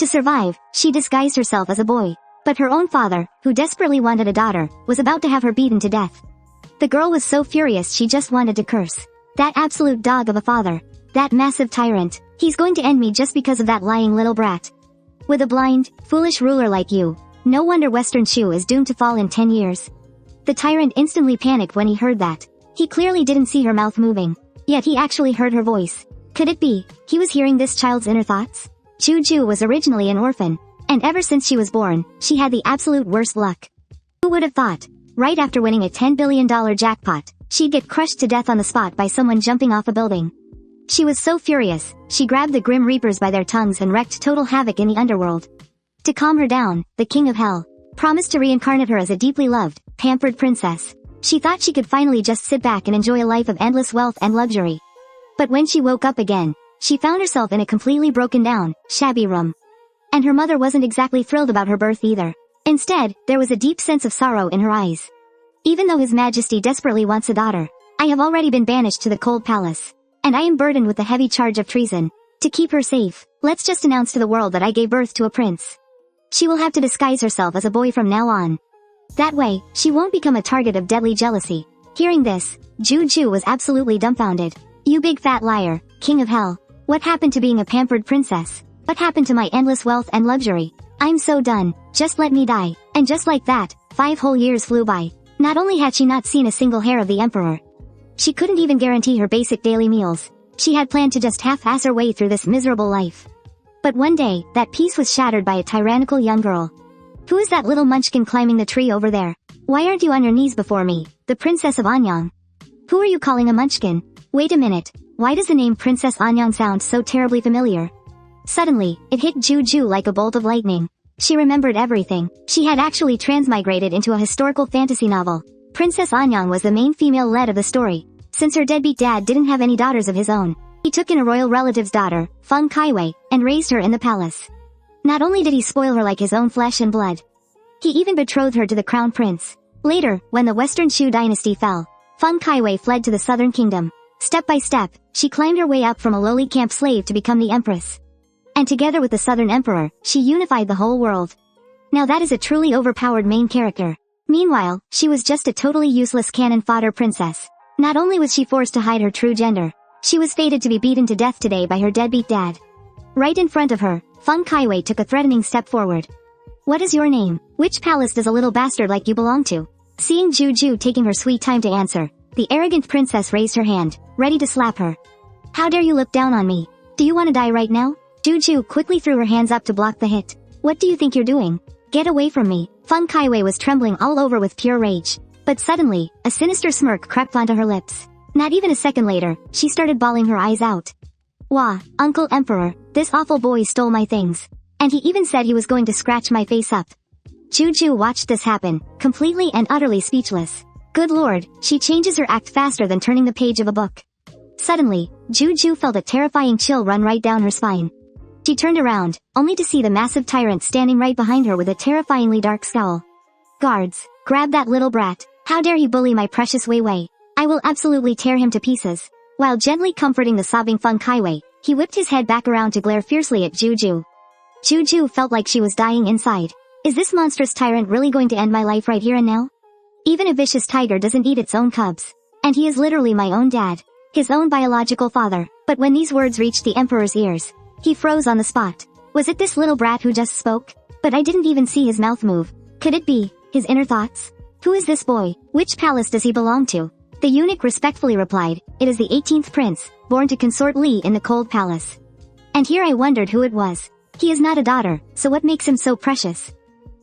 To survive, she disguised herself as a boy. But her own father, who desperately wanted a daughter, was about to have her beaten to death. The girl was so furious she just wanted to curse. That absolute dog of a father. That massive tyrant. He's going to end me just because of that lying little brat. With a blind, foolish ruler like you, no wonder Western Chu is doomed to fall in 10 years. The tyrant instantly panicked when he heard that. He clearly didn't see her mouth moving. Yet he actually heard her voice. Could it be he was hearing this child's inner thoughts? Jiu Jiu was originally an orphan, and ever since she was born, she had the absolute worst luck. Who would have thought? Right after winning a $10 billion jackpot, she'd get crushed to death on the spot by someone jumping off a building. She was so furious, she grabbed the Grim Reapers by their tongues and wreaked total havoc in the underworld. To calm her down, the King of Hell promised to reincarnate her as a deeply loved, pampered princess. She thought she could finally just sit back and enjoy a life of endless wealth and luxury. But when she woke up again, she found herself in a completely broken down, shabby room. And her mother wasn't exactly thrilled about her birth either. Instead, there was a deep sense of sorrow in her eyes. Even though His Majesty desperately wants a daughter, I have already been banished to the cold palace. And I am burdened with the heavy charge of treason. To keep her safe, let's just announce to the world that I gave birth to a prince. She will have to disguise herself as a boy from now on. That way, she won't become a target of deadly jealousy. Hearing this, Jiu Jiu was absolutely dumbfounded. You big fat liar, King of Hell. What happened to being a pampered princess? What happened to my endless wealth and luxury? I'm so done, just let me die. And just like that, 5 whole years flew by. Not only had she not seen a single hair of the emperor, she couldn't even guarantee her basic daily meals. She had planned to just half-ass her way through this miserable life. But one day, that peace was shattered by a tyrannical young girl. Who is that little munchkin climbing the tree over there? Why aren't you on your knees before me, the Princess of Anyang? Who are you calling a munchkin? Wait a minute, why does the name Princess Anyang sound so terribly familiar? Suddenly, it hit Jiu Jiu like a bolt of lightning. She remembered everything. She had actually transmigrated into a historical fantasy novel. Princess Anyang was the main female lead of the story. Since her deadbeat dad didn't have any daughters of his own, he took in a royal relative's daughter, Feng Caiwei, and raised her in the palace. Not only did he spoil her like his own flesh and blood, he even betrothed her to the crown prince. Later, when the Western Chu dynasty fell, Feng Caiwei fled to the southern kingdom. Step by step, she climbed her way up from a lowly camp slave to become the empress. And together with the southern emperor, she unified the whole world. Now that is a truly overpowered main character. Meanwhile, she was just a totally useless cannon fodder princess. Not only was she forced to hide her true gender, she was fated to be beaten to death today by her deadbeat dad. Right in front of her, Feng Caiwei took a threatening step forward. What is your name? Which palace does a little bastard like you belong to? Seeing Jiu Jiu taking her sweet time to answer, the arrogant princess raised her hand, ready to slap her. How dare you look down on me? Do you want to die right now? Jiu Jiu quickly threw her hands up to block the hit. What do you think you're doing? Get away from me. Feng Caiwei was trembling all over with pure rage. But suddenly, a sinister smirk crept onto her lips. Not even a second later, she started bawling her eyes out. Wah, Uncle Emperor, this awful boy stole my things. And he even said he was going to scratch my face up. Jiu Jiu watched this happen, completely and utterly speechless. Good lord, she changes her act faster than turning the page of a book. Suddenly, Jiu Jiu felt a terrifying chill run right down her spine. She turned around, only to see the massive tyrant standing right behind her with a terrifyingly dark scowl. Guards, grab that little brat. How dare he bully my precious Wei Wei? I will absolutely tear him to pieces. While gently comforting the sobbing Feng Caiwei, he whipped his head back around to glare fiercely at Jiu Jiu. Jiu Jiu felt like she was dying inside. Is this monstrous tyrant really going to end my life right here and now? Even a vicious tiger doesn't eat its own cubs. And he is literally my own dad. His own biological father. But when these words reached the emperor's ears, he froze on the spot. Was it this little brat who just spoke? But I didn't even see his mouth move. Could it be his inner thoughts? Who is this boy? Which palace does he belong to? The eunuch respectfully replied, it is the 18th prince, born to Consort Li in the cold palace. And here I wondered who it was. He is not a daughter, so what makes him so precious?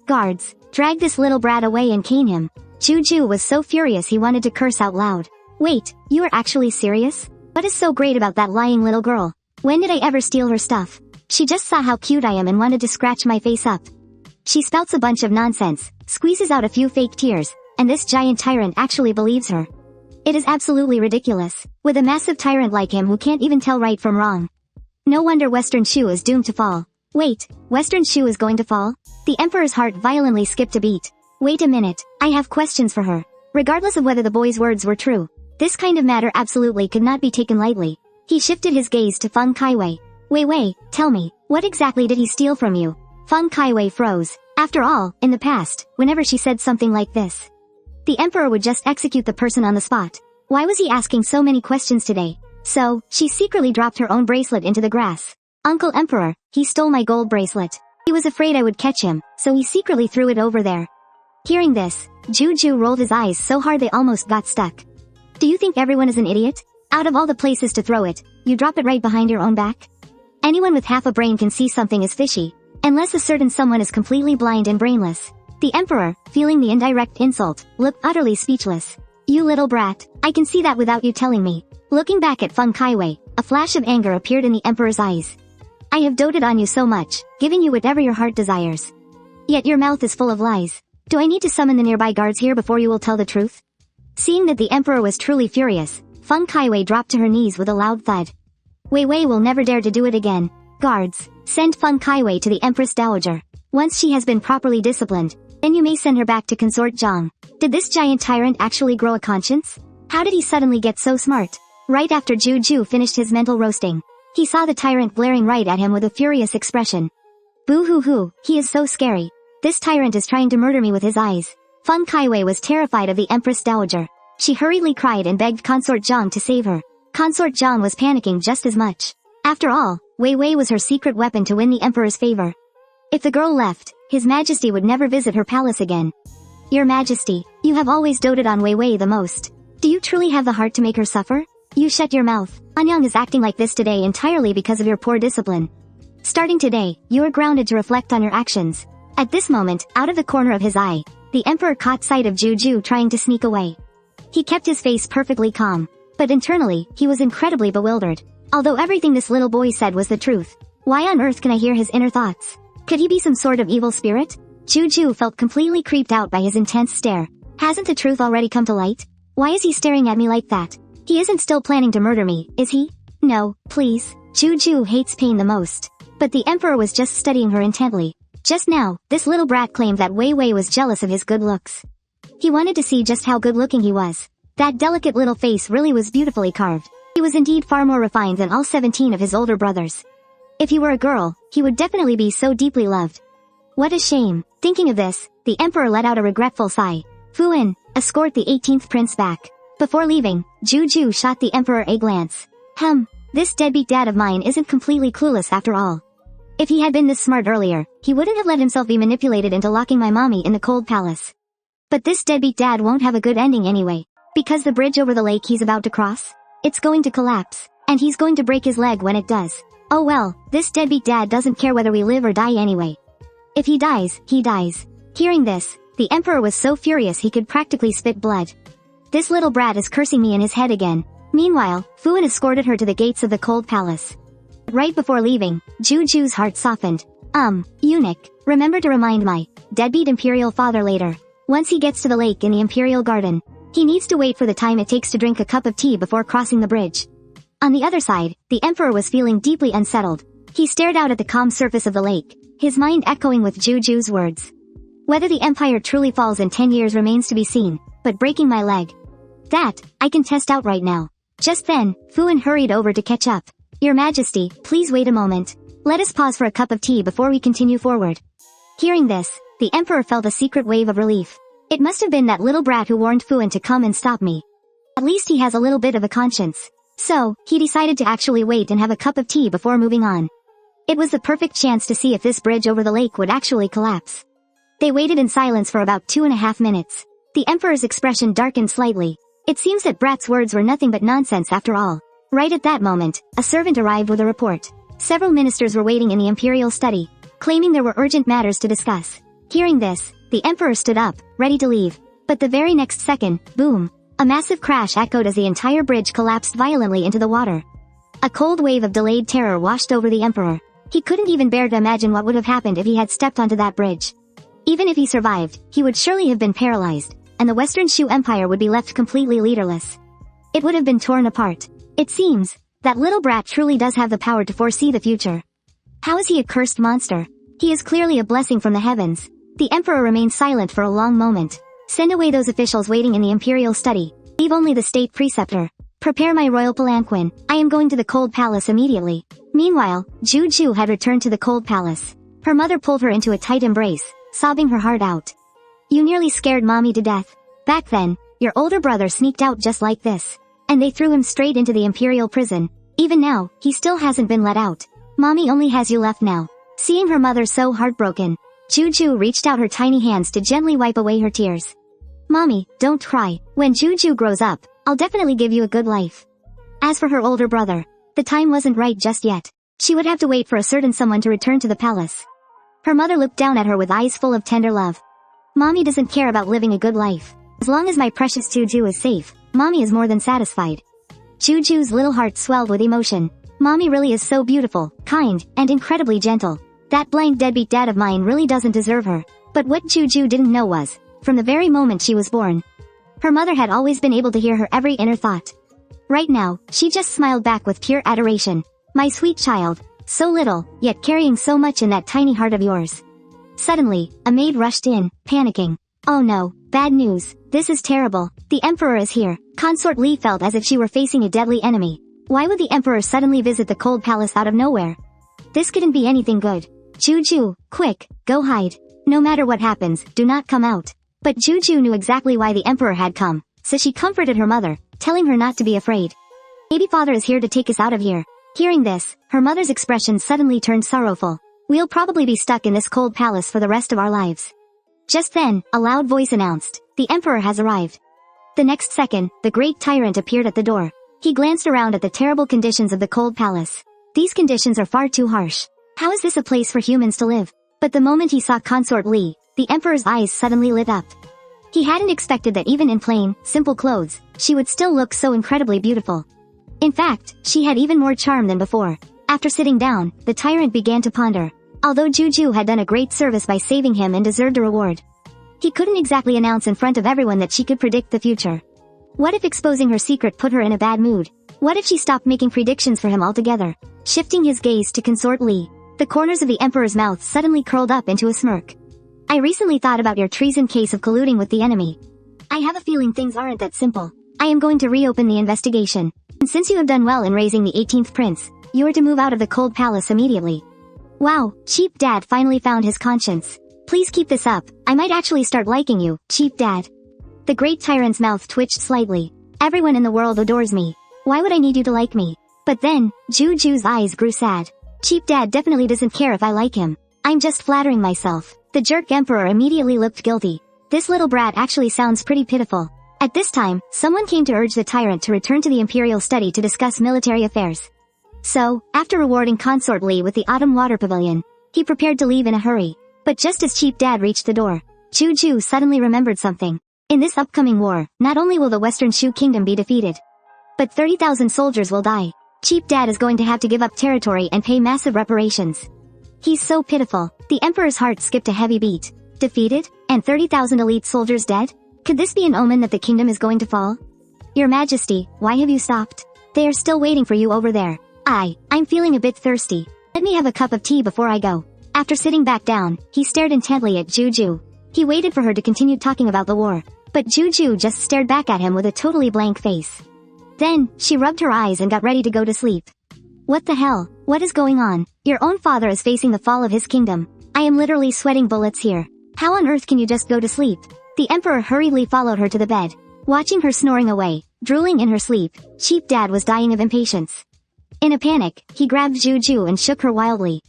Guards, drag this little brat away and cane him. Jiu Jiu was so furious he wanted to curse out loud. Wait, you are actually serious? What is so great about that lying little girl? When did I ever steal her stuff? She just saw how cute I am and wanted to scratch my face up. She spouts a bunch of nonsense, squeezes out a few fake tears, and this giant tyrant actually believes her. It is absolutely ridiculous, with a massive tyrant like him who can't even tell right from wrong. No wonder Western Chu is doomed to fall. Wait, Western Chu is going to fall? The Emperor's heart violently skipped a beat. Wait a minute, I have questions for her. Regardless of whether the boy's words were true, this kind of matter absolutely could not be taken lightly. He shifted his gaze to Feng Caiwei. Wei Wei, tell me, What exactly did he steal from you? Feng Caiwei froze. After all, in the past, whenever she said something like this, the emperor would just execute the person on the spot. Why was he asking so many questions today? So, she secretly dropped her own bracelet into the grass. Uncle Emperor, he stole my gold bracelet. He was afraid I would catch him, so he secretly threw it over there. Hearing this, Jiu Jiu rolled his eyes so hard they almost got stuck. Do you think everyone is an idiot? Out of all the places to throw it, you drop it right behind your own back? Anyone with half a brain can see something is fishy, unless a certain someone is completely blind and brainless. The emperor, feeling the indirect insult, looked utterly speechless. You little brat, I can see that without you telling me. Looking back at Feng Caiwei, a flash of anger appeared in the emperor's eyes. I have doted on you so much, giving you whatever your heart desires. Yet your mouth is full of lies. Do I need to summon the nearby guards here before you will tell the truth? Seeing that the emperor was truly furious, Feng Caiwei dropped to her knees with a loud thud. Wei Wei will never dare to do it again. Guards, send Feng Caiwei to the Empress Dowager. Once she has been properly disciplined, then you may send her back to Consort Zhang. Did this giant tyrant actually grow a conscience? How did he suddenly get so smart? Right after Jiu Jiu finished his mental roasting, he saw the tyrant glaring right at him with a furious expression. Boo-hoo-hoo, he is so scary. This tyrant is trying to murder me with his eyes. Feng Caiwei was terrified of the Empress Dowager. She hurriedly cried and begged Consort Zhang to save her. Consort Zhang was panicking just as much. After all, Wei Wei was her secret weapon to win the emperor's favor. If the girl left, His Majesty would never visit her palace again. Your Majesty, you have always doted on Wei Wei the most. Do you truly have the heart to make her suffer? You shut your mouth. Anyang is acting like this today entirely because of your poor discipline. Starting today, you are grounded to reflect on your actions. At this moment, out of the corner of his eye, the emperor caught sight of Jiu Jiu trying to sneak away. He kept his face perfectly calm, but internally, he was incredibly bewildered. Although everything this little boy said was the truth, why on earth can I hear his inner thoughts? Could he be some sort of evil spirit? Jiu Jiu felt completely creeped out by his intense stare. Hasn't the truth already come to light? Why is he staring at me like that? He isn't still planning to murder me, is he? No, please. Jiu Jiu hates pain the most. But the emperor was just studying her intently. Just now, this little brat claimed that Wei Wei was jealous of his good looks. He wanted to see just how good-looking he was. That delicate little face really was beautifully carved. He was indeed far more refined than all 17 of his older brothers. If he were a girl, he would definitely be so deeply loved. What a shame. Thinking of this, the emperor let out a regretful sigh. Fu In, escort the 18th prince back. Before leaving, Jiu Jiu shot the emperor a glance. This deadbeat dad of mine isn't completely clueless after all. If he had been this smart earlier, he wouldn't have let himself be manipulated into locking my mommy in the cold palace. But this deadbeat dad won't have a good ending anyway. Because the bridge over the lake he's about to cross, it's going to collapse, and he's going to break his leg when it does. Oh well, this deadbeat dad doesn't care whether we live or die anyway. If he dies, he dies. Hearing this, the emperor was so furious he could practically spit blood. This little brat is cursing me in his head again. Meanwhile, Fu In escorted her to the gates of the cold palace. Right before leaving, Jiu Jiu's heart softened. Eunuch, remember to remind my deadbeat imperial father later. Once he gets to the lake in the imperial garden, he needs to wait for the time it takes to drink a cup of tea before crossing the bridge. On the other side, the emperor was feeling deeply unsettled. He stared out at the calm surface of the lake, his mind echoing with Jiu Jiu's words. Whether the empire truly falls in 10 years remains to be seen, but breaking my leg, that, I can test out right now. Just then, Fu In hurried over to catch up. Your Majesty, please wait a moment. Let us pause for a cup of tea before we continue forward. Hearing this, the emperor felt a secret wave of relief. It must have been that little brat who warned Fu In to come and stop me. At least he has a little bit of a conscience. So, he decided to actually wait and have a cup of tea before moving on. It was the perfect chance to see if this bridge over the lake would actually collapse. They waited in silence for about 2.5 minutes. The emperor's expression darkened slightly. It seems that Brat's words were nothing but nonsense after all. Right at that moment, a servant arrived with a report. Several ministers were waiting in the imperial study, claiming there were urgent matters to discuss. Hearing this, the emperor stood up, ready to leave. But the very next second, boom! A massive crash echoed as the entire bridge collapsed violently into the water. A cold wave of delayed terror washed over the emperor. He couldn't even bear to imagine what would have happened if he had stepped onto that bridge. Even if he survived, he would surely have been paralyzed, and the Western Chu Empire would be left completely leaderless. It would have been torn apart. It seems that little brat truly does have the power to foresee the future. How is he a cursed monster? He is clearly a blessing from the heavens. The emperor remained silent for a long moment. Send away those officials waiting in the imperial study. Leave only the state preceptor. Prepare my royal palanquin. I am going to the cold palace immediately. Meanwhile, Jiu Jiu had returned to the cold palace. Her mother pulled her into a tight embrace, sobbing her heart out. You nearly scared mommy to death. Back then, your older brother sneaked out just like this. And they threw him straight into the imperial prison. Even now, he still hasn't been let out. Mommy only has you left now. Seeing her mother so heartbroken, Jiu Jiu reached out her tiny hands to gently wipe away her tears. Mommy, don't cry. When Jiu Jiu grows up, I'll definitely give you a good life. As for her older brother, the time wasn't right just yet. She would have to wait for a certain someone to return to the palace. Her mother looked down at her with eyes full of tender love. Mommy doesn't care about living a good life. As long as my precious Jiu Jiu is safe, Mommy is more than satisfied. Jiu Jiu's little heart swelled with emotion. Mommy really is so beautiful, kind, and incredibly gentle. That blind deadbeat dad of mine really doesn't deserve her. But what Jiu Jiu didn't know was, from the very moment she was born, her mother had always been able to hear her every inner thought. Right now, she just smiled back with pure adoration. My sweet child, so little, yet carrying so much in that tiny heart of yours. Suddenly, a maid rushed in, panicking. Oh no, bad news, this is terrible. The emperor is here. Consort Li felt as if she were facing a deadly enemy. Why would the emperor suddenly visit the cold palace out of nowhere? This couldn't be anything good. Jiu Jiu, quick, go hide. No matter what happens, do not come out. But Jiu Jiu knew exactly why the emperor had come, so she comforted her mother, telling her not to be afraid. Maybe father is here to take us out of here. Hearing this, her mother's expression suddenly turned sorrowful. We'll probably be stuck in this cold palace for the rest of our lives. Just then, a loud voice announced, the emperor has arrived. The next second, the great tyrant appeared at the door. He glanced around at the terrible conditions of the cold palace. These conditions are far too harsh. How is this a place for humans to live? But the moment he saw Consort Li, the emperor's eyes suddenly lit up. He hadn't expected that even in plain, simple clothes, she would still look so incredibly beautiful. In fact, she had even more charm than before. After sitting down, the tyrant began to ponder. Although Jiu Jiu had done a great service by saving him and deserved a reward, he couldn't exactly announce in front of everyone that she could predict the future. What if exposing her secret put her in a bad mood? What if she stopped making predictions for him altogether? Shifting his gaze to Consort Li, the corners of the emperor's mouth suddenly curled up into a smirk. I recently thought about your treason case of colluding with the enemy. I have a feeling things aren't that simple. I am going to reopen the investigation. And since you have done well in raising the 18th prince, you are to move out of the cold palace immediately. Wow, cheap dad finally found his conscience. Please keep this up. I might actually start liking you, cheap dad. The great tyrant's mouth twitched slightly. Everyone in the world adores me. Why would I need you to like me? But then, Jiu Jiu's eyes grew sad. Cheap dad definitely doesn't care if I like him. I'm just flattering myself. The jerk emperor immediately looked guilty. This little brat actually sounds pretty pitiful. At this time, someone came to urge the tyrant to return to the imperial study to discuss military affairs. So, after rewarding Consort Li with the autumn water pavilion, he prepared to leave in a hurry. But just as cheap dad reached the door, Jiu Jiu suddenly remembered something. In this upcoming war, not only will the Western Chu kingdom be defeated, but 30,000 soldiers will die. Cheap dad is going to have to give up territory and pay massive reparations. He's so pitiful. The emperor's heart skipped a heavy beat. Defeated? And 30,000 elite soldiers dead? Could this be an omen that the kingdom is going to fall? Your Majesty, why have you stopped? They are still waiting for you over there. I'm feeling a bit thirsty. Let me have a cup of tea before I go. After sitting back down, he stared intently at Jiu Jiu. He waited for her to continue talking about the war, but Jiu Jiu just stared back at him with a totally blank face. Then, she rubbed her eyes and got ready to go to sleep. What the hell? What is going on? Your own father is facing the fall of his kingdom. I am literally sweating bullets here. How on earth can you just go to sleep? The emperor hurriedly followed her to the bed. Watching her snoring away, drooling in her sleep, cheap dad was dying of impatience. In a panic, he grabbed Jiu Jiu and shook her wildly.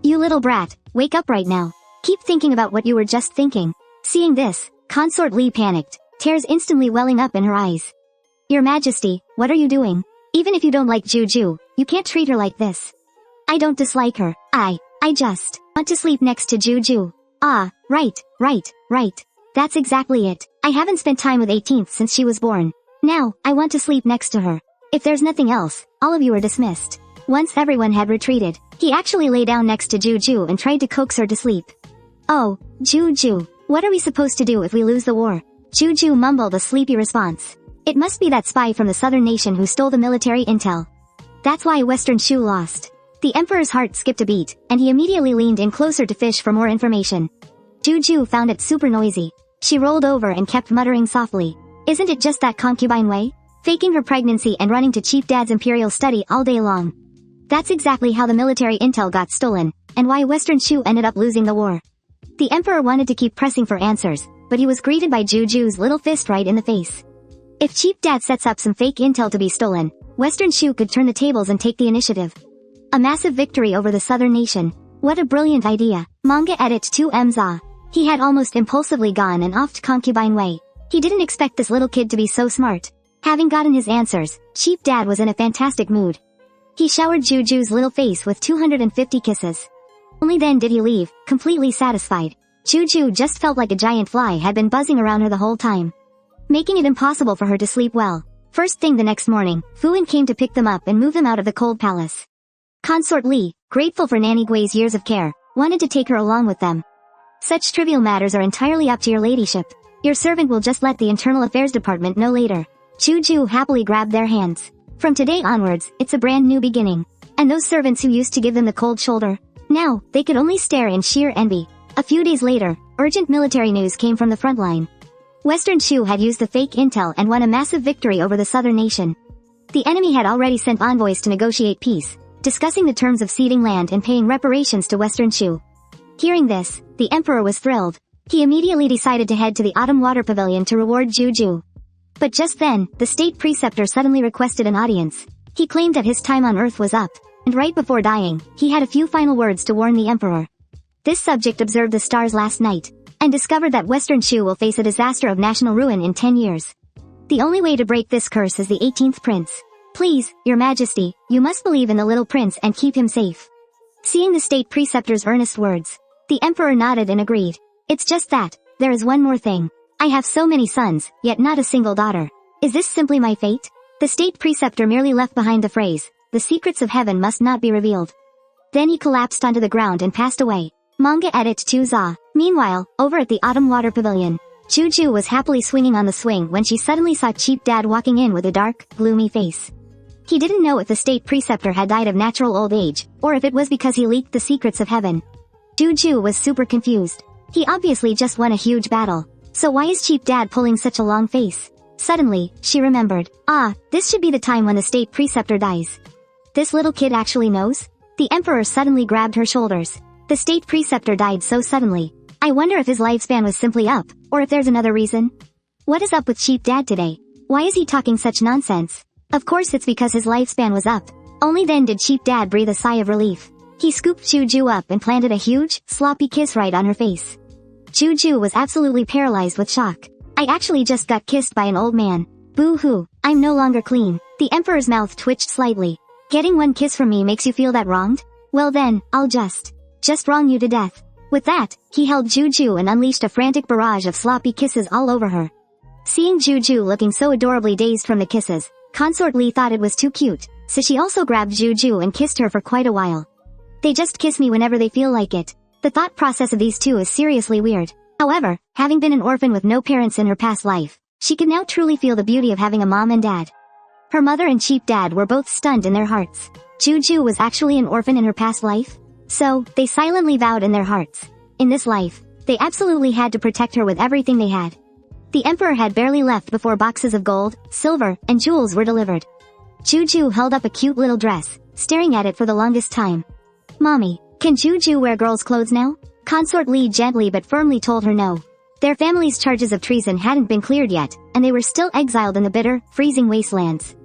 You little brat, wake up right now. Keep thinking about what you were just thinking. Seeing this, Consort Li panicked, tears instantly welling up in her eyes. Your Majesty, what are you doing? Even if you don't like Jiu Jiu, you can't treat her like this. I don't dislike her. I just want to sleep next to Jiu Jiu. Ah, right. That's exactly it. I haven't spent time with 18th since she was born. Now, I want to sleep next to her. If there's nothing else, all of you are dismissed. Once everyone had retreated, he actually lay down next to Jiu Jiu and tried to coax her to sleep. Oh, Jiu Jiu, what are we supposed to do if we lose the war? Jiu Jiu mumbled a sleepy response. It must be that spy from the southern nation who stole the military intel. That's why Western Chu lost. The emperor's heart skipped a beat, and he immediately leaned in closer to fish for more information. Jiu Jiu found it super noisy. She rolled over and kept muttering softly. Isn't it just that concubine way? faking her pregnancy and running to Chief Dad's imperial study all day long. That's exactly how the military intel got stolen, and why Western Chu ended up losing the war. The Emperor wanted to keep pressing for answers, but he was greeted by Jiu Jiu's little fist right in the face. If Chief Dad sets up some fake intel to be stolen, Western Chu could turn the tables and take the initiative. A massive victory over the southern nation. What a brilliant idea. Manga edit 2M Za. He had almost impulsively gone and offed concubine Wei. He didn't expect this little kid to be so smart. Having gotten his answers, Chief Dad was in a fantastic mood. He showered Jiu Jiu's little face with 250 kisses. Only then did he leave, completely satisfied. Jiu Jiu just felt like a giant fly had been buzzing around her the whole time, making it impossible for her to sleep well. First thing the next morning, Fuan came to pick them up and move them out of the cold palace. Consort Li, grateful for Nanny Gui's years of care, wanted to take her along with them. Such trivial matters are entirely up to your ladyship. Your servant will just let the Internal Affairs Department know later. Jiu Jiu happily grabbed their hands. From today onwards, it's a brand new beginning. And those servants who used to give them the cold shoulder, now, they could only stare in sheer envy. A few days later, urgent military news came from the front line. Western Chu had used the fake intel and won a massive victory over the southern nation. The enemy had already sent envoys to negotiate peace, discussing the terms of ceding land and paying reparations to Western Chu. Hearing this, the Emperor was thrilled. He immediately decided to head to the Autumn Water Pavilion to reward Jiu Jiu. But just then, the state preceptor suddenly requested an audience. He claimed that his time on Earth was up, and right before dying, he had a few final words to warn the Emperor. This subject observed the stars last night, and discovered that Western Chu will face a disaster of national ruin in 10 years. The only way to break this curse is the 18th prince. Please, your majesty, you must believe in the little prince and keep him safe. Seeing the state preceptor's earnest words, the Emperor nodded and agreed. It's just that, there is one more thing. I have so many sons, yet not a single daughter. Is this simply my fate? The state preceptor merely left behind the phrase, the secrets of heaven must not be revealed. Then he collapsed onto the ground and passed away. Manga edit 2 Za. Meanwhile, over at the Autumn Water Pavilion, Jiu Jiu was happily swinging on the swing when she suddenly saw Chief Dad walking in with a dark, gloomy face. He didn't know if the state preceptor had died of natural old age, or if it was because he leaked the secrets of heaven. Jiu Jiu was super confused. He obviously just won a huge battle. So why is Chief Dad pulling such a long face? Suddenly, she remembered. This should be the time when the state preceptor dies. This little kid actually knows? The Emperor suddenly grabbed her shoulders. The state preceptor died so suddenly. I wonder if his lifespan was simply up, or if there's another reason. What is up with Chief Dad today? Why is he talking such nonsense? Of course it's because his lifespan was up. Only then did Chief Dad breathe a sigh of relief. He scooped Jiu Jiu up and planted a huge, sloppy kiss right on her face. Jiu Jiu was absolutely paralyzed with shock. I actually just got kissed by an old man. Boo-hoo, I'm no longer clean. The Emperor's mouth twitched slightly. Getting one kiss from me makes you feel that wronged? Well then, I'll just wrong you to death. With that, he held Jiu Jiu and unleashed a frantic barrage of sloppy kisses all over her. Seeing Jiu Jiu looking so adorably dazed from the kisses, Consort Li thought it was too cute, so she also grabbed Jiu Jiu and kissed her for quite a while. They just kiss me whenever they feel like it. The thought process of these two is seriously weird. However, having been an orphan with no parents in her past life, she could now truly feel the beauty of having a mom and dad. Her mother and Chief Dad were both stunned in their hearts. Jiu Jiu was actually an orphan in her past life? So, they silently vowed in their hearts. In this life, they absolutely had to protect her with everything they had. The Emperor had barely left before boxes of gold, silver, and jewels were delivered. Jiu Jiu held up a cute little dress, staring at it for the longest time. Mommy, can Jiu Jiu wear girls' clothes now? Consort Li gently but firmly told her no. Their family's charges of treason hadn't been cleared yet, and they were still exiled in the bitter, freezing wastelands.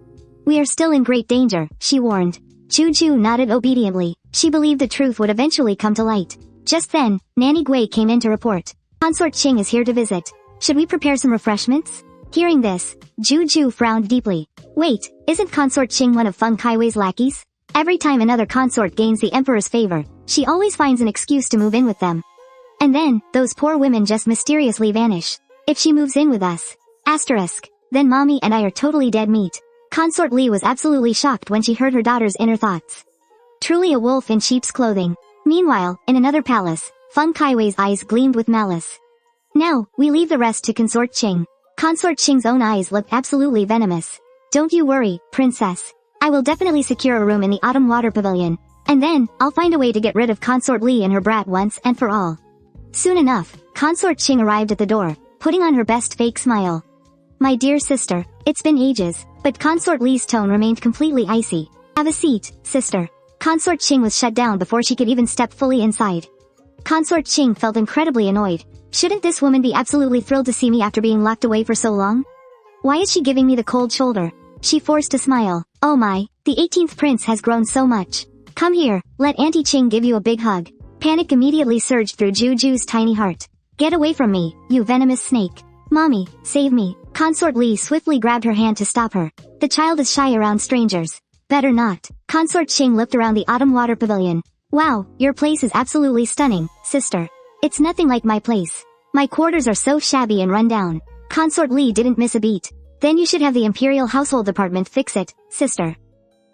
We are still in great danger, she warned. Jiu Jiu nodded obediently. She believed the truth would eventually come to light. Just then, Nanny Gui came in to report. Consort Qing is here to visit. Should we prepare some refreshments? Hearing this, Jiu Jiu frowned deeply. Wait, isn't Consort Qing one of Feng Caiwei's lackeys? Every time another consort gains the Emperor's favor, she always finds an excuse to move in with them. And then, those poor women just mysteriously vanish. If she moves in with us, then mommy and I are totally dead meat. Consort Li was absolutely shocked when she heard her daughter's inner thoughts. Truly a wolf in sheep's clothing. Meanwhile, in another palace, Feng Caiwei's eyes gleamed with malice. Now, we leave the rest to Consort Qing. Consort Qing's own eyes looked absolutely venomous. Don't you worry, princess. I will definitely secure a room in the Autumn Water Pavilion. And then, I'll find a way to get rid of Consort Li and her brat once and for all. Soon enough, Consort Qing arrived at the door, putting on her best fake smile. My dear sister, it's been ages. But Consort Li's tone remained completely icy. Have a seat, sister. Consort Qing was shut down before she could even step fully inside. Consort Qing felt incredibly annoyed. Shouldn't this woman be absolutely thrilled to see me after being locked away for so long? Why is she giving me the cold shoulder? She forced a smile. Oh my, the 18th prince has grown so much. Come here, let Auntie Qing give you a big hug. Panic immediately surged through Jiu Jiu's tiny heart. Get away from me, you venomous snake. Mommy, save me. Consort Li swiftly grabbed her hand to stop her. The child is shy around strangers. Better not. Consort Qing looked around the autumn water pavilion. Wow, your place is absolutely stunning, sister. It's nothing like my place. My quarters are so shabby and run down. Consort Li didn't miss a beat. Then you should have the Imperial Household Department fix it, sister.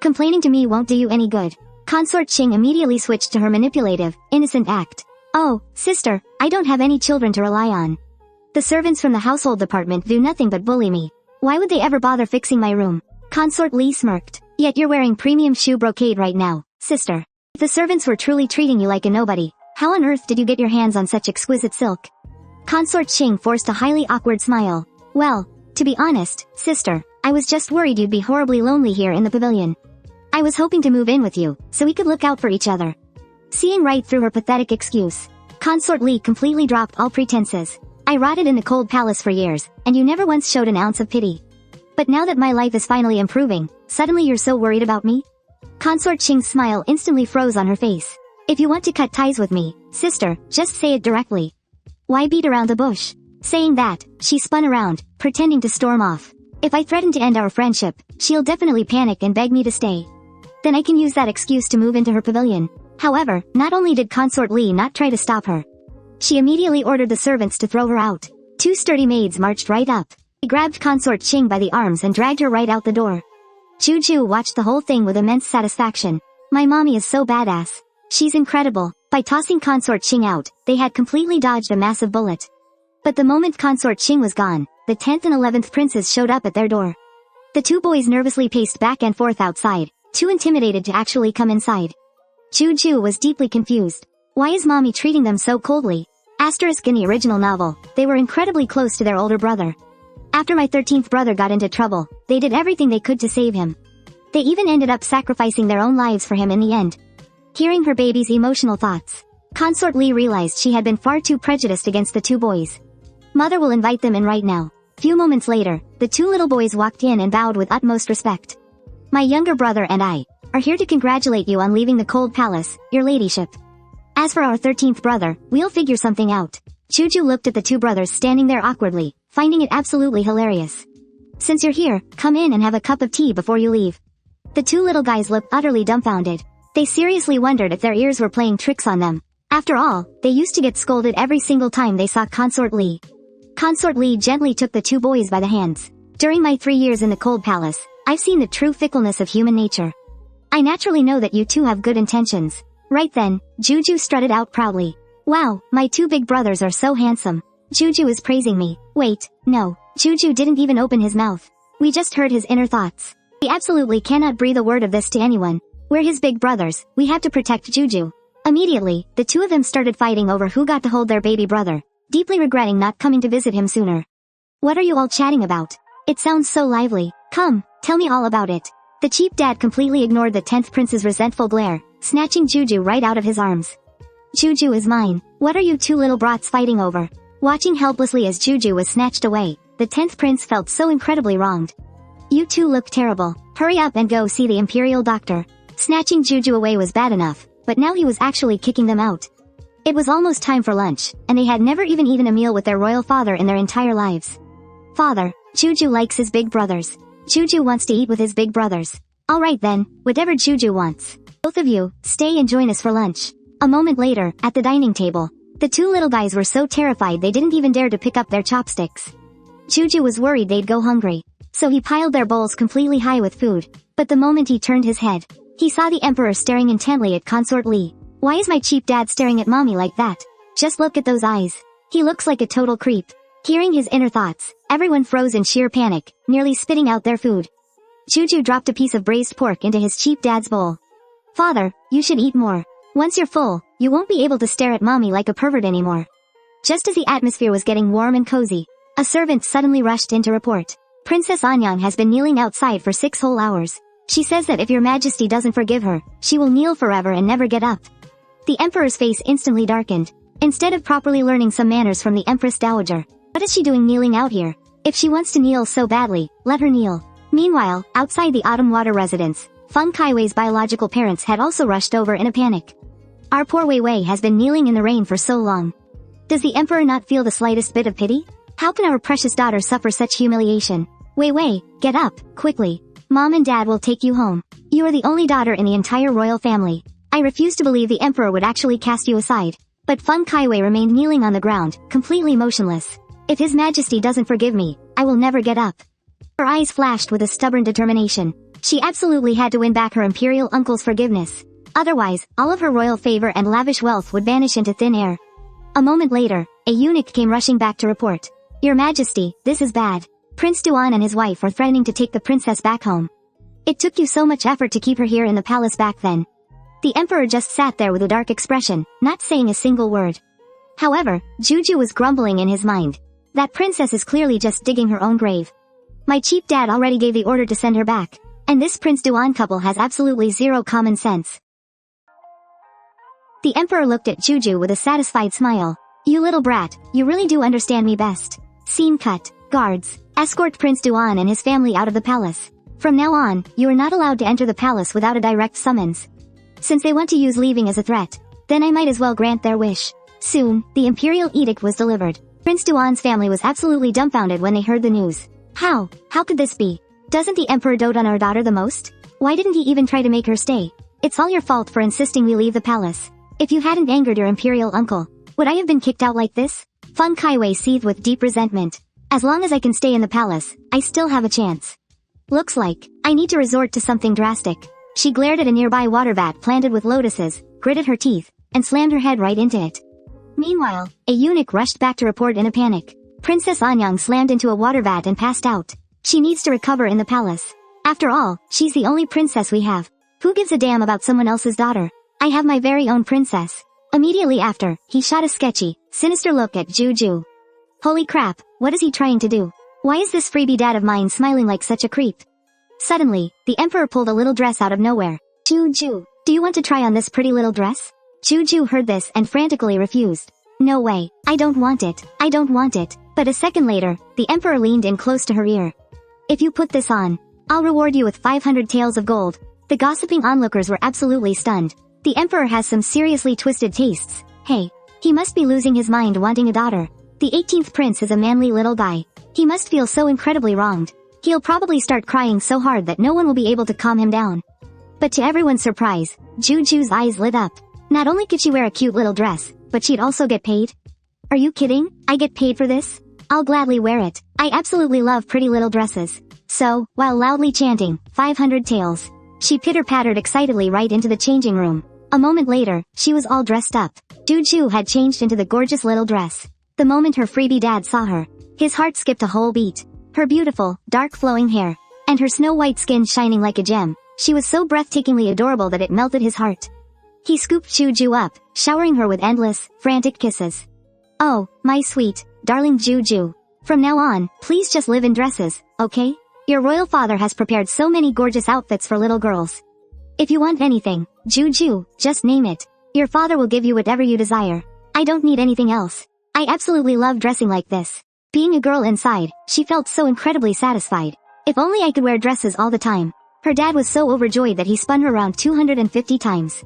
Complaining to me won't do you any good. Consort Qing immediately switched to her manipulative, innocent act. Oh, sister, I don't have any children to rely on. The servants from the household department do nothing but bully me. Why would they ever bother fixing my room? Consort Li smirked. Yet you're wearing premium shoe brocade right now, sister. If the servants were truly treating you like a nobody, how on earth did you get your hands on such exquisite silk? Consort Qing forced a highly awkward smile. Well, to be honest, sister, I was just worried you'd be horribly lonely here in the pavilion. I was hoping to move in with you, so we could look out for each other. Seeing right through her pathetic excuse, Consort Li completely dropped all pretenses. I rotted in the cold palace for years, and you never once showed an ounce of pity. But now that my life is finally improving, suddenly you're so worried about me? Consort Qing's smile instantly froze on her face. If you want to cut ties with me, sister, just say it directly. Why beat around the bush? Saying that, she spun around, pretending to storm off. If I threaten to end our friendship, she'll definitely panic and beg me to stay. Then I can use that excuse to move into her pavilion. However, not only did Consort Li not try to stop her, she immediately ordered the servants to throw her out. Two sturdy maids marched right up. They grabbed Consort Qing by the arms and dragged her right out the door. Jiu Jiu watched the whole thing with immense satisfaction. My mommy is so badass. She's incredible. By tossing Consort Qing out, they had completely dodged a massive bullet. But the moment Consort Qing was gone, the 10th and 11th princes showed up at their door. The two boys nervously paced back and forth outside, too intimidated to actually come inside. Jiu Jiu was deeply confused. Why is mommy treating them so coldly? Asterisk in the original novel, they were incredibly close to their older brother. After my 13th brother got into trouble, they did everything they could to save him. They even ended up sacrificing their own lives for him in the end. Hearing her baby's emotional thoughts, Consort Li realized she had been far too prejudiced against the two boys. Mother will invite them in right now. Few moments later, the two little boys walked in and bowed with utmost respect. My younger brother and I are here to congratulate you on leaving the cold palace, your ladyship. As for our 13th brother, we'll figure something out. Jiu Jiu looked at the two brothers standing there awkwardly, finding it absolutely hilarious. Since you're here, come in and have a cup of tea before you leave. The two little guys looked utterly dumbfounded. They seriously wondered if their ears were playing tricks on them. After all, they used to get scolded every single time they saw Consort Li. Consort Li gently took the two boys by the hands. During my 3 years in the cold palace, I've seen the true fickleness of human nature. I naturally know that you two have good intentions. Right then, Jiu Jiu strutted out proudly. Wow, my two big brothers are so handsome. Jiu Jiu is praising me. Wait, no, Jiu Jiu didn't even open his mouth. We just heard his inner thoughts. He absolutely cannot breathe a word of this to anyone. We're his big brothers, we have to protect Jiu Jiu. Immediately, the two of them started fighting over who got to hold their baby brother, deeply regretting not coming to visit him sooner. What are you all chatting about? It sounds so lively. Come, tell me all about it. The cheap dad completely ignored the 10th prince's resentful glare, snatching Jiu Jiu right out of his arms. Jiu Jiu is mine. What are you two little brats fighting over? Watching helplessly as Jiu Jiu was snatched away, the 10th prince felt so incredibly wronged. You two look terrible. Hurry up and go see the imperial doctor. Snatching Jiu Jiu away was bad enough, but now he was actually kicking them out. It was almost time for lunch, and they had never even eaten a meal with their royal father in their entire lives. Father, Jiu Jiu likes his big brothers. Jiu Jiu wants to eat with his big brothers. Alright then, whatever Jiu Jiu wants. Both of you, stay and join us for lunch. A moment later, at the dining table, the two little guys were so terrified they didn't even dare to pick up their chopsticks. Jiu Jiu was worried they'd go hungry, so he piled their bowls completely high with food. But the moment he turned his head, he saw the emperor staring intently at Consort Li. Why is my cheap dad staring at mommy like that? Just look at those eyes. He looks like a total creep. Hearing his inner thoughts, everyone froze in sheer panic, nearly spitting out their food. Jiu Jiu dropped a piece of braised pork into his cheap dad's bowl. Father, you should eat more. Once you're full, you won't be able to stare at mommy like a pervert anymore. Just as the atmosphere was getting warm and cozy, a servant suddenly rushed in to report. Princess Anyang has been kneeling outside for 6 whole hours. She says that if your majesty doesn't forgive her, she will kneel forever and never get up. The emperor's face instantly darkened. Instead of properly learning some manners from the empress dowager, what is she doing kneeling out here? If she wants to kneel so badly, let her kneel. Meanwhile, outside the Autumn Water residence, Feng Caiwei's biological parents had also rushed over in a panic. Our poor Wei Wei has been kneeling in the rain for so long. Does the emperor not feel the slightest bit of pity? How can our precious daughter suffer such humiliation? Wei Wei, get up, quickly. Mom and Dad will take you home. You are the only daughter in the entire royal family. I refuse to believe the emperor would actually cast you aside. But Feng Caiwei remained kneeling on the ground, completely motionless. If his majesty doesn't forgive me, I will never get up. Her eyes flashed with a stubborn determination. She absolutely had to win back her imperial uncle's forgiveness. Otherwise, all of her royal favor and lavish wealth would vanish into thin air. A moment later, a eunuch came rushing back to report. Your Majesty, this is bad. Prince Duan and his wife are threatening to take the princess back home. It took you so much effort to keep her here in the palace back then. The emperor just sat there with a dark expression, not saying a single word. However, Jiu Jiu was grumbling in his mind. That princess is clearly just digging her own grave. My chief dad already gave the order to send her back. And this Prince Duan couple has absolutely zero common sense. The emperor looked at Jiu Jiu with a satisfied smile. You little brat, you really do understand me best. Scene cut. Guards, escort Prince Duan and his family out of the palace. From now on, you are not allowed to enter the palace without a direct summons. Since they want to use leaving as a threat, then I might as well grant their wish. Soon, the imperial edict was delivered. Prince Duan's family was absolutely dumbfounded when they heard the news. How could this be? Doesn't the emperor dote on our daughter the most? Why didn't he even try to make her stay? It's all your fault for insisting we leave the palace. If you hadn't angered your imperial uncle, would I have been kicked out like this? Feng Caiwei seethed with deep resentment. As long as I can stay in the palace, I still have a chance. Looks like I need to resort to something drastic. She glared at a nearby water vat planted with lotuses, gritted her teeth, and slammed her head right into it. Meanwhile, a eunuch rushed back to report in a panic. Princess Anyang slammed into a water vat and passed out. She needs to recover in the palace. After all, she's the only princess we have. Who gives a damn about someone else's daughter? I have my very own princess. Immediately after, he shot a sketchy, sinister look at Jiu Jiu. Holy crap, what is he trying to do? Why is this freebie dad of mine smiling like such a creep? Suddenly, the emperor pulled a little dress out of nowhere. Jiu Jiu, do you want to try on this pretty little dress? Jiu Jiu heard this and frantically refused. No way, I don't want it, I don't want it. But a second later, the emperor leaned in close to her ear. If you put this on, I'll reward you with 500 taels of gold. The gossiping onlookers were absolutely stunned. The emperor has some seriously twisted tastes. Hey, he must be losing his mind wanting a daughter. The 18th prince is a manly little guy. He must feel so incredibly wronged. He'll probably start crying so hard that no one will be able to calm him down. But to everyone's surprise, Jiu Jiu's eyes lit up. Not only could she wear a cute little dress, but she'd also get paid. Are you kidding? I get paid for this? I'll gladly wear it. I absolutely love pretty little dresses. So, while loudly chanting, 500 taels, she pitter-pattered excitedly right into the changing room. A moment later, she was all dressed up. Jiu Jiu had changed into the gorgeous little dress. The moment her freebie dad saw her, his heart skipped a whole beat. Her beautiful, dark flowing hair, and her snow-white skin shining like a gem, she was so breathtakingly adorable that it melted his heart. He scooped Jiu Jiu up, showering her with endless, frantic kisses. Oh, my sweet, darling Jiu Jiu. From now on, please just live in dresses, okay? Your royal father has prepared so many gorgeous outfits for little girls. If you want anything, Jiu Jiu, just name it. Your father will give you whatever you desire. I don't need anything else. I absolutely love dressing like this. Being a girl inside, she felt so incredibly satisfied. If only I could wear dresses all the time. Her dad was so overjoyed that he spun her around 250 times.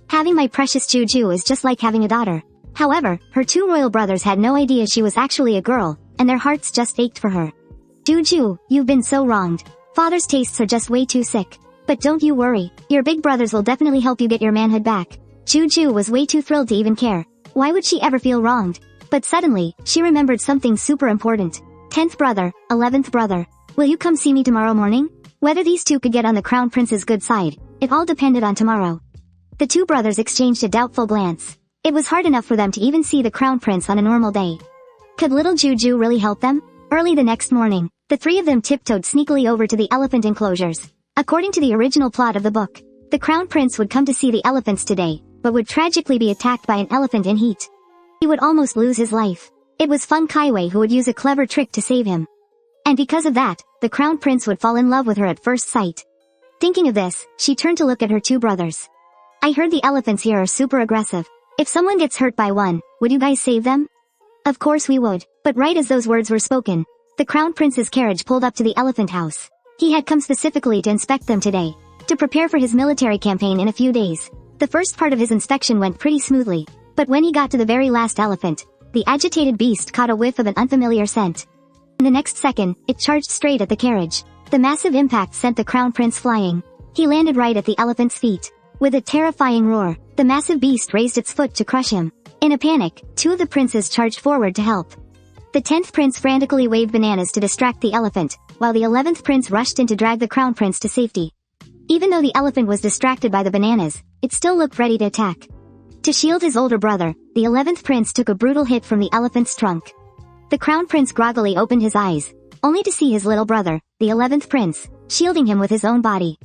Having my precious Jiu Jiu is just like having a daughter. However, her two royal brothers had no idea she was actually a girl, and their hearts just ached for her. Jiu Jiu, you've been so wronged. Father's tastes are just way too sick. But don't you worry, your big brothers will definitely help you get your manhood back. Jiu Jiu was way too thrilled to even care. Why would she ever feel wronged? But suddenly, she remembered something super important. 10th brother, 11th brother. Will you come see me tomorrow morning? Whether these two could get on the crown prince's good side, it all depended on tomorrow. The two brothers exchanged a doubtful glance. It was hard enough for them to even see the crown prince on a normal day. Could little Jiu Jiu really help them? Early the next morning, the three of them tiptoed sneakily over to the elephant enclosures. According to the original plot of the book, the crown prince would come to see the elephants today, but would tragically be attacked by an elephant in heat. He would almost lose his life. It was Feng Caiwei who would use a clever trick to save him. And because of that, the crown prince would fall in love with her at first sight. Thinking of this, she turned to look at her two brothers. I heard the elephants here are super aggressive. If someone gets hurt by one, would you guys save them? Of course we would, but right as those words were spoken, the crown prince's carriage pulled up to the elephant house. He had come specifically to inspect them today, to prepare for his military campaign in a few days. The first part of his inspection went pretty smoothly, but when he got to the very last elephant, the agitated beast caught a whiff of an unfamiliar scent. In the next second, it charged straight at the carriage. The massive impact sent the crown prince flying. He landed right at the elephant's feet. With a terrifying roar, the massive beast raised its foot to crush him. In a panic, two of the princes charged forward to help. The 10th prince frantically waved bananas to distract the elephant, while the 11th prince rushed in to drag the crown prince to safety. Even though the elephant was distracted by the bananas, it still looked ready to attack. To shield his older brother, the 11th prince took a brutal hit from the elephant's trunk. The crown prince groggily opened his eyes, only to see his little brother, the 11th prince, shielding him with his own body.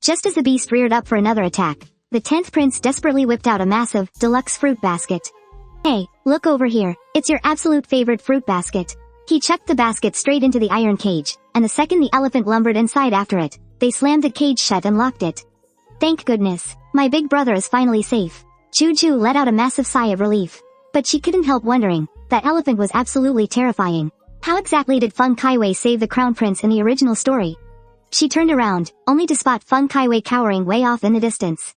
Just as the beast reared up for another attack, the 10th prince desperately whipped out a massive, deluxe fruit basket. Hey, look over here, it's your absolute favorite fruit basket. He chucked the basket straight into the iron cage, and the second the elephant lumbered inside after it, they slammed the cage shut and locked it. Thank goodness, my big brother is finally safe. Jiu Jiu let out a massive sigh of relief. But she couldn't help wondering, that elephant was absolutely terrifying. How exactly did Feng Caiwei save the crown prince in the original story? She turned around, only to spot Feng Caiwei cowering way off in the distance.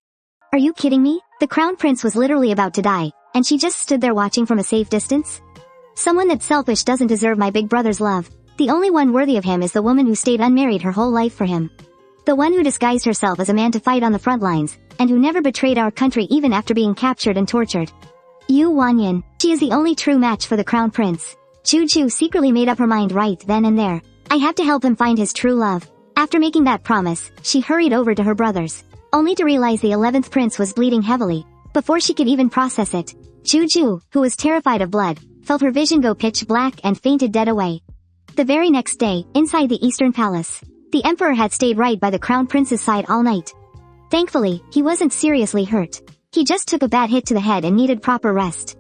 Are you kidding me? The crown prince was literally about to die, and she just stood there watching from a safe distance? Someone that selfish doesn't deserve my big brother's love. The only one worthy of him is the woman who stayed unmarried her whole life for him. The one who disguised herself as a man to fight on the front lines, and who never betrayed our country even after being captured and tortured. Yu Wanyan, she is the only true match for the crown prince. Jiu Jiu secretly made up her mind right then and there. I have to help him find his true love. After making that promise, she hurried over to her brothers, only to realize the 11th prince was bleeding heavily. Before she could even process it, Jiu Jiu, who was terrified of blood, felt her vision go pitch black and fainted dead away. The very next day, inside the Eastern Palace, the emperor had stayed right by the crown prince's side all night. Thankfully, he wasn't seriously hurt. He just took a bad hit to the head and needed proper rest.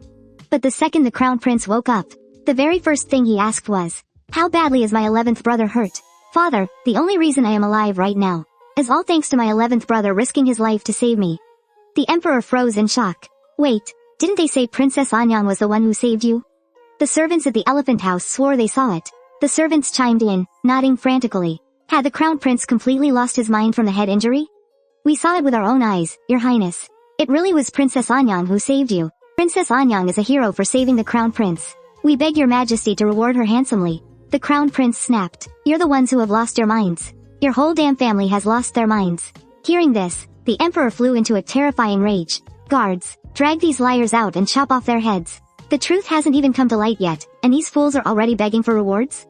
But the second the crown prince woke up, the very first thing he asked was, "How badly is my 11th brother hurt?" "Father, the only reason I am alive right now is all thanks to my 11th brother risking his life to save me." The emperor froze in shock. Wait, didn't they say Princess Anyang was the one who saved you? The servants at the elephant house swore they saw it. The servants chimed in, nodding frantically. Had the crown prince completely lost his mind from the head injury? "We saw it with our own eyes, Your Highness. It really was Princess Anyang who saved you. Princess Anyang is a hero for saving the crown prince. We beg your majesty to reward her handsomely." The crown prince snapped. "You're the ones who have lost your minds. Your whole damn family has lost their minds." Hearing this, the emperor flew into a terrifying rage. "Guards, drag these liars out and chop off their heads. The truth hasn't even come to light yet, and these fools are already begging for rewards?"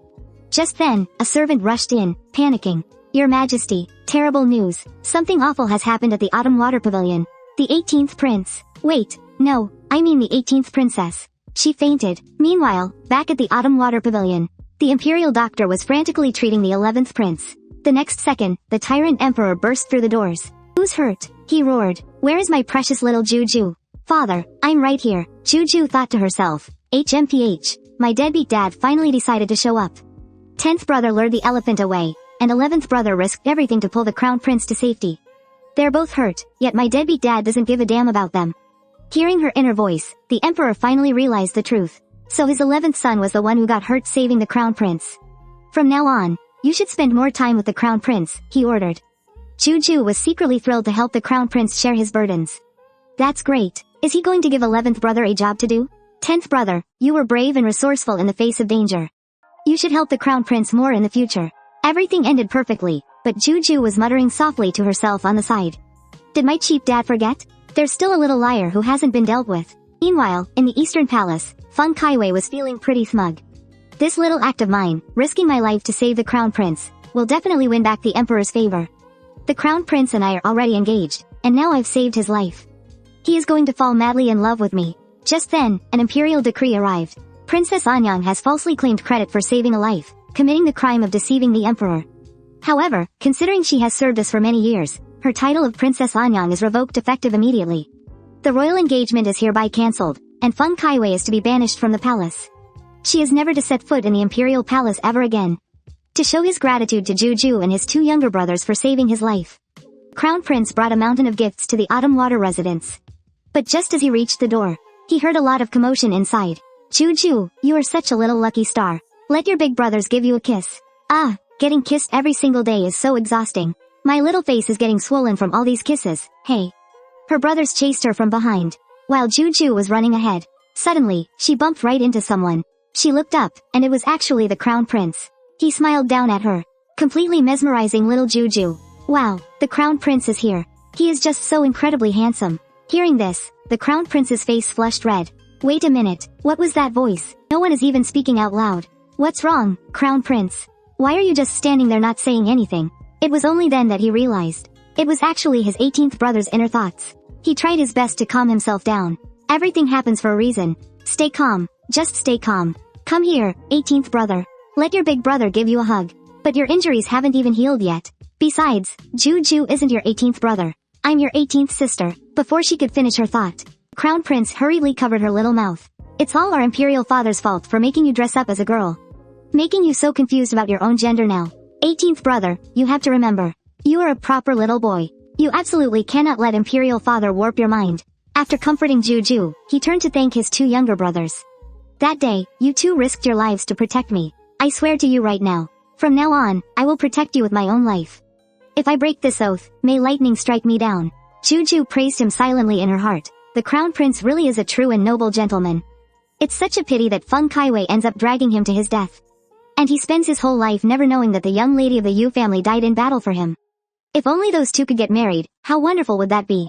Just then, a servant rushed in, panicking. "Your Majesty, terrible news. Something awful has happened at the Autumn Water Pavilion. The 18th prince." Wait, no, I mean the 18th princess. She fainted. Meanwhile, back at the Autumn Water Pavilion, the imperial doctor was frantically treating the 11th prince. The next second, the tyrant emperor burst through the doors. "Who's hurt?" he roared. "Where is my precious little Jiu Jiu?" "Father, I'm right here," Jiu Jiu thought to herself. HMPH, my deadbeat dad finally decided to show up. 10th brother lured the elephant away, and 11th brother risked everything to pull the crown prince to safety. They're both hurt, yet my deadbeat dad doesn't give a damn about them. Hearing her inner voice, the emperor finally realized the truth. So his 11th son was the one who got hurt saving the crown prince. "From now on, you should spend more time with the crown prince," he ordered. Jiu Jiu was secretly thrilled to help the crown prince share his burdens. "That's great. Is he going to give 11th brother a job to do?" "10th brother, you were brave and resourceful in the face of danger. You should help the crown prince more in the future." Everything ended perfectly, but Jiu Jiu was muttering softly to herself on the side. Did my cheap dad forget? There's still a little liar who hasn't been dealt with. Meanwhile, in the Eastern Palace, Feng Caiwei was feeling pretty smug. This little act of mine, risking my life to save the crown prince, will definitely win back the emperor's favor. The crown prince and I are already engaged, and now I've saved his life. He is going to fall madly in love with me. Just then, an imperial decree arrived. Princess Anyang has falsely claimed credit for saving a life, committing the crime of deceiving the emperor. However, considering she has served us for many years, her title of Princess Anyang is revoked effective immediately. The royal engagement is hereby cancelled, and Feng Caiwei is to be banished from the palace. She is never to set foot in the imperial palace ever again. to show his gratitude to Jiu Jiu and his two younger brothers for saving his life. Crown Prince brought a mountain of gifts to the Autumn Water residence. But just as he reached the door, he heard a lot of commotion inside. Jiu Jiu, you are such a little lucky star. Let your big brothers give you a kiss. Ah, getting kissed every single day is so exhausting. My little face is getting swollen from all these kisses. Hey. Her brothers chased her from behind, while Jiu Jiu was running ahead. Suddenly, she bumped right into someone. She looked up, and it was actually the Crown Prince. He smiled down at her, completely mesmerizing little Jiu Jiu. Wow, the Crown Prince is here. He is just so incredibly handsome. Hearing this, the Crown Prince's face flushed red. Wait a minute, what was that voice? No one is even speaking out loud. What's wrong, Crown Prince? Why are you just standing there not saying anything? It was only then that he realized. It was actually his 18th brother's inner thoughts. He tried his best to calm himself down. Everything happens for a reason. Stay calm, just stay calm. Come here, 18th brother. Let your big brother give you a hug. But your injuries haven't even healed yet. Besides, Jiu Jiu isn't your 18th brother. I'm your 18th sister. Before she could finish her thought, Crown Prince hurriedly covered her little mouth. It's all our imperial father's fault for making you dress up as a girl. Making you so confused about your own gender now. 18th brother, you have to remember. You are a proper little boy. You absolutely cannot let imperial father warp your mind. After comforting Jiu Jiu, he turned to thank his two younger brothers. That day, you two risked your lives to protect me. I swear to you right now. From now on, I will protect you with my own life. If I break this oath, may lightning strike me down. Jiu Jiu praised him silently in her heart. The Crown Prince really is a true and noble gentleman. It's such a pity that Feng Caiwei ends up dragging him to his death. And he spends his whole life never knowing that the young lady of the Yu family died in battle for him. If only those two could get married, how wonderful would that be?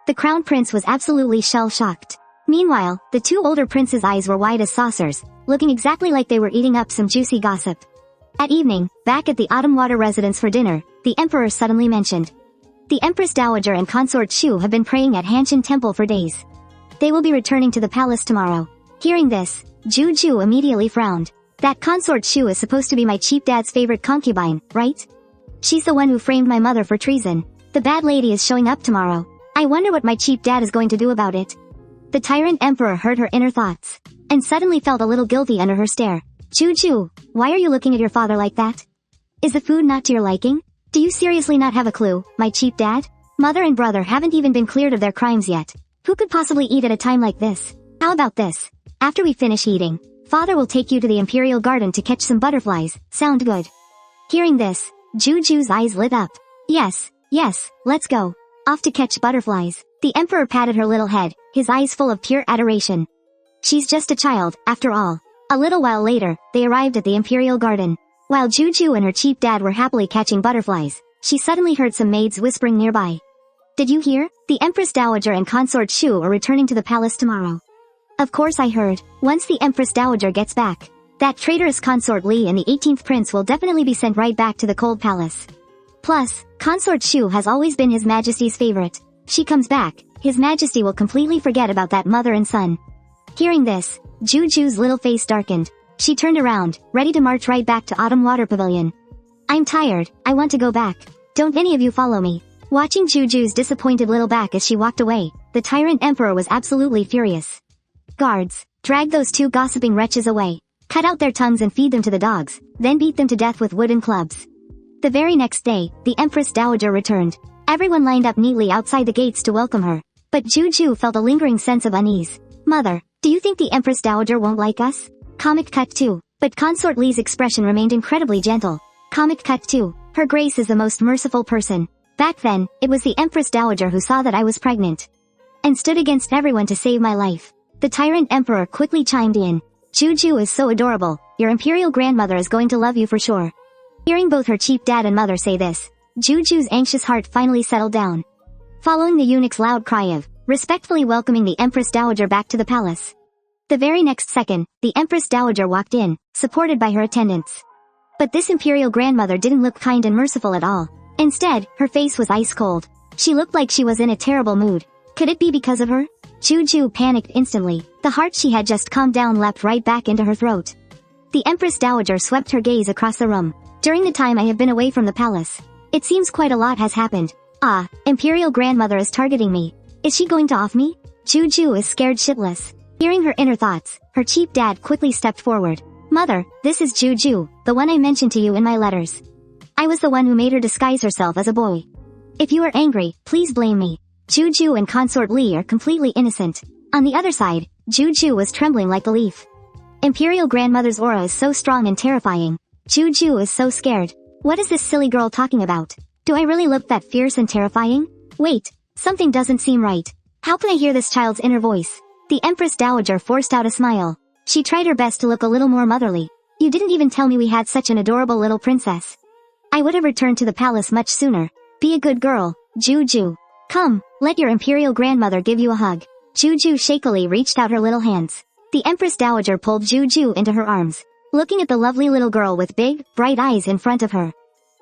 The Crown Prince was absolutely shell-shocked. Meanwhile, the two older princes' eyes were wide as saucers, looking exactly like they were eating up some juicy gossip. At evening, back at the Autumn Water residence for dinner, the Emperor suddenly mentioned. The Empress Dowager and Consort Chu have been praying at Hanshan Temple for days. They will be returning to the palace tomorrow. Hearing this, Jiu Jiu immediately frowned. That Consort Chu is supposed to be my cheap dad's favorite concubine, right? She's the one who framed my mother for treason. The bad lady is showing up tomorrow. I wonder what my cheap dad is going to do about it. The tyrant emperor heard her inner thoughts, and suddenly felt a little guilty under her stare. Jiu Jiu, why are you looking at your father like that? Is the food not to your liking? Do you seriously not have a clue, my cheap dad? Mother and brother haven't even been cleared of their crimes yet. Who could possibly eat at a time like this? How about this? After we finish eating, father will take you to the Imperial Garden to catch some butterflies. Sound good? Hearing this, Jiu Jiu's eyes lit up. Yes, let's go. Off to catch butterflies. The emperor patted her little head, his eyes full of pure adoration. She's just a child, after all. A little while later, they arrived at the Imperial Garden. While Jiu Jiu and her cheap dad were happily catching butterflies, she suddenly heard some maids whispering nearby. Did you hear? The Empress Dowager and Consort Chu are returning to the palace tomorrow. Of course I heard. Once the Empress Dowager gets back, that traitorous Consort Li and the 18th prince will definitely be sent right back to the cold palace. Plus, Consort Chu has always been His Majesty's favorite. She comes back, His Majesty will completely forget about that mother and son. Hearing this, Jiu Jiu's little face darkened. She turned around, ready to march right back to Autumn Water Pavilion. I'm tired, I want to go back. Don't any of you follow me. Watching Jiu Jiu's disappointed little back as she walked away, the tyrant emperor was absolutely furious. Guards, drag those two gossiping wretches away. Cut out their tongues and feed them to the dogs, then beat them to death with wooden clubs. The very next day, the Empress Dowager returned. Everyone lined up neatly outside the gates to welcome her. But Jiu Jiu felt a lingering sense of unease. Mother, do you think the Empress Dowager won't like us? Comic cut 2. But Consort Li's expression remained incredibly gentle. Comic cut 2. Her Grace is the most merciful person. Back then, it was the Empress Dowager who saw that I was pregnant. And stood against everyone to save my life. The tyrant emperor quickly chimed in. Jiu Jiu is so adorable. Your imperial grandmother is going to love you for sure. Hearing both her cheap dad and mother say this, Jiu Jiu's anxious heart finally settled down. Following the eunuch's loud cry of, respectfully welcoming the Empress Dowager back to the palace. The very next second, the Empress Dowager walked in, supported by her attendants. But this imperial grandmother didn't look kind and merciful at all. Instead, her face was ice cold. She looked like she was in a terrible mood. Could it be because of her? Jiu Jiu panicked instantly. The heart she had just calmed down leapt right back into her throat. The Empress Dowager swept her gaze across the room. During the time I have been away from the palace, it seems quite a lot has happened. Ah, Imperial Grandmother is targeting me. Is she going to off me? Jiu Jiu is scared shitless. Hearing her inner thoughts, her cheap dad quickly stepped forward. Mother, this is Jiu Jiu, the one I mentioned to you in my letters. I was the one who made her disguise herself as a boy. If you are angry, please blame me. Jiu Jiu and Consort Li are completely innocent. On the other side, Jiu Jiu was trembling like a leaf. Imperial Grandmother's aura is so strong and terrifying. Jiu Jiu is so scared. What is this silly girl talking about? Do I really look that fierce and terrifying? Wait, something doesn't seem right. How can I hear this child's inner voice? The Empress Dowager forced out a smile. She tried her best to look a little more motherly. You didn't even tell me we had such an adorable little princess. I would have returned to the palace much sooner. Be a good girl, Jiu Jiu. Come, let your Imperial Grandmother give you a hug. Jiu Jiu shakily reached out her little hands. The Empress Dowager pulled Jiu Jiu into her arms, looking at the lovely little girl with big, bright eyes in front of her.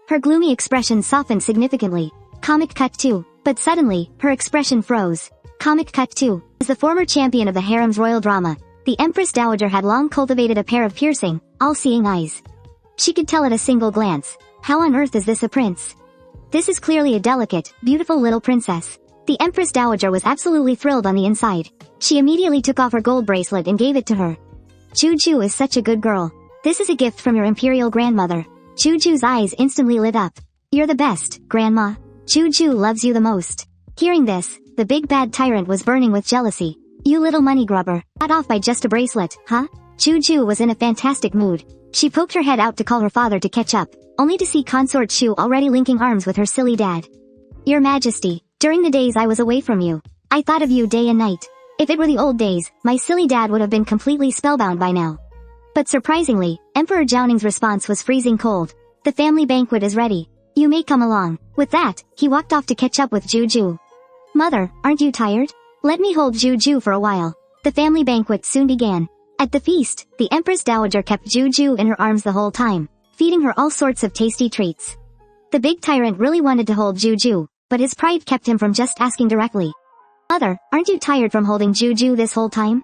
Her gloomy expression softened significantly. Comic cut 2. But suddenly, her expression froze. Comic cut 2. As the former champion of the harem's royal drama, the Empress Dowager had long cultivated a pair of piercing, all-seeing eyes. She could tell at a single glance. How on earth is this a prince? This is clearly a delicate, beautiful little princess. The Empress Dowager was absolutely thrilled on the inside. She immediately took off her gold bracelet and gave it to her. Jiu Jiu is such a good girl. This is a gift from your Imperial Grandmother. Jiu Jiu's eyes instantly lit up. You're the best, Grandma. Jiu Jiu loves you the most. Hearing this, the big bad tyrant was burning with jealousy. You little money grubber, got off by just a bracelet, huh? Jiu Jiu was in a fantastic mood. She poked her head out to call her father to catch up, only to see Consort Chu already linking arms with her silly dad. Your Majesty, during the days I was away from you, I thought of you day and night. If it were the old days, my silly dad would have been completely spellbound by now. But surprisingly, Emperor Jiaoning's response was freezing cold. The family banquet is ready. You may come along. With that, he walked off to catch up with Jiu Jiu. Mother, aren't you tired? Let me hold Jiu Jiu for a while. The family banquet soon began. At the feast, the Empress Dowager kept Jiu Jiu in her arms the whole time, feeding her all sorts of tasty treats. The big tyrant really wanted to hold Jiu Jiu, but his pride kept him from just asking directly. Mother, aren't you tired from holding Jiu Jiu this whole time?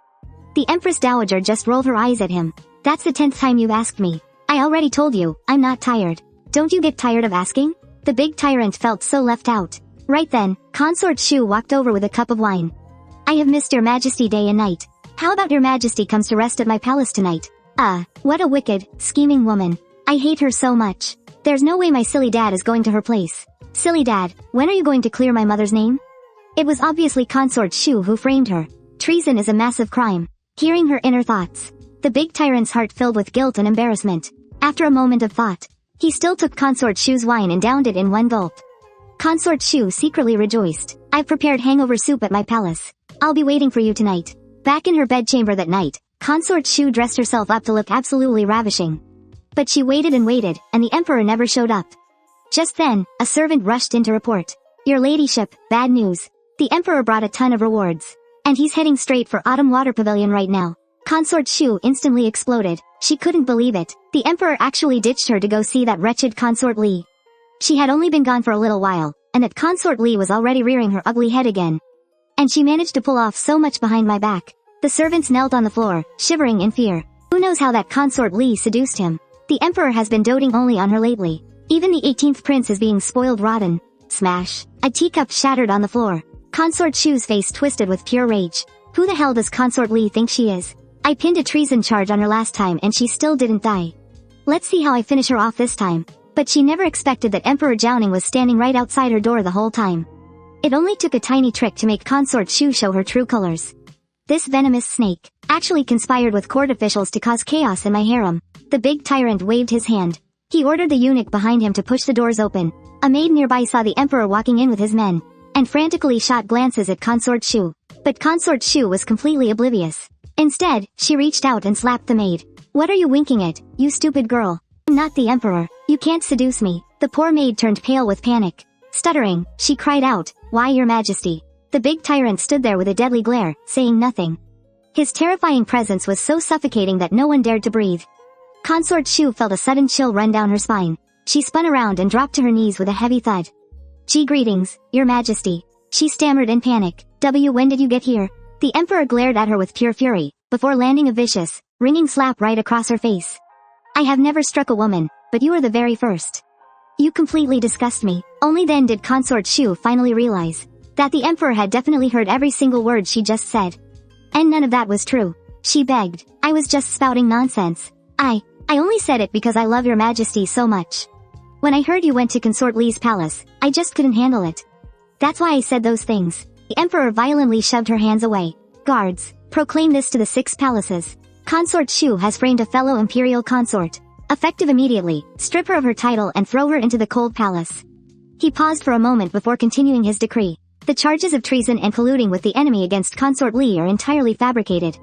The Empress Dowager just rolled her eyes at him. That's the 10th time you've asked me. I already told you, I'm not tired. Don't you get tired of asking? The big tyrant felt so left out. Right then, Consort Chu walked over with a cup of wine. I have missed your Majesty day and night. How about your Majesty comes to rest at my palace tonight? What a wicked, scheming woman. I hate her so much. There's no way my silly dad is going to her place. Silly dad, when are you going to clear my mother's name? It was obviously Consort Chu who framed her. Treason is a massive crime. Hearing her inner thoughts, the big tyrant's heart filled with guilt and embarrassment. After a moment of thought, he still took Consort Chu's wine and downed it in one gulp. Consort Chu secretly rejoiced. I've prepared hangover soup at my palace. I'll be waiting for you tonight. Back in her bedchamber that night, Consort Chu dressed herself up to look absolutely ravishing. But she waited and waited, and the emperor never showed up. Just then, a servant rushed in to report. Your ladyship, bad news. The emperor brought a ton of rewards. And he's heading straight for Autumn Water Pavilion right now. Consort Chu instantly exploded. She couldn't believe it. The emperor actually ditched her to go see that wretched Consort Li. She had only been gone for a little while, and that Consort Li was already rearing her ugly head again. And she managed to pull off so much behind my back. The servants knelt on the floor, shivering in fear. Who knows how that Consort Li seduced him? The emperor has been doting only on her lately. Even the 18th prince is being spoiled rotten. Smash. A teacup shattered on the floor. Consort Chu's face twisted with pure rage. Who the hell does Consort Li think she is? I pinned a treason charge on her last time and she still didn't die. Let's see how I finish her off this time. But she never expected that Emperor Jiaoning was standing right outside her door the whole time. It only took a tiny trick to make Consort Chu show her true colors. This venomous snake actually conspired with court officials to cause chaos in my harem. The big tyrant waved his hand. He ordered the eunuch behind him to push the doors open. A maid nearby saw the emperor walking in with his men, and frantically shot glances at Consort Chu. But Consort Chu was completely oblivious. Instead, she reached out and slapped the maid. What are you winking at, you stupid girl? I'm not the emperor. You can't seduce me. The poor maid turned pale with panic. Stuttering, she cried out, Why, your majesty? The big tyrant stood there with a deadly glare, saying nothing. His terrifying presence was so suffocating that no one dared to breathe. Consort Chu felt a sudden chill run down her spine. She spun around and dropped to her knees with a heavy thud. Greetings, your majesty. She stammered in panic. When did you get here? The emperor glared at her with pure fury, before landing a vicious, ringing slap right across her face. I have never struck a woman, but you are the very first. You completely disgust me. Only then did Consort Chu finally realize that the emperor had definitely heard every single word she just said. And none of that was true. She begged. I was just spouting nonsense. I only said it because I love your majesty so much. When I heard you went to Consort Li's palace, I just couldn't handle it. That's why I said those things. The emperor violently shoved her hands away. Guards, proclaim this to the 6 palaces. Consort Chu has framed a fellow imperial consort. Effective immediately, strip her of her title and throw her into the cold palace. He paused for a moment before continuing his decree. The charges of treason and colluding with the enemy against Consort Li are entirely fabricated.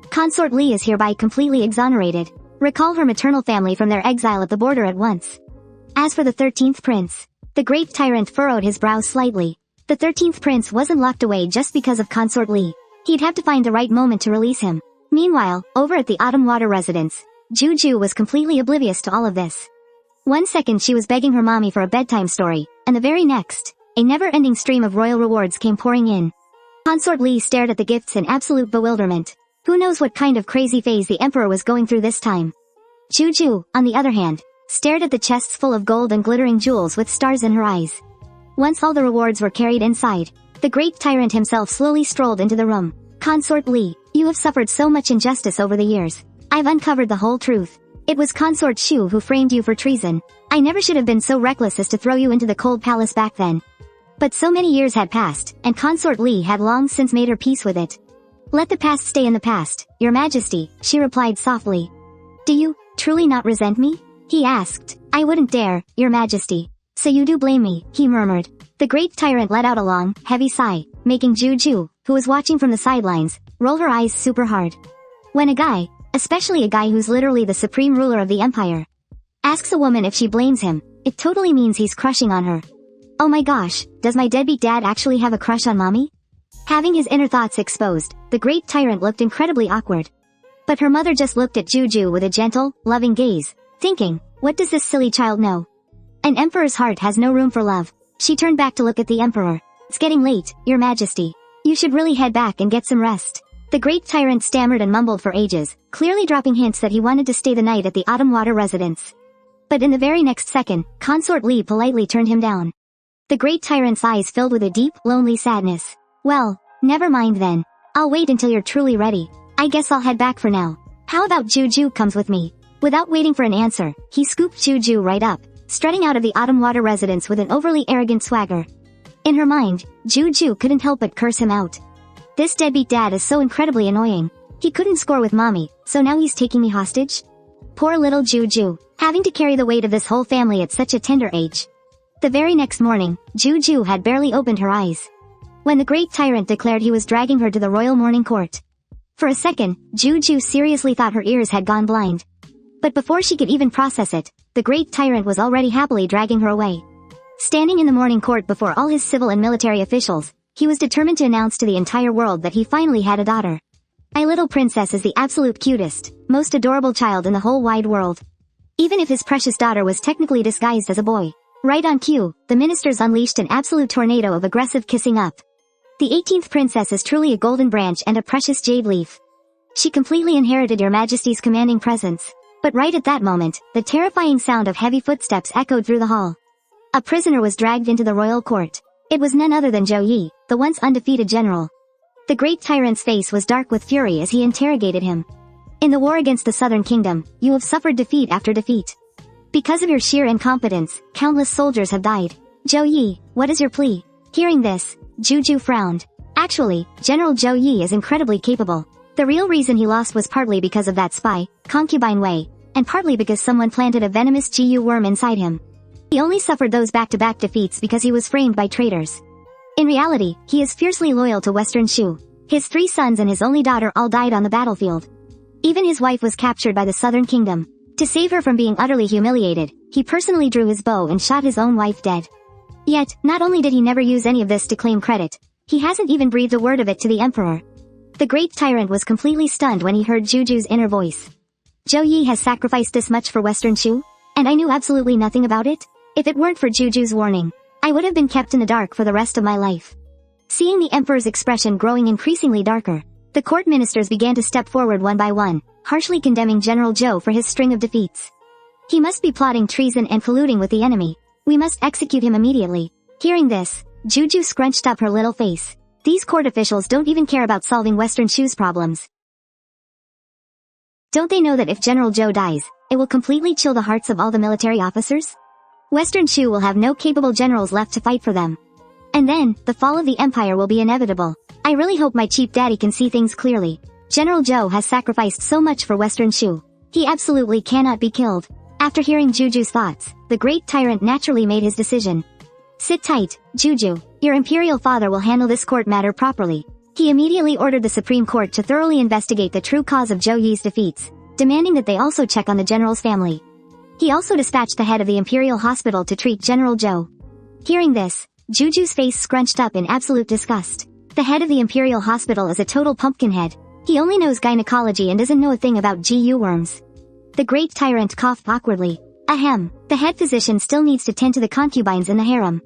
Consort Li is hereby completely exonerated. Recall her maternal family from their exile at the border at once. As for the 13th prince, the great tyrant furrowed his brow slightly. The 13th prince wasn't locked away just because of Consort Li. He'd have to find the right moment to release him. Meanwhile, over at the Autumn Water residence, Jiu Jiu was completely oblivious to all of this. One second she was begging her mommy for a bedtime story, and the very next, a never-ending stream of royal rewards came pouring in. Consort Li stared at the gifts in absolute bewilderment. Who knows what kind of crazy phase the emperor was going through this time. Jiu Jiu, on the other hand, stared at the chests full of gold and glittering jewels with stars in her eyes. Once all the rewards were carried inside, the great tyrant himself slowly strolled into the room. Consort Li, you have suffered so much injustice over the years. I've uncovered the whole truth. It was Consort Chu who framed you for treason. I never should have been so reckless as to throw you into the cold palace back then. But so many years had passed, and Consort Li had long since made her peace with it. Let the past stay in the past, your majesty, she replied softly. Do you truly not resent me? He asked. I wouldn't dare, your majesty. So you do blame me, he murmured. The great tyrant let out a long, heavy sigh, making Jiu Jiu, who was watching from the sidelines, roll her eyes super hard. When a guy, especially a guy who's literally the supreme ruler of the empire, asks a woman if she blames him, it totally means he's crushing on her. Oh my gosh, does my deadbeat dad actually have a crush on mommy? Having his inner thoughts exposed, the great tyrant looked incredibly awkward. But her mother just looked at Jiu Jiu with a gentle, loving gaze, thinking, what does this silly child know? An emperor's heart has no room for love. She turned back to look at the emperor. It's getting late, your majesty. You should really head back and get some rest. The great tyrant stammered and mumbled for ages, clearly dropping hints that he wanted to stay the night at the Autumn Water residence. But in the very next second, Consort Li politely turned him down. The great tyrant's eyes filled with a deep, lonely sadness. Well, never mind then. I'll wait until you're truly ready. I guess I'll head back for now. How about Jiu Jiu comes with me? Without waiting for an answer, he scooped Jiu Jiu right up, strutting out of the Autumn Water residence with an overly arrogant swagger. In her mind, Jiu Jiu couldn't help but curse him out. This deadbeat dad is so incredibly annoying. He couldn't score with mommy, so now he's taking me hostage? Poor little Jiu Jiu, having to carry the weight of this whole family at such a tender age. The very next morning, Jiu Jiu had barely opened her eyes when the great tyrant declared he was dragging her to the royal morning court. For a second, Jiu Jiu seriously thought her ears had gone blind. But before she could even process it, the great tyrant was already happily dragging her away. Standing in the morning court before all his civil and military officials, he was determined to announce to the entire world that he finally had a daughter. My little princess is the absolute cutest, most adorable child in the whole wide world. Even if his precious daughter was technically disguised as a boy. Right on cue, the ministers unleashed an absolute tornado of aggressive kissing up. The 18th princess is truly a golden branch and a precious jade leaf. She completely inherited your majesty's commanding presence. But right at that moment, the terrifying sound of heavy footsteps echoed through the hall. A prisoner was dragged into the royal court. It was none other than Zhou Yi, the once undefeated general. The great tyrant's face was dark with fury as he interrogated him. In the war against the southern kingdom, you have suffered defeat after defeat. Because of your sheer incompetence, countless soldiers have died. Zhou Yi, what is your plea? Hearing this, Jiu Jiu frowned. Actually, General Zhou Yi is incredibly capable. The real reason he lost was partly because of that spy, concubine Wei, and partly because someone planted a venomous GU worm inside him. He only suffered those back-to-back defeats because he was framed by traitors. In reality, he is fiercely loyal to Western Chu. His 3 sons and his only daughter all died on the battlefield. Even his wife was captured by the southern kingdom. To save her from being utterly humiliated, he personally drew his bow and shot his own wife dead. Yet, not only did he never use any of this to claim credit, he hasn't even breathed a word of it to the emperor. The great tyrant was completely stunned when he heard Jiu Jiu's inner voice. Zhou Yi has sacrificed this much for Western Chu? And I knew absolutely nothing about it? If it weren't for Jiu Jiu's warning, I would have been kept in the dark for the rest of my life. Seeing the emperor's expression growing increasingly darker, the court ministers began to step forward one by one, harshly condemning General Zhou for his string of defeats. He must be plotting treason and colluding with the enemy. We must execute him immediately. Hearing this, Jiu Jiu scrunched up her little face. These court officials don't even care about solving Western Chu's problems. Don't they know that if General Zhou dies, it will completely chill the hearts of all the military officers? Western Chu will have no capable generals left to fight for them. And then, the fall of the empire will be inevitable. I really hope my cheap daddy can see things clearly. General Zhou has sacrificed so much for Western Chu. He absolutely cannot be killed. After hearing Jiu Jiu's thoughts, the great tyrant naturally made his decision. Sit tight, Jiu Jiu. Your imperial father will handle this court matter properly. He immediately ordered the Supreme Court to thoroughly investigate the true cause of Zhou Yi's defeats, demanding that they also check on the general's family. He also dispatched the head of the Imperial Hospital to treat General Zhou. Hearing this, Jiu Jiu's face scrunched up in absolute disgust. The head of the Imperial Hospital is a total pumpkinhead. He only knows gynecology and doesn't know a thing about GU worms. The great tyrant coughed awkwardly. Ahem, the head physician still needs to tend to the concubines in the harem.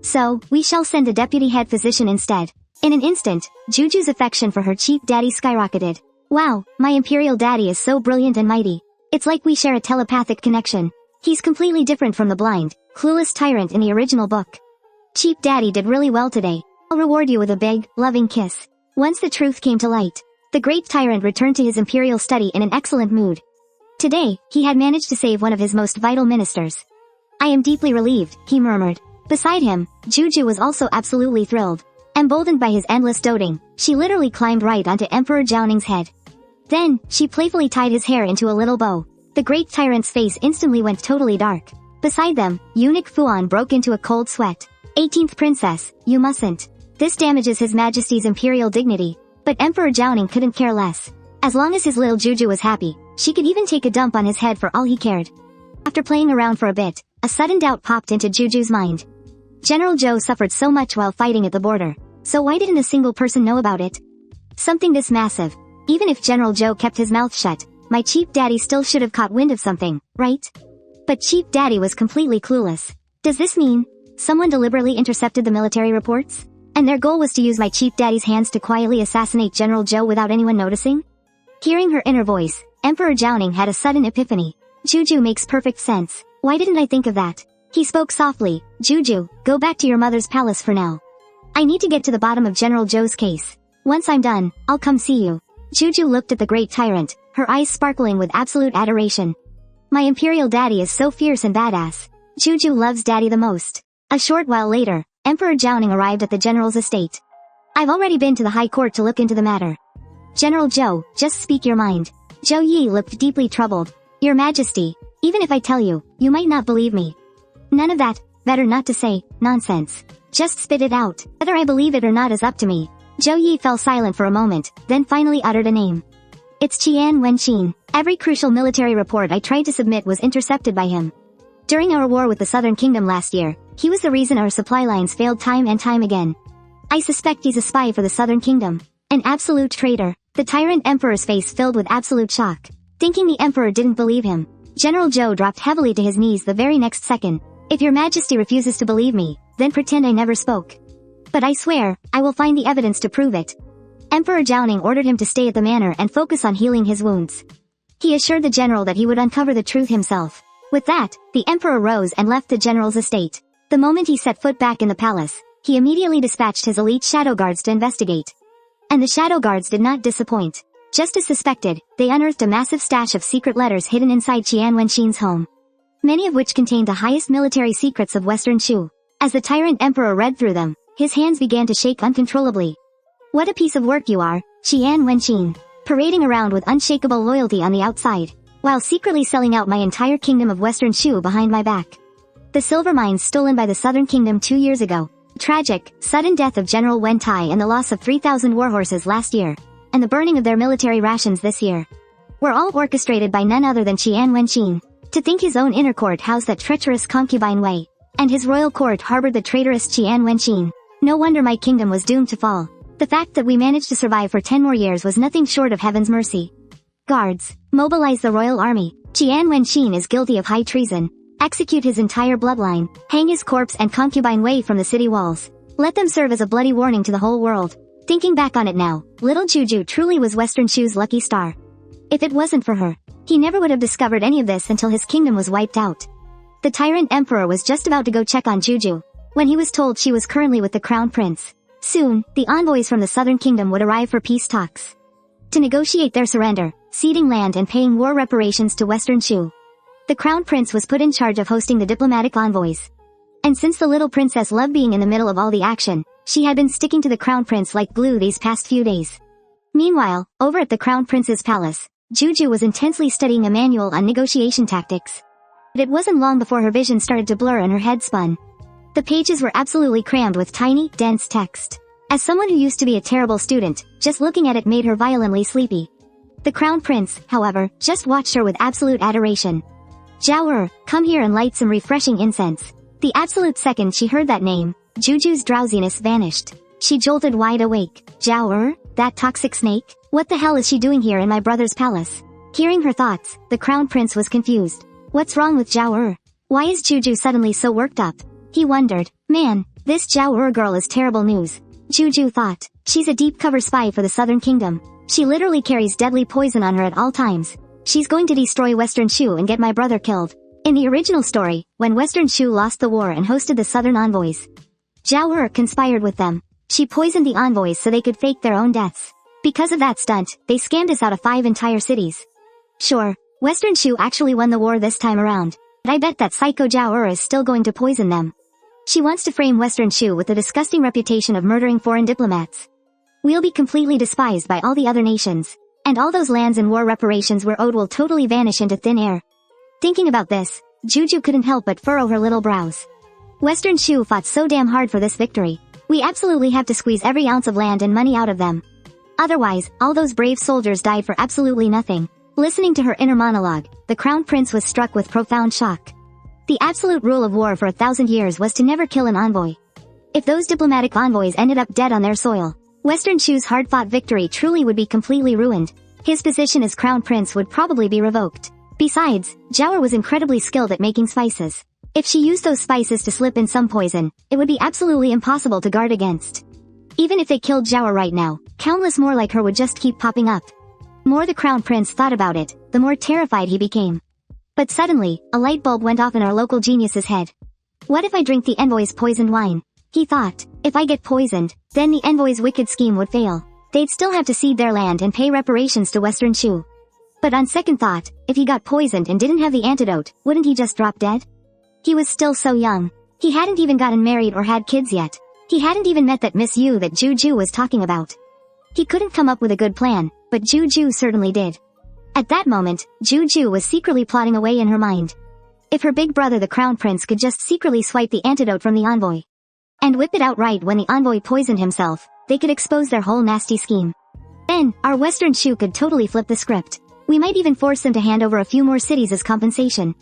So, we shall send a deputy head physician instead. In an instant, Jiu Jiu's affection for her cheap daddy skyrocketed. Wow, my imperial daddy is so brilliant and mighty. It's like we share a telepathic connection. He's completely different from the blind, clueless tyrant in the original book. Cheap daddy did really well today. I'll reward you with a big, loving kiss. Once the truth came to light, the great tyrant returned to his imperial study in an excellent mood. Today, he had managed to save one of his most vital ministers. I am deeply relieved, he murmured. Beside him, Jiu Jiu was also absolutely thrilled. Emboldened by his endless doting, she literally climbed right onto Emperor Zhao head. Then, she playfully tied his hair into a little bow. The great tyrant's face instantly went totally dark. Beside them, eunuch Fuan broke into a cold sweat. 18th princess, you mustn't. This damages his majesty's imperial dignity. But Emperor Zhao couldn't care less. As long as his little Jiu Jiu was happy, she could even take a dump on his head for all he cared. After playing around for a bit, a sudden doubt popped into Jiu Jiu's mind. General Zhou suffered so much while fighting at the border, so why didn't a single person know about it? Something this massive. Even if General Zhou kept his mouth shut, my cheap daddy still should have caught wind of something, right? But cheap daddy was completely clueless. Does this mean someone deliberately intercepted the military reports? And their goal was to use my cheap daddy's hands to quietly assassinate General Zhou without anyone noticing? Hearing her inner voice, Emperor Zhao had a sudden epiphany. Jiu Jiu makes perfect sense. Why didn't I think of that? He spoke softly. Jiu Jiu, go back to your mother's palace for now. I need to get to the bottom of General Zhou's case. Once I'm done, I'll come see you. Jiu Jiu looked at the great tyrant, her eyes sparkling with absolute adoration. My imperial daddy is so fierce and badass. Jiu Jiu loves daddy the most. A short while later, Emperor Zhao arrived at the general's estate. I've already been to the high court to look into the matter. General Zhou, just speak your mind. Zhou Yi looked deeply troubled. Your Majesty, even if I tell you, you might not believe me. None of that, better not to say, nonsense. Just spit it out. Whether I believe it or not is up to me. Zhou Yi fell silent for a moment, then finally uttered a name. It's Qian Wenqin. Every crucial military report I tried to submit was intercepted by him. During our war with the Southern Kingdom last year, he was the reason our supply lines failed time and time again. I suspect he's a spy for the Southern Kingdom. An absolute traitor. The tyrant emperor's face filled with absolute shock. Thinking the emperor didn't believe him, General Zhou dropped heavily to his knees the very next second. If your majesty refuses to believe me, then pretend I never spoke. But I swear, I will find the evidence to prove it. Emperor Zhao ordered him to stay at the manor and focus on healing his wounds. He assured the general that he would uncover the truth himself. With that, the emperor rose and left the general's estate. The moment he set foot back in the palace, he immediately dispatched his elite shadow guards to investigate. And the shadow guards did not disappoint. Just as suspected, they unearthed a massive stash of secret letters hidden inside Qian Wenqin's home. Many of which contained the highest military secrets of Western Chu. As the tyrant emperor read through them, his hands began to shake uncontrollably. What a piece of work you are, Qian Wenqin. Parading around with unshakable loyalty on the outside, while secretly selling out my entire kingdom of Western Chu behind my back. The silver mines stolen by the Southern Kingdom 2 years ago. Tragic, sudden death of General Wen Tai and the loss of 3,000 warhorses last year, and the burning of their military rations this year, were all orchestrated by none other than Qian Wenqin. To think his own inner court housed that treacherous concubine Wei, and his royal court harbored the traitorous Qian Wenqin. No wonder my kingdom was doomed to fall. The fact that we managed to survive for 10 more years was nothing short of heaven's mercy. Guards, mobilize the royal army. Qian Wenqin is guilty of high treason. Execute his entire bloodline. Hang his corpse and concubine Wei from the city walls. Let them serve as a bloody warning to the whole world. Thinking back on it now, little Jiu Jiu truly was Western Chu's lucky star. If it wasn't for her, he never would have discovered any of this until his kingdom was wiped out. The tyrant emperor was just about to go check on Jiu Jiu, when he was told she was currently with the crown prince. Soon, the envoys from the Southern Kingdom would arrive for peace talks. To negotiate their surrender, ceding land and paying war reparations to Western Chu. The crown prince was put in charge of hosting the diplomatic envoys. And since the little princess loved being in the middle of all the action, she had been sticking to the crown prince like glue these past few days. Meanwhile, over at the crown prince's palace, Jiu Jiu was intensely studying a manual on negotiation tactics. But it wasn't long before her vision started to blur and her head spun. The pages were absolutely crammed with tiny, dense text. As someone who used to be a terrible student, just looking at it made her violently sleepy. The crown prince, however, just watched her with absolute adoration. Jiao, come here and light some refreshing incense. The absolute second she heard that name, Jiu Jiu's drowsiness vanished. She jolted wide awake. Jiao, that toxic snake? What the hell is she doing here in my brother's palace? Hearing her thoughts, the crown prince was confused. What's wrong with Jiao? Why is Jiu Jiu suddenly so worked up? He wondered. Man, this Jiao girl is terrible news. Jiu Jiu thought. She's a deep cover spy for the Southern Kingdom. She literally carries deadly poison on her at all times. She's going to destroy Western Chu and get my brother killed. In the original story, when Western Chu lost the war and hosted the southern envoys, Jiao conspired with them. She poisoned the envoys so they could fake their own deaths. Because of that stunt, they scammed us out of 5 entire cities. Sure, Western Chu actually won the war this time around, but I bet that psycho Jiao is still going to poison them. She wants to frame Western Chu with the disgusting reputation of murdering foreign diplomats. We'll be completely despised by all the other nations, and all those lands and war reparations we're owed will totally vanish into thin air. Thinking about this, Jiu Jiu couldn't help but furrow her little brows. Western Chu fought so damn hard for this victory. We absolutely have to squeeze every ounce of land and money out of them. Otherwise, all those brave soldiers died for absolutely nothing. Listening to her inner monologue, the crown prince was struck with profound shock. The absolute rule of war for 1,000 years was to never kill an envoy. If those diplomatic envoys ended up dead on their soil, Western Chu's hard-fought victory truly would be completely ruined. His position as crown prince would probably be revoked. Besides, Jiao was incredibly skilled at making spices. If she used those spices to slip in some poison, it would be absolutely impossible to guard against. Even if they killed Jiao right now, countless more like her would just keep popping up. The more the crown prince thought about it, the more terrified he became. But suddenly, a light bulb went off in our local genius's head. What if I drink the envoy's poisoned wine? He thought, if I get poisoned, then the envoy's wicked scheme would fail. They'd still have to cede their land and pay reparations to Western Chu. But on second thought, if he got poisoned and didn't have the antidote, wouldn't he just drop dead? He was still so young. He hadn't even gotten married or had kids yet. He hadn't even met that Miss Yu that Jiu Jiu was talking about. He couldn't come up with a good plan, but Jiu Jiu certainly did. At that moment, Jiu Jiu was secretly plotting away in her mind. If her big brother the crown prince could just secretly swipe the antidote from the envoy and whip it out right when the envoy poisoned himself, they could expose their whole nasty scheme. Then, our Western Chu could totally flip the script. We might even force them to hand over a few more cities as compensation.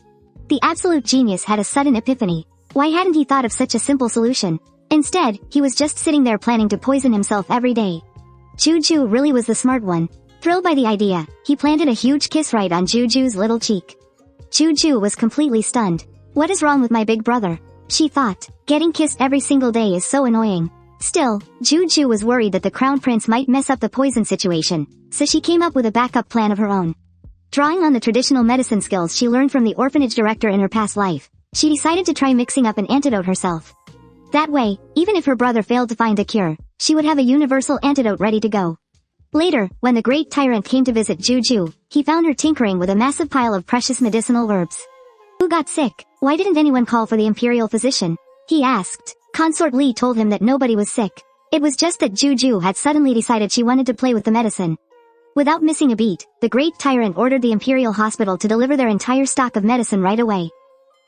The absolute genius had a sudden epiphany. Why hadn't he thought of such a simple solution? Instead, he was just sitting there planning to poison himself every day. Jiu Jiu really was the smart one. Thrilled by the idea, he planted a huge kiss right on Jiu Jiu's little cheek. Jiu Jiu was completely stunned. What is wrong with my big brother? She thought. Getting kissed every single day is so annoying. Still, Jiu Jiu was worried that the crown prince might mess up the poison situation, so she came up with a backup plan of her own. Drawing on the traditional medicine skills she learned from the orphanage director in her past life, she decided to try mixing up an antidote herself. That way, even if her brother failed to find a cure, she would have a universal antidote ready to go. Later, when the great tyrant came to visit Jiu Jiu, he found her tinkering with a massive pile of precious medicinal herbs. Who got sick? Why didn't anyone call for the imperial physician? He asked. Consort Li told him that nobody was sick. It was just that Jiu Jiu had suddenly decided she wanted to play with the medicine. Without missing a beat, the great tyrant ordered the imperial hospital to deliver their entire stock of medicine right away.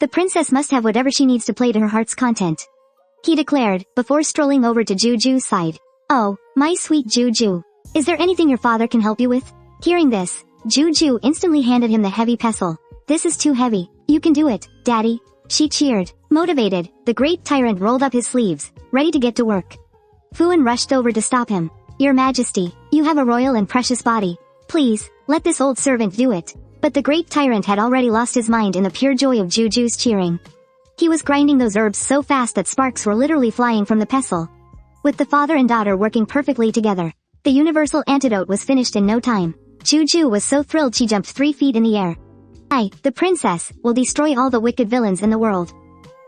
The princess must have whatever she needs to play to her heart's content, he declared, before strolling over to Jiu Jiu's side. Oh, my sweet Jiu Jiu. Is there anything your father can help you with? Hearing this, Jiu Jiu instantly handed him the heavy pestle. This is too heavy. You can do it, Daddy. She cheered. Motivated, the great tyrant rolled up his sleeves, ready to get to work. Fuan rushed over to stop him. Your Majesty, you have a royal and precious body. Please, let this old servant do it. But the great tyrant had already lost his mind in the pure joy of Jiu Jiu's cheering. He was grinding those herbs so fast that sparks were literally flying from the pestle. With the father and daughter working perfectly together, the universal antidote was finished in no time. Jiu Jiu was so thrilled she jumped 3 feet in the air. I, the princess, will destroy all the wicked villains in the world.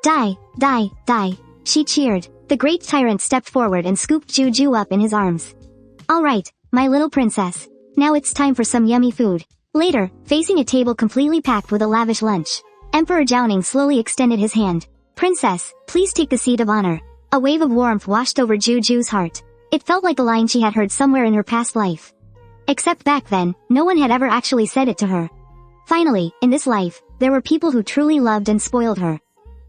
Die, die, die. She cheered. The great tyrant stepped forward and scooped Jiu Jiu up in his arms. All right, my little princess. Now it's time for some yummy food. Later, facing a table completely packed with a lavish lunch, Emperor Jiaoning slowly extended his hand. Princess, please take the seat of honor. A wave of warmth washed over Jiu Jiu's heart. It felt like a line she had heard somewhere in her past life. Except back then, no one had ever actually said it to her. Finally, in this life, there were people who truly loved and spoiled her.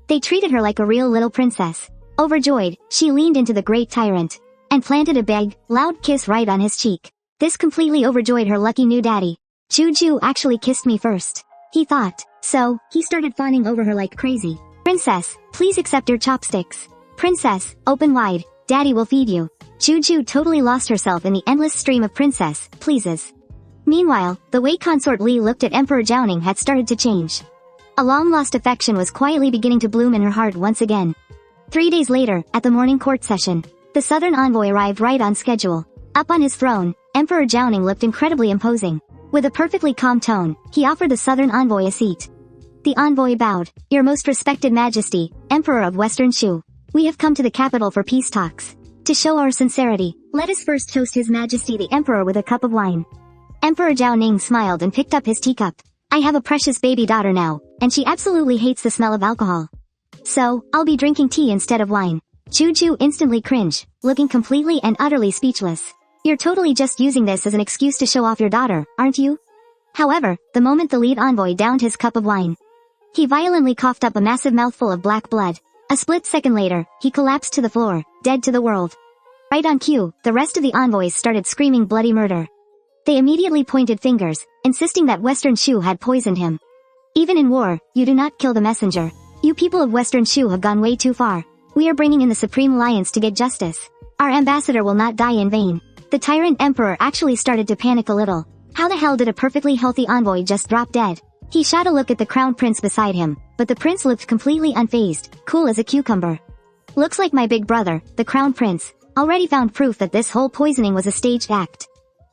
They treated her like a real little princess. Overjoyed, she leaned into the great tyrant and planted a big, loud kiss right on his cheek. This completely overjoyed her lucky new daddy. Jiu Jiu actually kissed me first, he thought. So, he started fawning over her like crazy. Princess, please accept your chopsticks. Princess, open wide, daddy will feed you. Jiu Jiu totally lost herself in the endless stream of princess pleases. Meanwhile, the way Consort Li looked at Emperor Jiaoning had started to change. A long-lost affection was quietly beginning to bloom in her heart once again. 3 days later, at the morning court session, the southern envoy arrived right on schedule. Up on his throne, Emperor Jiaoning looked incredibly imposing. With a perfectly calm tone, he offered the southern envoy a seat. The envoy bowed. Your most respected majesty, Emperor of Western Chu. We have come to the capital for peace talks. To show our sincerity, let us first toast His Majesty the Emperor with a cup of wine. Emperor Jiaoning smiled and picked up his teacup. I have a precious baby daughter now, and she absolutely hates the smell of alcohol. So, I'll be drinking tea instead of wine. Jiu Jiu instantly cringed, looking completely and utterly speechless. You're totally just using this as an excuse to show off your daughter, aren't you? However, the moment the lead envoy downed his cup of wine, he violently coughed up a massive mouthful of black blood. A split second later, he collapsed to the floor, dead to the world. Right on cue, the rest of the envoys started screaming bloody murder. They immediately pointed fingers, insisting that Western Chu had poisoned him. Even in war, you do not kill the messenger. You people of Western Chu have gone way too far. We are bringing in the Supreme Alliance to get justice. Our ambassador will not die in vain. The tyrant emperor actually started to panic a little. How the hell did a perfectly healthy envoy just drop dead? He shot a look at the crown prince beside him, but the prince looked completely unfazed, cool as a cucumber. Looks like my big brother, the crown prince, already found proof that this whole poisoning was a staged act.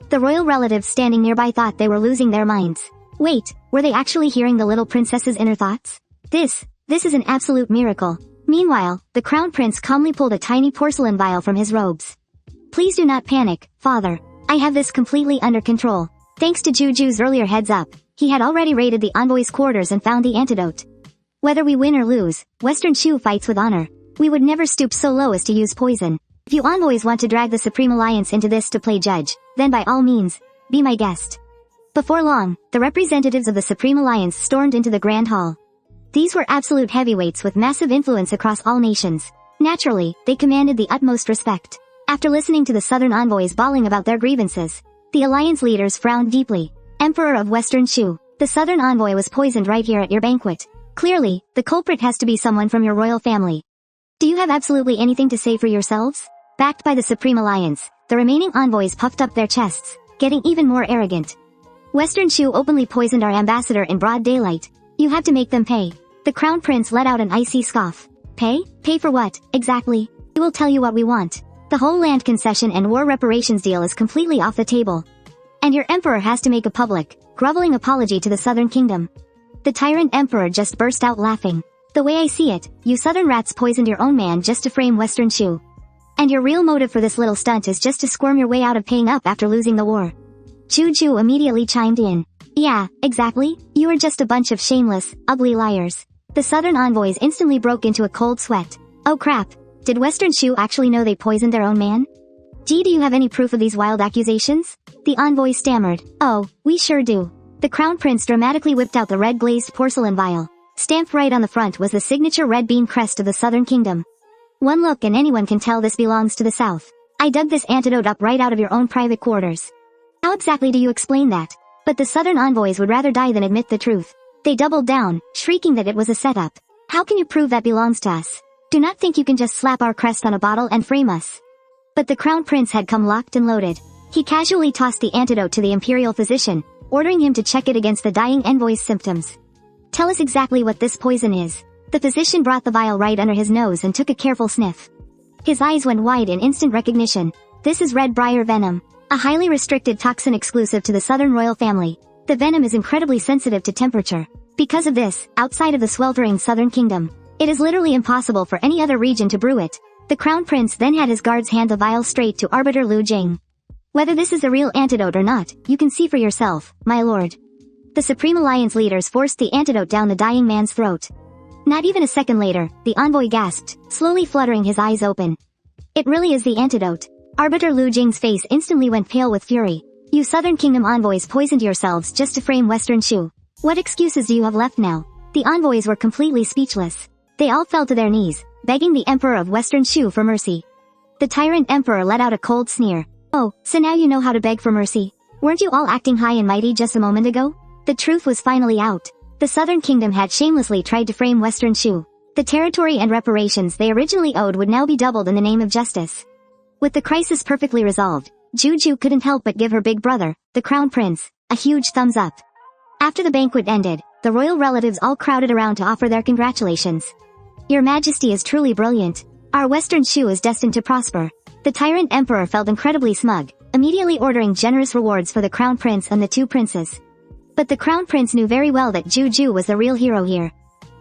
The royal relatives standing nearby thought they were losing their minds. Wait, were they actually hearing the little princess's inner thoughts? This is an absolute miracle. Meanwhile, the crown prince calmly pulled a tiny porcelain vial from his robes. Please do not panic, father. I have this completely under control. Thanks to Jiu Jiu's earlier heads up, he had already raided the envoy's quarters and found the antidote. Whether we win or lose, Western Chu fights with honor. We would never stoop so low as to use poison. If you envoys want to drag the Supreme Alliance into this to play judge, then by all means, be my guest. Before long, the representatives of the Supreme Alliance stormed into the Grand Hall. These were absolute heavyweights with massive influence across all nations. Naturally, they commanded the utmost respect. After listening to the southern envoys bawling about their grievances, the alliance leaders frowned deeply. Emperor of Western Chu, the southern envoy was poisoned right here at your banquet. Clearly, the culprit has to be someone from your royal family. Do you have absolutely anything to say for yourselves? Backed by the Supreme Alliance, the remaining envoys puffed up their chests, getting even more arrogant. Western Chu openly poisoned our ambassador in broad daylight. You have to make them pay. The crown prince let out an icy scoff. Pay? Pay for what, exactly? We will tell you what we want. The whole land concession and war reparations deal is completely off the table. And your emperor has to make a public, groveling apology to the southern kingdom. The tyrant emperor just burst out laughing. The way I see it, you southern rats poisoned your own man just to frame Western Chu. And your real motive for this little stunt is just to squirm your way out of paying up after losing the war. Jiu Jiu immediately chimed in. Yeah, exactly, you are just a bunch of shameless, ugly liars. The southern envoys instantly broke into a cold sweat. Oh crap, did Western Chu actually know they poisoned their own man? Gee, do you have any proof of these wild accusations? The envoy stammered. Oh, we sure do. The crown prince dramatically whipped out the red glazed porcelain vial. Stamped right on the front was the signature red bean crest of the southern kingdom. One look and anyone can tell this belongs to the south. I dug this antidote up right out of your own private quarters. How exactly do you explain that? But the southern envoys would rather die than admit the truth. They doubled down, shrieking that it was a setup. How can you prove that belongs to us? Do not think you can just slap our crest on a bottle and frame us. But the crown prince had come locked and loaded. He casually tossed the antidote to the imperial physician, ordering him to check it against the dying envoy's symptoms. Tell us exactly what this poison is. The physician brought the vial right under his nose and took a careful sniff. His eyes went wide in instant recognition. This is red briar venom, a highly restricted toxin exclusive to the southern royal family. The venom is incredibly sensitive to temperature. Because of this, outside of the sweltering southern kingdom, it is literally impossible for any other region to brew it. The crown prince then had his guards hand the vial straight to Arbiter Lu Jing. Whether this is the real antidote or not, you can see for yourself, my lord. The Supreme Alliance leaders forced the antidote down the dying man's throat. Not even a second later, the envoy gasped, slowly fluttering his eyes open. It really is the antidote. Arbiter Lu Jing's face instantly went pale with fury. You Southern Kingdom envoys poisoned yourselves just to frame Western Chu. What excuses do you have left now? The envoys were completely speechless. They all fell to their knees, begging the Emperor of Western Chu for mercy. The tyrant emperor let out a cold sneer. Oh, so now you know how to beg for mercy? Weren't you all acting high and mighty just a moment ago? The truth was finally out. The Southern Kingdom had shamelessly tried to frame Western Chu. The territory and reparations they originally owed would now be doubled in the name of justice. With the crisis perfectly resolved, Jiu Jiu couldn't help but give her big brother, the Crown Prince, a huge thumbs up. After the banquet ended, the royal relatives all crowded around to offer their congratulations. Your Majesty is truly brilliant. Our Western Chu is destined to prosper. The tyrant emperor felt incredibly smug, immediately ordering generous rewards for the Crown Prince and the two princes. But the Crown Prince knew very well that Jiu Jiu was the real hero here.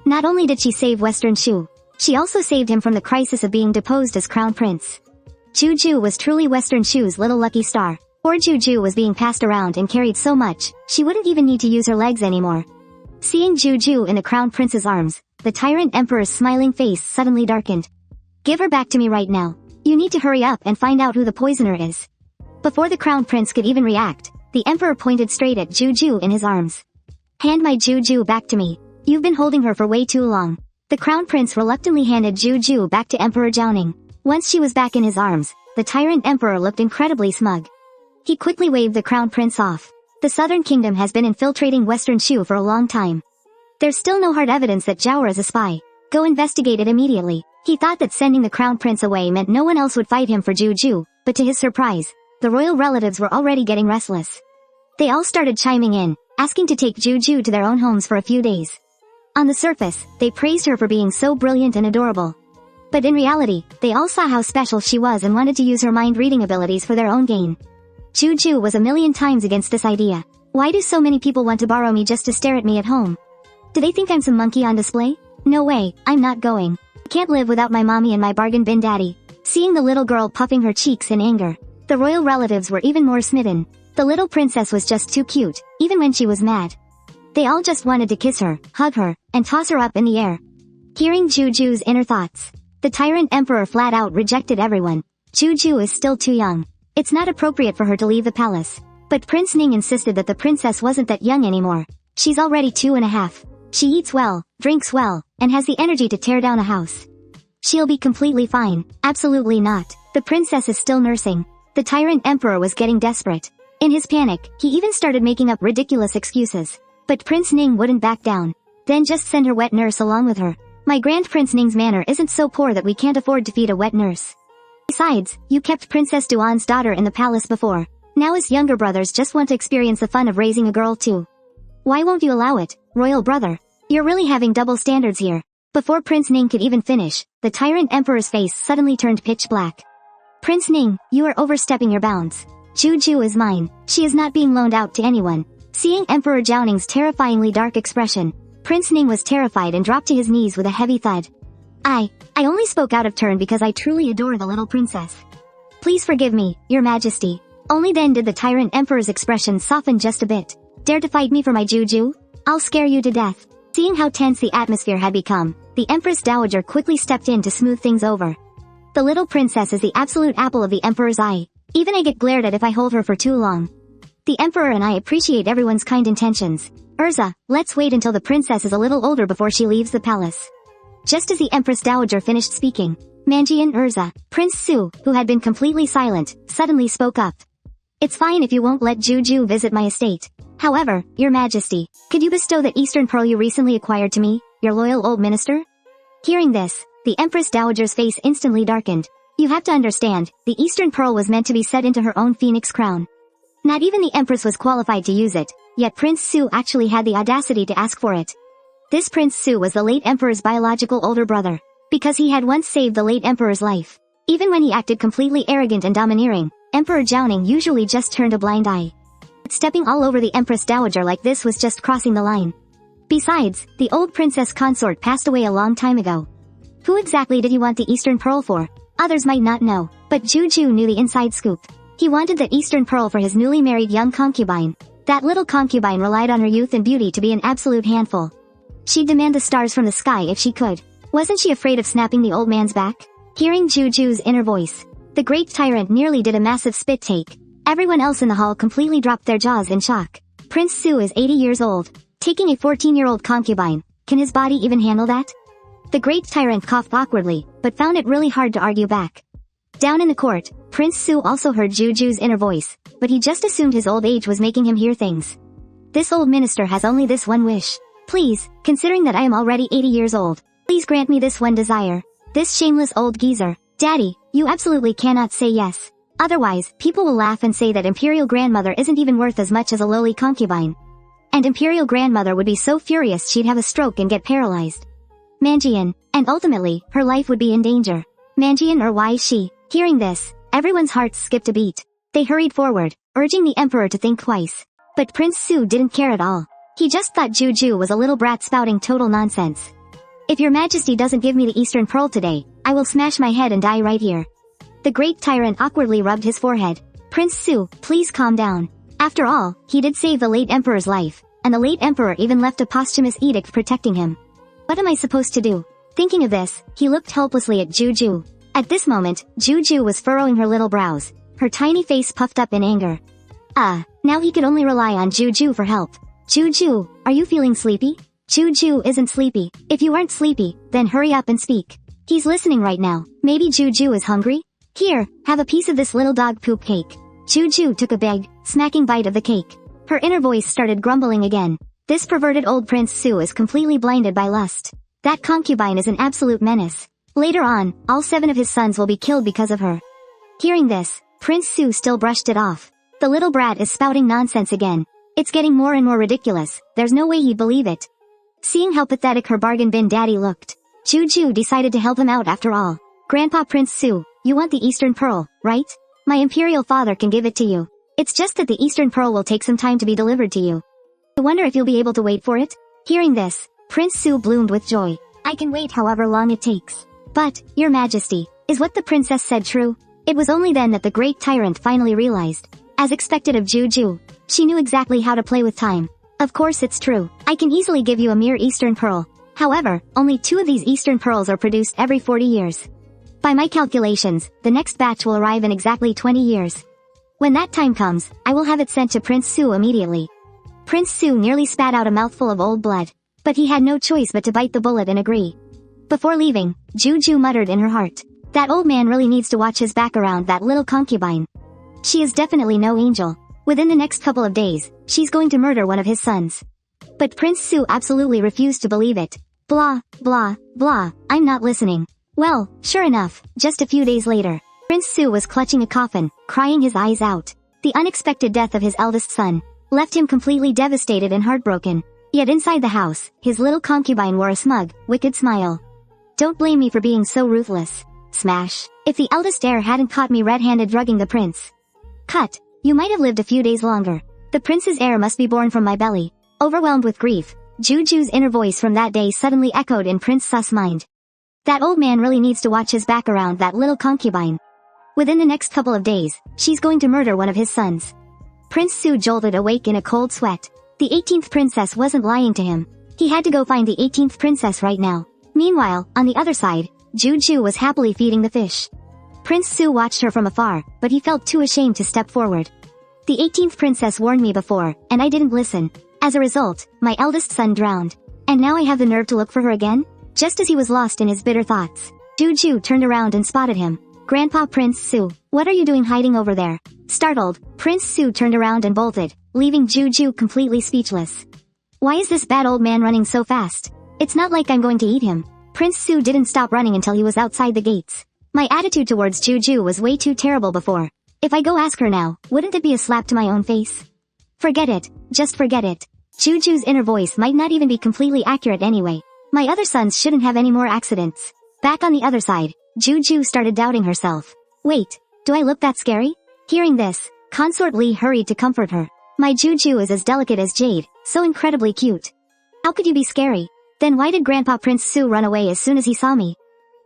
Not only did she save Western Chu, she also saved him from the crisis of being deposed as Crown Prince. Jiu Jiu was truly Western Chu's little lucky star. Poor Jiu Jiu was being passed around and carried so much, she wouldn't even need to use her legs anymore. Seeing Jiu Jiu in the Crown Prince's arms, the tyrant emperor's smiling face suddenly darkened. Give her back to me right now. You need to hurry up and find out who the poisoner is. Before the Crown Prince could even react, the emperor pointed straight at Jiu Jiu in his arms. Hand my Jiu Jiu back to me. You've been holding her for way too long. The Crown Prince reluctantly handed Jiu Jiu back to Emperor Jiaoning. Once she was back in his arms, the tyrant emperor looked incredibly smug. He quickly waved the Crown Prince off. The Southern Kingdom has been infiltrating Western Chu for a long time. There's still no hard evidence that Zhao is a spy. Go investigate it immediately. He thought that sending the Crown Prince away meant no one else would fight him for Jiu Jiu, but to his surprise, the royal relatives were already getting restless. They all started chiming in, asking to take Jiu Jiu to their own homes for a few days. On the surface, they praised her for being so brilliant and adorable. But in reality, they all saw how special she was and wanted to use her mind-reading abilities for their own gain. Jiu Jiu was a million times against this idea. Why do so many people want to borrow me just to stare at me at home? Do they think I'm some monkey on display? No way, I'm not going. Can't live without my mommy and my bargain bin daddy. Seeing the little girl puffing her cheeks in anger, the royal relatives were even more smitten. The little princess was just too cute, even when she was mad. They all just wanted to kiss her, hug her, and toss her up in the air. Hearing Jiu Jiu's inner thoughts, the tyrant emperor flat out rejected everyone. Jiu Jiu is still too young. It's not appropriate for her to leave the palace. But Prince Ning insisted that the princess wasn't that young anymore. She's already 2.5. She eats well, drinks well, and has the energy to tear down a house. She'll be completely fine. Absolutely not. The princess is still nursing. The tyrant emperor was getting desperate. In his panic, he even started making up ridiculous excuses. But Prince Ning wouldn't back down. Then just send her wet nurse along with her. My Grand Prince Ning's manor isn't so poor that we can't afford to feed a wet nurse. Besides, you kept Princess Duan's daughter in the palace before. Now his younger brothers just want to experience the fun of raising a girl too. Why won't you allow it, royal brother? You're really having double standards here. Before Prince Ning could even finish, the tyrant emperor's face suddenly turned pitch black. Prince Ning, you are overstepping your bounds. Jiu Jiu is mine. She is not being loaned out to anyone. Seeing Emperor Jiaoning's terrifyingly dark expression, Prince Ning was terrified and dropped to his knees with a heavy thud. I only spoke out of turn because I truly adore the little princess. Please forgive me, your majesty. Only then did the tyrant emperor's expression soften just a bit. Dare to fight me for my Jiu Jiu? I'll scare you to death. Seeing how tense the atmosphere had become, the Empress Dowager quickly stepped in to smooth things over. The little princess is the absolute apple of the emperor's eye. Even I get glared at if I hold her for too long. The emperor and I appreciate everyone's kind intentions. Urza, let's wait until the princess is a little older before she leaves the palace. Just as the Empress Dowager finished speaking, Manji and Urza, Prince Su, who had been completely silent, suddenly spoke up. It's fine if you won't let Jiu Jiu visit my estate. However, your majesty, could you bestow the Eastern Pearl you recently acquired to me, your loyal old minister? Hearing this, the Empress Dowager's face instantly darkened. You have to understand, the Eastern Pearl was meant to be set into her own phoenix crown. Not even the Empress was qualified to use it, yet Prince Su actually had the audacity to ask for it. This Prince Su was the late Emperor's biological older brother, because he had once saved the late Emperor's life. Even when he acted completely arrogant and domineering, Emperor Jiaoning usually just turned a blind eye. Stepping all over the Empress Dowager like this was just crossing the line. Besides, the old Princess Consort passed away a long time ago. Who exactly did he want the Eastern Pearl for? Others might not know, but Jiu Jiu knew the inside scoop. He wanted that Eastern Pearl for his newly married young concubine. That little concubine relied on her youth and beauty to be an absolute handful. She'd demand the stars from the sky if she could. Wasn't she afraid of snapping the old man's back? Hearing Jiu Jiu's inner voice, the great tyrant nearly did a massive spit take. Everyone else in the hall completely dropped their jaws in shock. Prince Su is 80 years old. Taking a 14-year-old concubine. Can his body even handle that? The great tyrant coughed awkwardly, but found it really hard to argue back. Down in the court, Prince Su also heard Jiu Jiu's inner voice, but he just assumed his old age was making him hear things. This old minister has only this one wish. Please, considering that I am already 80 years old, please grant me this one desire. This shameless old geezer. Daddy, you absolutely cannot say yes. Otherwise, people will laugh and say that Imperial Grandmother isn't even worth as much as a lowly concubine. And Imperial Grandmother would be so furious she'd have a stroke and get paralyzed. Manjian, and ultimately, her life would be in danger. Manjian or why she? Hearing this, everyone's hearts skipped a beat. They hurried forward, urging the emperor to think twice. But Prince Su didn't care at all. He just thought Jiu Jiu was a little brat spouting total nonsense. If your majesty doesn't give me the Eastern Pearl today, I will smash my head and die right here. The great tyrant awkwardly rubbed his forehead. Prince Su, please calm down. After all, he did save the late emperor's life, and the late emperor even left a posthumous edict protecting him. What am I supposed to do? Thinking of this, he looked helplessly at Jiu Jiu. At this moment, Jiu Jiu was furrowing her little brows, her tiny face puffed up in anger. Now he could only rely on Jiu Jiu for help. Jiu Jiu, are you feeling sleepy? Jiu Jiu isn't sleepy. If you aren't sleepy, then hurry up and speak. He's listening right now. Maybe Jiu Jiu is hungry? Here, have a piece of this little dog poop cake. Jiu Jiu took a big, smacking bite of the cake. Her inner voice started grumbling again. This perverted old Prince Su is completely blinded by lust. That concubine is an absolute menace. Later on, all 7 of his sons will be killed because of her. Hearing this, Prince Su still brushed it off. The little brat is spouting nonsense again. It's getting more and more ridiculous. There's no way he'd believe it. Seeing how pathetic her bargain bin daddy looked, Jiu Jiu decided to help him out after all. Grandpa Prince Su, you want the Eastern Pearl, right? My imperial father can give it to you. It's just that the Eastern Pearl will take some time to be delivered to you. I wonder if you'll be able to wait for it? Hearing this, Prince Su bloomed with joy. I can wait however long it takes. But, Your Majesty, is what the princess said true? It was only then that the great tyrant finally realized. As expected of Jiu Jiu, she knew exactly how to play with time. Of course it's true. I can easily give you a mere Eastern Pearl. However, only 2 of these Eastern Pearls are produced every 40 years. By my calculations, the next batch will arrive in exactly 20 years. When that time comes, I will have it sent to Prince Su immediately. Prince Su nearly spat out a mouthful of old blood. But he had no choice but to bite the bullet and agree. Before leaving, Jiu Jiu muttered in her heart. That old man really needs to watch his back around that little concubine. She is definitely no angel. Within the next couple of days, she's going to murder one of his sons. But Prince Su absolutely refused to believe it. Blah, blah, blah, I'm not listening. Well, sure enough, just a few days later, Prince Su was clutching a coffin, crying his eyes out. The unexpected death of his eldest son left him completely devastated and heartbroken. Yet inside the house, his little concubine wore a smug, wicked smile. Don't blame me for being so ruthless. Smash. If the eldest heir hadn't caught me red-handed drugging the prince. Cut. You might have lived a few days longer. The prince's heir must be born from my belly. Overwhelmed with grief, Jiu Jiu's inner voice from that day suddenly echoed in Prince Su's mind. That old man really needs to watch his back around that little concubine. Within the next couple of days, she's going to murder one of his sons. Prince Su jolted awake in a cold sweat. The 18th princess wasn't lying to him. He had to go find the 18th princess right now. Meanwhile, on the other side, Jiu Jiu was happily feeding the fish. Prince Su watched her from afar, but he felt too ashamed to step forward. The 18th princess warned me before, and I didn't listen. As a result, my eldest son drowned. And now I have the nerve to look for her again? Just as he was lost in his bitter thoughts, Jiu Jiu turned around and spotted him. Grandpa Prince Su, what are you doing hiding over there? Startled, Prince Su turned around and bolted, leaving Jiu Jiu completely speechless. Why is this bad old man running so fast? It's not like I'm going to eat him. Prince Su didn't stop running until he was outside the gates. My attitude towards Jiu Jiu was way too terrible before. If I go ask her now, wouldn't it be a slap to my own face? Forget it. Just forget it. Jiu Jiu's inner voice might not even be completely accurate anyway. My other sons shouldn't have any more accidents. Back on the other side, Jiu Jiu started doubting herself. Wait, do I look that scary? Hearing this, Consort Li hurried to comfort her. My Jiu Jiu is as delicate as jade, so incredibly cute. How could you be scary? Then why did Grandpa Prince Su run away as soon as he saw me?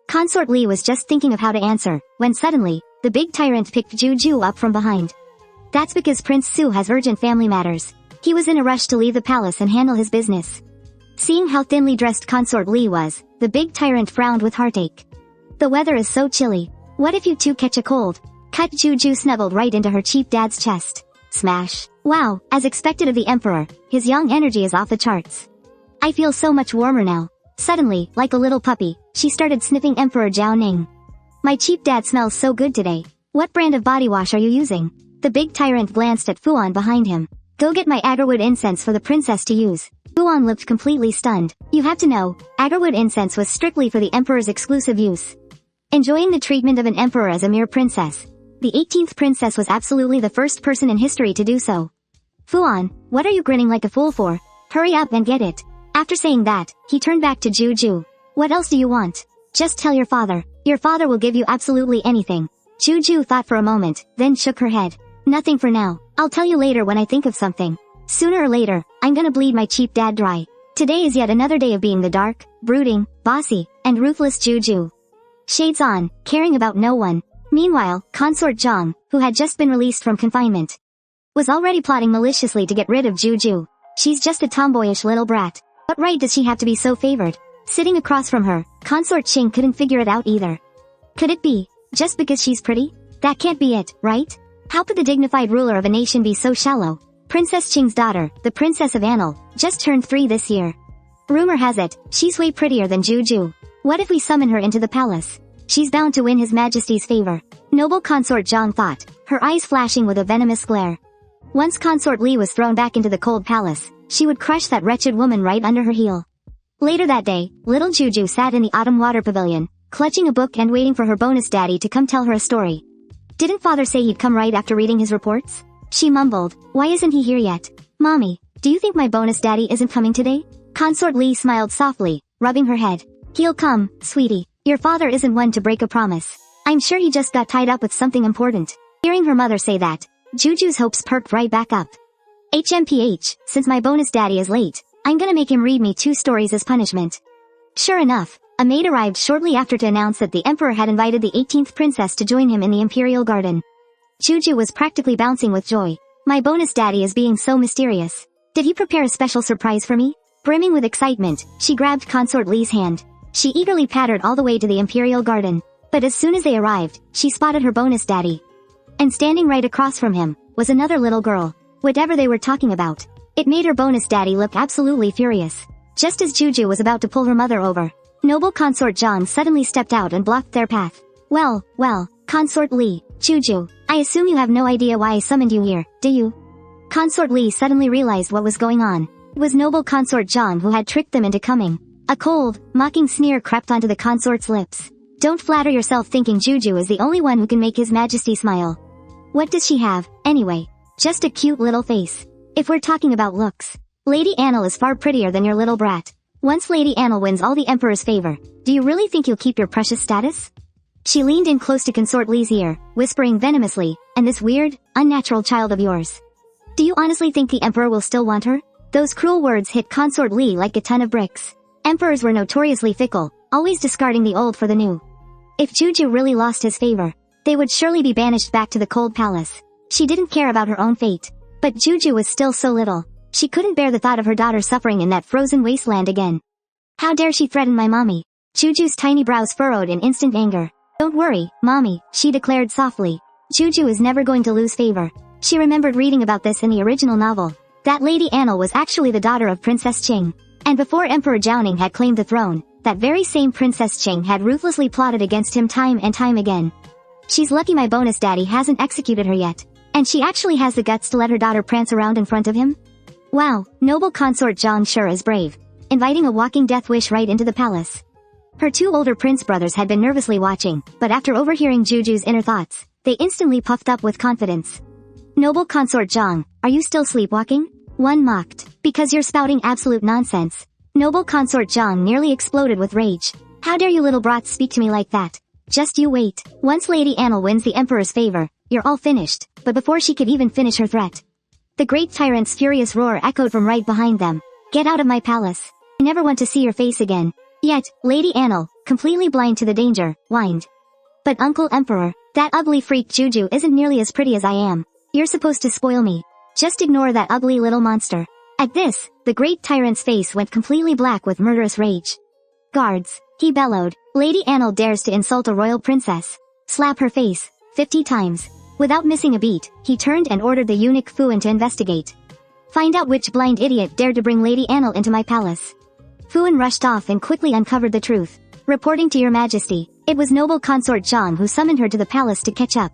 Consort Li was just thinking of how to answer, when suddenly, the big tyrant picked Jiu Jiu up from behind. That's because Prince Su has urgent family matters. He was in a rush to leave the palace and handle his business. Seeing how thinly dressed Consort Li was, the big tyrant frowned with heartache. The weather is so chilly. What if you two catch a cold? Cut. Jiu Jiu snuggled right into her cheap dad's chest. Smash. Wow, as expected of the emperor, his young energy is off the charts. I feel so much warmer now. Suddenly, like a little puppy, she started sniffing Emperor Jiao Ning. My cheap dad smells so good today. What brand of body wash are you using? The big tyrant glanced at Fuan behind him. Go get my agarwood incense for the princess to use. Fuan looked completely stunned. You have to know, agarwood incense was strictly for the emperor's exclusive use. Enjoying the treatment of an emperor as a mere princess. The 18th princess was absolutely the first person in history to do so. Fuan, what are you grinning like a fool for? Hurry up and get it. After saying that, he turned back to Jiu Jiu. What else do you want? Just tell your father. Your father will give you absolutely anything. Jiu Jiu thought for a moment, then shook her head. Nothing for now. I'll tell you later when I think of something. Sooner or later, I'm gonna bleed my cheap dad dry. Today is yet another day of being the dark, brooding, bossy, and ruthless Jiu Jiu. Shades on, caring about no one. Meanwhile, Consort Zhang, who had just been released from confinement, was already plotting maliciously to get rid of Jiu Jiu. She's just a tomboyish little brat. What right does she have to be so favored? Sitting across from her, Consort Qing couldn't figure it out either. Could it be just because she's pretty? That can't be it, right? How could the dignified ruler of a nation be so shallow? Princess Qing's daughter, the Princess of Anil, just turned 3 this year. Rumor has it, she's way prettier than Jiu Jiu. What if we summon her into the palace? She's bound to win His Majesty's favor. Noble Consort Zhang thought, her eyes flashing with a venomous glare. Once Consort Li was thrown back into the cold palace, she would crush that wretched woman right under her heel. Later that day, little Jiu Jiu sat in the autumn water pavilion, clutching a book and waiting for her bonus daddy to come tell her a story. Didn't father say he'd come right after reading his reports? She mumbled, why isn't he here yet? Mommy, do you think my bonus daddy isn't coming today? Consort Li smiled softly, rubbing her head. He'll come, sweetie. Your father isn't one to break a promise. I'm sure he just got tied up with something important. Hearing her mother say that, Jiu Jiu's hopes perked right back up. HMPH, since my bonus daddy is late, I'm gonna make him read me 2 stories as punishment. Sure enough, a maid arrived shortly after to announce that the emperor had invited the 18th princess to join him in the imperial garden. Jiu Jiu was practically bouncing with joy. My bonus daddy is being so mysterious. Did he prepare a special surprise for me? Brimming with excitement, she grabbed Consort Li's hand. She eagerly pattered all the way to the imperial garden. But as soon as they arrived, she spotted her bonus daddy. And standing right across from him, was another little girl. Whatever they were talking about, it made her bonus daddy look absolutely furious. Just as Jiu Jiu was about to pull her mother over, Noble Consort Zhang suddenly stepped out and blocked their path. Well, Consort Li, Jiu Jiu, I assume you have no idea why I summoned you here, do you? Consort Li suddenly realized what was going on. It was Noble Consort Zhang who had tricked them into coming. A cold, mocking sneer crept onto the consort's lips. Don't flatter yourself thinking Jiu Jiu is the only one who can make His Majesty smile. What does she have, anyway? Just a cute little face. If we're talking about looks, Lady Anil is far prettier than your little brat. Once Lady Anil wins all the Emperor's favor, do you really think you'll keep your precious status? She leaned in close to Consort Li's ear, whispering venomously, and this weird, unnatural child of yours. Do you honestly think the Emperor will still want her? Those cruel words hit Consort Li like a ton of bricks. Emperors were notoriously fickle, always discarding the old for the new. If Jiu Jiu really lost his favor, they would surely be banished back to the cold palace. She didn't care about her own fate. But Jiu Jiu was still so little. She couldn't bear the thought of her daughter suffering in that frozen wasteland again. How dare she threaten my mommy? Jiu Jiu's tiny brows furrowed in instant anger. Don't worry, mommy, she declared softly. Jiu Jiu is never going to lose favor. She remembered reading about this in the original novel. That Lady Anil was actually the daughter of Princess Qing. And before Emperor Jiaoning had claimed the throne, that very same Princess Qing had ruthlessly plotted against him time and time again. She's lucky my bonus daddy hasn't executed her yet. And she actually has the guts to let her daughter prance around in front of him? Wow, Noble Consort Zhang sure is brave. Inviting a walking death wish right into the palace. Her 2 older prince brothers had been nervously watching, but after overhearing Jiu Jiu's inner thoughts, they instantly puffed up with confidence. Noble Consort Zhang, are you still sleepwalking? One mocked. Because you're spouting absolute nonsense. Noble Consort Zhang nearly exploded with rage. How dare you little brats speak to me like that? Just you wait. Once Lady Anil wins the Emperor's favor, you're all finished. But before she could even finish her threat, the great tyrant's furious roar echoed from right behind them. Get out of my palace. I never want to see your face again. Yet, Lady Anil, completely blind to the danger, whined. But Uncle Emperor, That ugly freak Jiu Jiu isn't nearly as pretty as I am. You're supposed to spoil me. Just ignore that ugly little monster. At this, the great tyrant's face went completely black with murderous rage. Guards, he bellowed. Lady Annal dares to insult a royal princess. Slap her face, 50 times. Without missing a beat, he turned and ordered the eunuch Fuan to investigate. Find out which blind idiot dared to bring Lady Annal into my palace. Fuan rushed off and quickly uncovered the truth. Reporting to your majesty, it was noble consort Zhang who summoned her to the palace to catch up.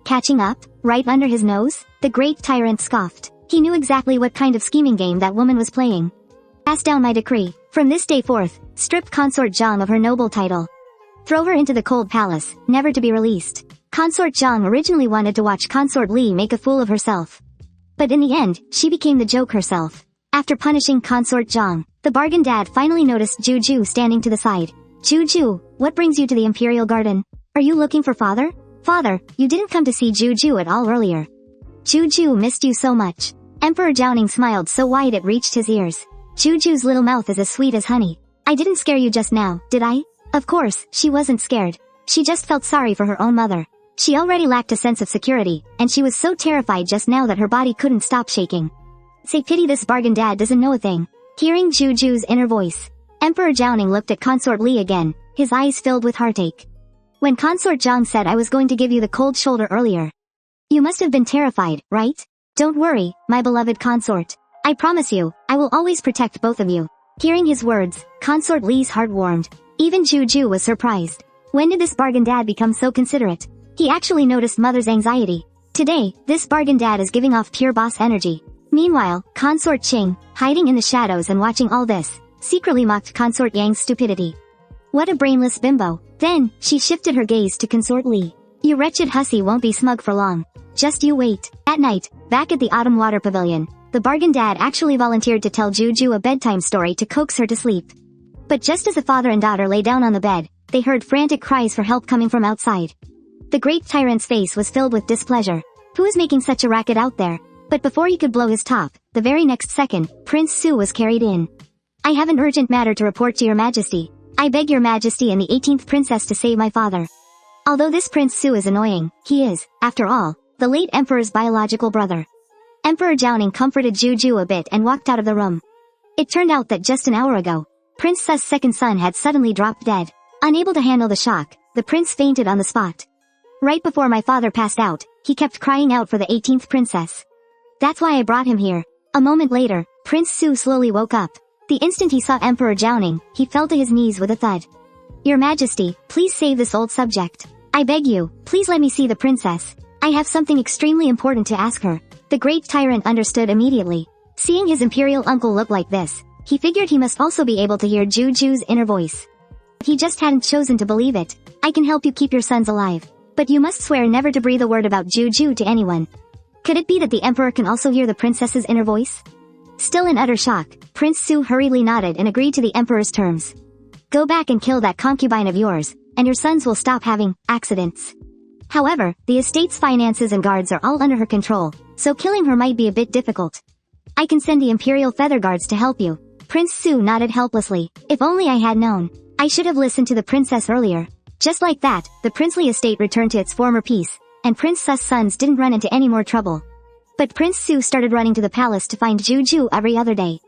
Catching up? Right under his nose? The great tyrant scoffed. He knew exactly what kind of scheming game that woman was playing. Pass down my decree. From this day forth, strip consort Zhang of her noble title. Throw her into the cold palace, never to be released. Consort Zhang originally wanted to watch Consort Li make a fool of herself. But in the end, she became the joke herself. After punishing Consort Zhang, the bargain dad finally noticed Jiu Jiu standing to the side. Jiu Jiu, what brings you to the Imperial Garden? Are you looking for father? Father, you didn't come to see Jiu Jiu at all earlier. Jiu Jiu missed you so much. Emperor Jiaoning smiled so wide it reached his ears. Jiu Jiu's little mouth is as sweet as honey. I didn't scare you just now, did I? Of course, she wasn't scared. She just felt sorry for her own mother. She already lacked a sense of security, and she was so terrified just now that her body couldn't stop shaking. Say pity this bargain dad doesn't know a thing. Hearing Jiu Jiu's inner voice, Emperor Jiaoning looked at Consort Li again, his eyes filled with heartache. When Consort Zhang said I was going to give you the cold shoulder earlier, you must have been terrified, right? Don't worry, my beloved consort. I promise you, I will always protect both of you. Hearing his words, Consort Li's heart warmed. Even Jiu Jiu was surprised. When did this bargain dad become so considerate? He actually noticed mother's anxiety. Today, this bargain dad is giving off pure boss energy. Meanwhile, Consort Qing, hiding in the shadows and watching all this, secretly mocked Consort Yang's stupidity. What a brainless bimbo. Then, she shifted her gaze to Consort Li. You wretched hussy won't be smug for long. Just you wait. At night, back at the Autumn Water Pavilion, the bargain dad actually volunteered to tell Jiu Jiu a bedtime story to coax her to sleep. But just as the father and daughter lay down on the bed, they heard frantic cries for help coming from outside. The great tyrant's face was filled with displeasure. Who is making such a racket out there? But before he could blow his top, the very next second, Prince Su was carried in. I have an urgent matter to report to your majesty. I beg your majesty and the 18th princess to save my father. Although this Prince Su is annoying, he is, after all, the late emperor's biological brother. Emperor Jiaoning comforted Jiu Jiu a bit and walked out of the room. It turned out that just an hour ago, Prince Su's second son had suddenly dropped dead. Unable to handle the shock, the prince fainted on the spot. Right before my father passed out, he kept crying out for the 18th princess. That's why I brought him here. A moment later, Prince Su slowly woke up. The instant he saw Emperor Jiaoning, he fell to his knees with a thud. Your Majesty, please save this old subject. I beg you, please let me see the princess. I have something extremely important to ask her. The great tyrant understood immediately. Seeing his imperial uncle look like this, he figured he must also be able to hear Jiu Jiu's inner voice. He just hadn't chosen to believe it. I can help you keep your sons alive. But you must swear never to breathe a word about Jiu Jiu to anyone. Could it be that the emperor can also hear the princess's inner voice? Still in utter shock, Prince Su hurriedly nodded and agreed to the emperor's terms. Go back and kill that concubine of yours, and your sons will stop having accidents. However, the estate's finances and guards are all under her control, so killing her might be a bit difficult. I can send the Imperial Feather Guards to help you. Prince Su nodded helplessly. If only I had known. I should have listened to the princess earlier. Just like that, the princely estate returned to its former peace, and Prince Su's sons didn't run into any more trouble. But Prince Su started running to the palace to find Jiu Jiu every other day.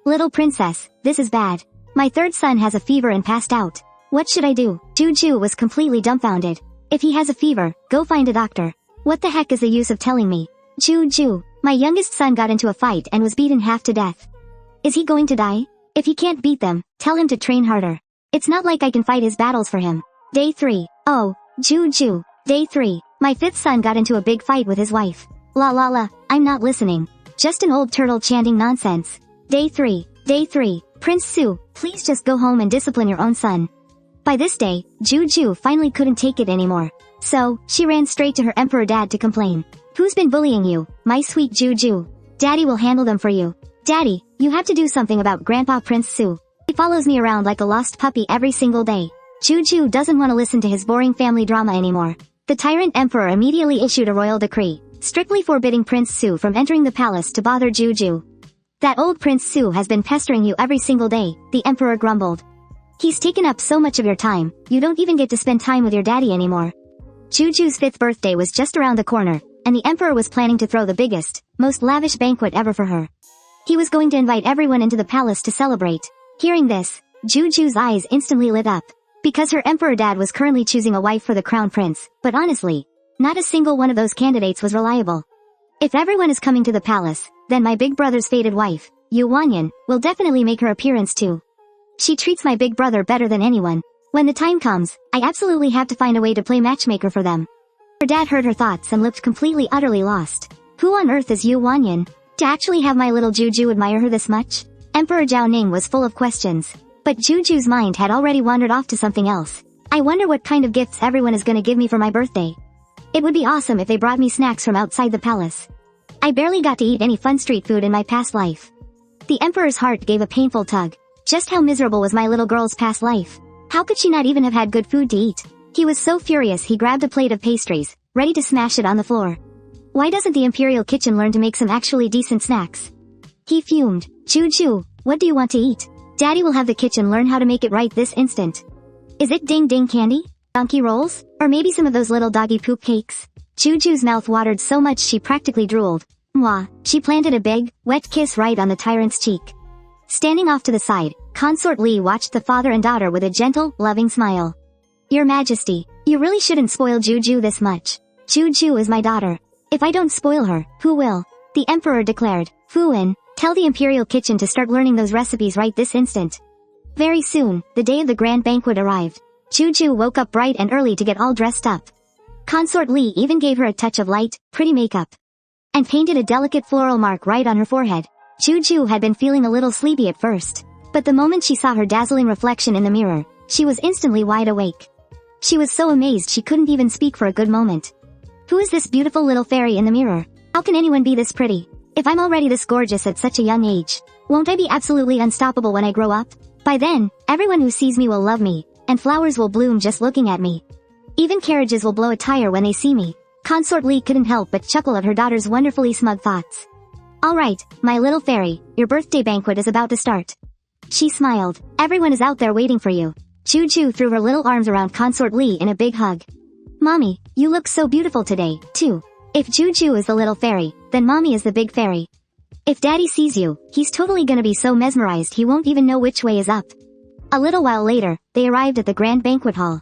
Little princess, this is bad. My third son has a fever and passed out. What should I do? Jiu Jiu was completely dumbfounded. If he has a fever, go find a doctor. What the heck is the use of telling me? Jiu Jiu, my youngest son got into a fight and was beaten half to death. Is he going to die? If he can't beat them, tell him to train harder. It's not like I can fight his battles for him. Day 3. Oh, Jiu Jiu. Day 3. My fifth son got into a big fight with his wife. La la la, I'm not listening. Just an old turtle chanting nonsense. Day 3. Day 3. Prince Su, please just go home and discipline your own son. By this day, Jiu Jiu finally couldn't take it anymore. So, she ran straight to her emperor dad to complain. Who's been bullying you, my sweet Jiu Jiu? Daddy will handle them for you. Daddy, you have to do something about Grandpa Prince Su. He follows me around like a lost puppy every single day. Jiu Jiu doesn't want to listen to his boring family drama anymore. The tyrant emperor immediately issued a royal decree, strictly forbidding Prince Su from entering the palace to bother Jiu Jiu. That old Prince Su has been pestering you every single day, the emperor grumbled. He's taken up so much of your time, you don't even get to spend time with your daddy anymore. Jiu Jiu's 5th birthday was just around the corner, and the emperor was planning to throw the biggest, most lavish banquet ever for her. He was going to invite everyone into the palace to celebrate. Hearing this, Jiu Jiu's eyes instantly lit up. Because her emperor dad was currently choosing a wife for the crown prince, but honestly, not a single one of those candidates was reliable. If everyone is coming to the palace, then my big brother's fated wife, Yu Wanyan, will definitely make her appearance too. She treats my big brother better than anyone. When the time comes, I absolutely have to find a way to play matchmaker for them. Her dad heard her thoughts and looked completely utterly lost. Who on earth is Yu Wanyan? To actually have my little Jiu Jiu admire her this much? Emperor Zhao Ning was full of questions. But Jiu Jiu's mind had already wandered off to something else. I wonder what kind of gifts everyone is gonna give me for my birthday. It would be awesome if they brought me snacks from outside the palace. I barely got to eat any fun street food in my past life. The emperor's heart gave a painful tug. Just how miserable was my little girl's past life? How could she not even have had good food to eat? He was so furious he grabbed a plate of pastries, ready to smash it on the floor. Why doesn't the imperial kitchen learn to make some actually decent snacks? He fumed. Jiu Jiu, what do you want to eat? Daddy will have the kitchen learn how to make it right this instant. Is it ding ding candy? Donkey rolls? Or maybe some of those little doggy poop cakes? Jiu Jiu's mouth watered so much she practically drooled. Mwah. She planted a big, wet kiss right on the tyrant's cheek. Standing off to the side, Consort Li watched the father and daughter with a gentle, loving smile. Your Majesty, you really shouldn't spoil Jiu Jiu this much. Jiu Jiu is my daughter. If I don't spoil her, who will? The emperor declared. Fu Wen, tell the imperial kitchen to start learning those recipes right this instant. Very soon, the day of the grand banquet arrived. Jiu Jiu woke up bright and early to get all dressed up. Consort Li even gave her a touch of light, pretty makeup. And painted a delicate floral mark right on her forehead. Jiu Jiu had been feeling a little sleepy at first. But the moment she saw her dazzling reflection in the mirror, she was instantly wide awake. She was so amazed she couldn't even speak for a good moment. Who is this beautiful little fairy in the mirror? How can anyone be this pretty? If I'm already this gorgeous at such a young age, won't I be absolutely unstoppable when I grow up? By then, everyone who sees me will love me, and flowers will bloom just looking at me. Even carriages will blow a tire when they see me. Consort Li couldn't help but chuckle at her daughter's wonderfully smug thoughts. Alright, my little fairy, your birthday banquet is about to start. She smiled. Everyone is out there waiting for you. Jiu Jiu threw her little arms around Consort Li in a big hug. Mommy, you look so beautiful today, too. If Jiu Jiu is the little fairy, then mommy is the big fairy. If daddy sees you, he's totally gonna be so mesmerized he won't even know which way is up. A little while later, they arrived at the grand banquet hall.